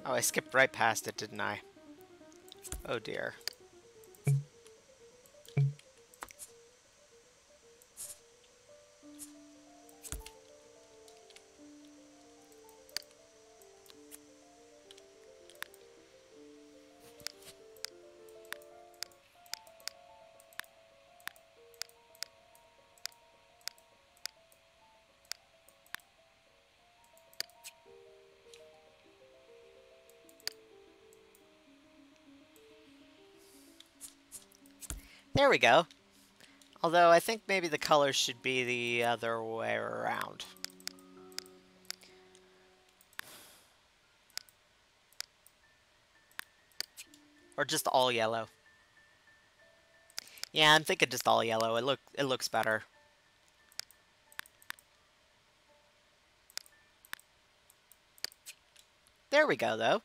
Oh, I skipped right past it, didn't I? Oh dear. There we go. Although I think maybe the colors should be the other way around. Or just all yellow. Yeah, I'm thinking just all yellow. It looks better. There we go, though.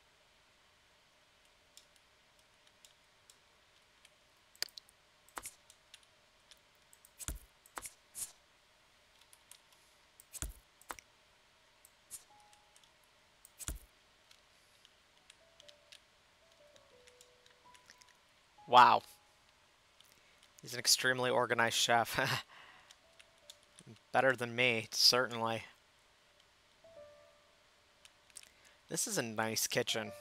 Wow. He's an extremely organized chef. Better than me, certainly. This is a nice kitchen.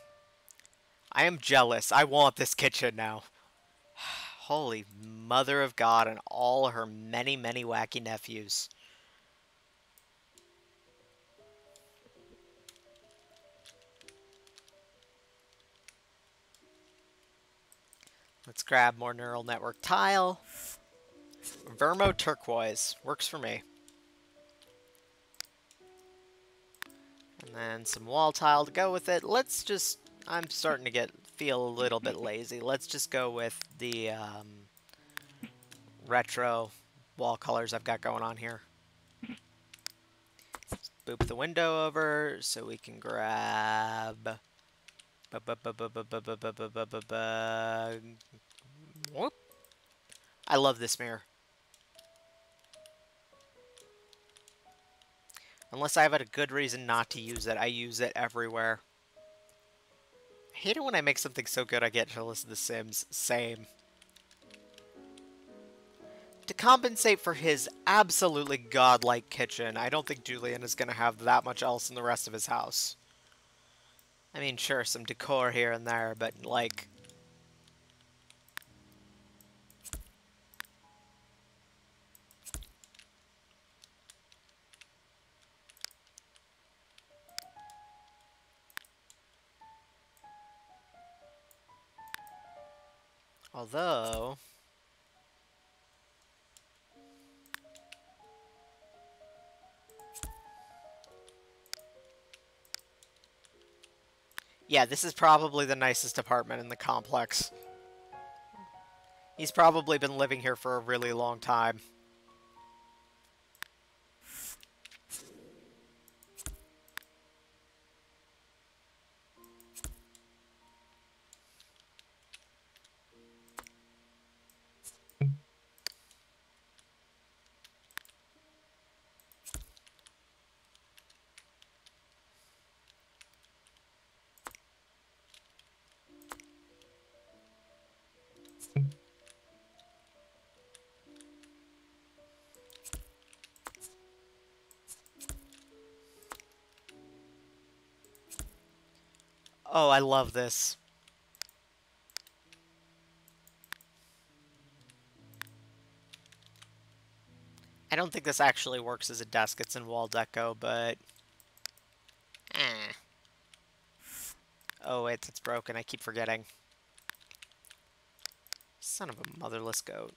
I am jealous. I want this kitchen now. Holy mother of God and all her many, many wacky nephews. Let's grab more neural network tile. Vermo turquoise. Works for me. And then some wall tile to go with it. Let's just... I'm starting to feel a little bit lazy. Let's just go with the retro wall colors I've got going on here. Boop the window over so we can grab... Whoop. I love this mirror. Unless I have a good reason not to use it, I use it everywhere. I hate it when I make something so good I get jealous of The Sims. Same. To compensate for his absolutely godlike kitchen, I don't think Julian is going to have that much else in the rest of his house. I mean, sure, some decor here and there, but, like... Although... Yeah, this is probably the nicest apartment in the complex. He's probably been living here for a really long time. Oh, I love this. I don't think this actually works as a desk. It's in wall deco, but... Eh. Oh, wait, it's broken. I keep forgetting. Son of a motherless goat.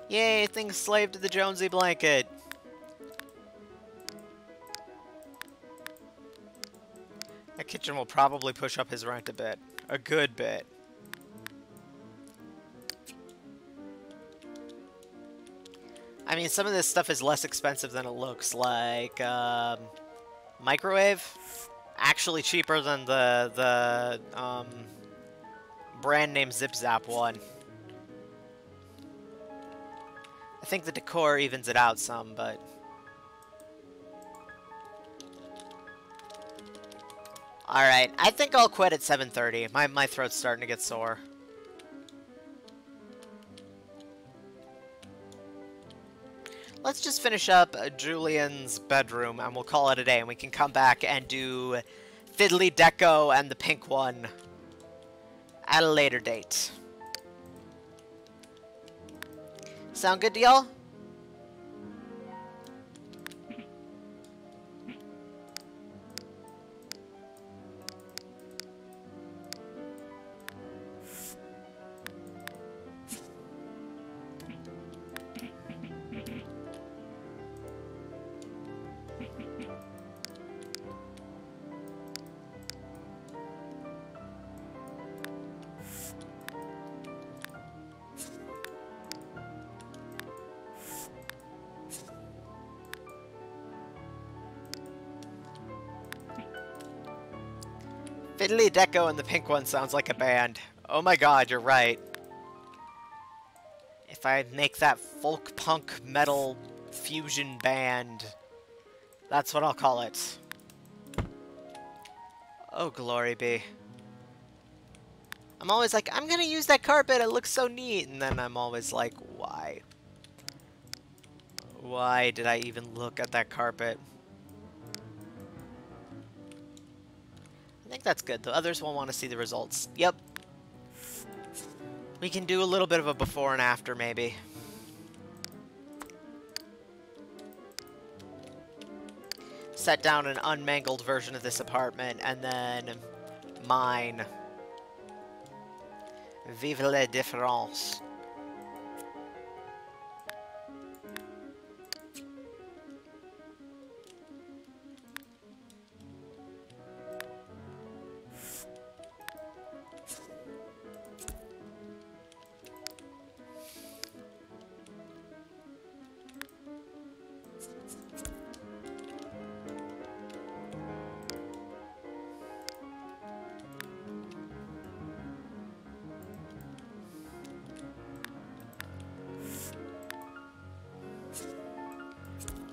Yay, thing's slave to the Jonesy blanket. That kitchen will probably push up his rent a bit. A good bit. I mean, some of this stuff is less expensive than it looks, like, microwave. Actually cheaper than the brand name Zip Zap one. I think the decor evens it out some, but... Alright, I think I'll quit at 7:30. My throat's starting to get sore. Let's just finish up Julian's bedroom, and we'll call it a day, and we can come back and do Fiddly Deco and the pink one at a later date. Sound good to y'all? Fiddly Deco and the pink one sounds like a band. Oh my god, you're right. If I make that folk punk metal fusion band, that's what I'll call it. Oh, glory be. I'm always like, I'm gonna use that carpet, it looks so neat, and then I'm always like, why? Why did I even look at that carpet? I think that's good. The others will want to see the results. Yep. We can do a little bit of a before and after, maybe. Set down an unmangled version of this apartment, and then mine. Vive la différence.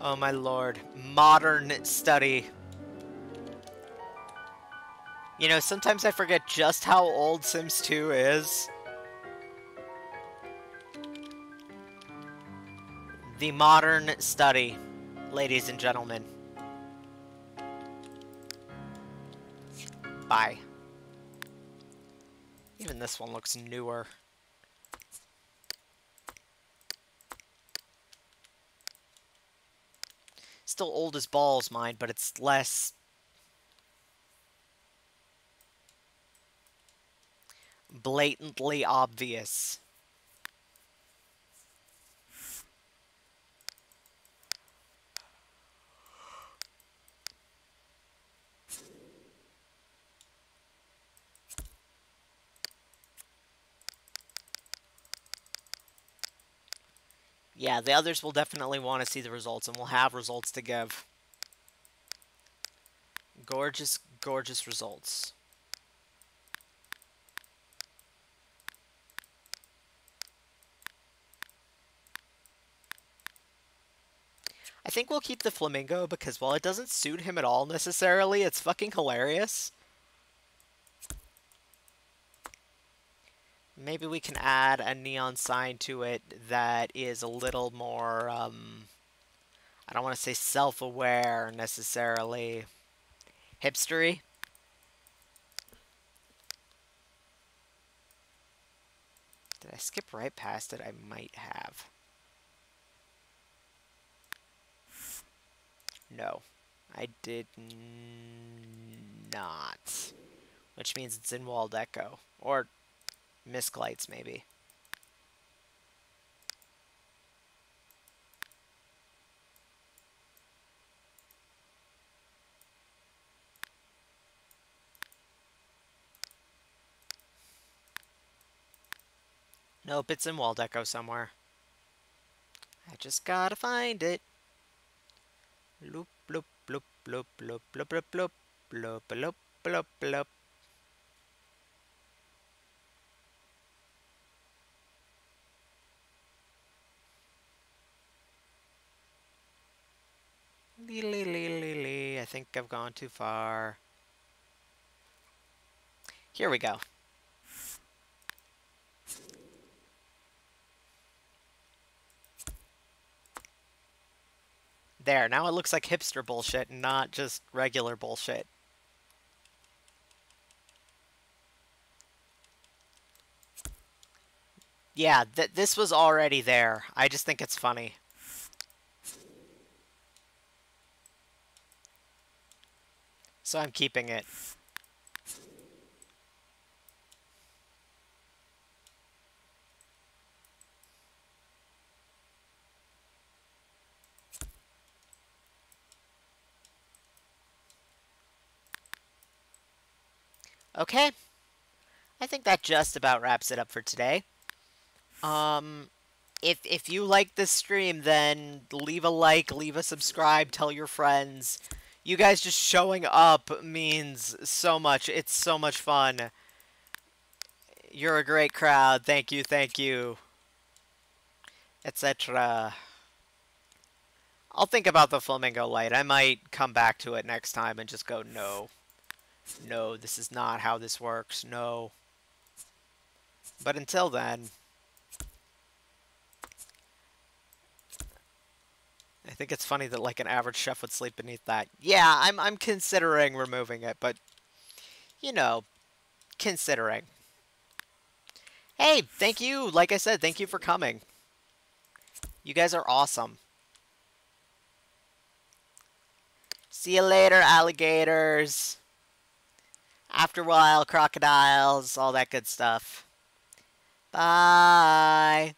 Oh my lord. Modern study. You know, sometimes I forget just how old Sims 2 is. The modern study, ladies and gentlemen. Bye. Even this one looks newer. Still old as balls, mine, but it's less Blatantly obvious. Yeah, the others will definitely want to see the results, and we'll have results to give. Gorgeous, gorgeous results. I think we'll keep the flamingo because while it doesn't suit him at all necessarily, it's fucking hilarious. Maybe we can add a neon sign to it that is a little more, I don't want to say self-aware necessarily. Hipstery? Did I skip right past it? I might have. No, I did not. Which means it's in wall deco. Or misglides, maybe. Nope, it's in wall deco somewhere. I just gotta find it. Loop, loop, loop, loop, loop, loop, loop, loop, loop, loop, loop, loop. I think I've gone too far. Here we go. There, now it looks like hipster bullshit and not just regular bullshit. Yeah, this was already there. I just think it's funny. So I'm keeping it. Okay. I think that just about wraps it up for today. Um, if you like this stream, then leave a like, leave a subscribe, tell your friends. You guys just showing up means so much. It's so much fun. You're a great crowd. Thank you, etc. I'll think about the flamingo light. I might come back to it next time and just go, no. No, this is not how this works. No. But until then, I think it's funny that like an average chef would sleep beneath that. Yeah, I'm considering removing it, but you know, considering. Hey, thank you. Like I said, thank you for coming. You guys are awesome. See you later, alligators. After a while, crocodiles, all that good stuff. Bye.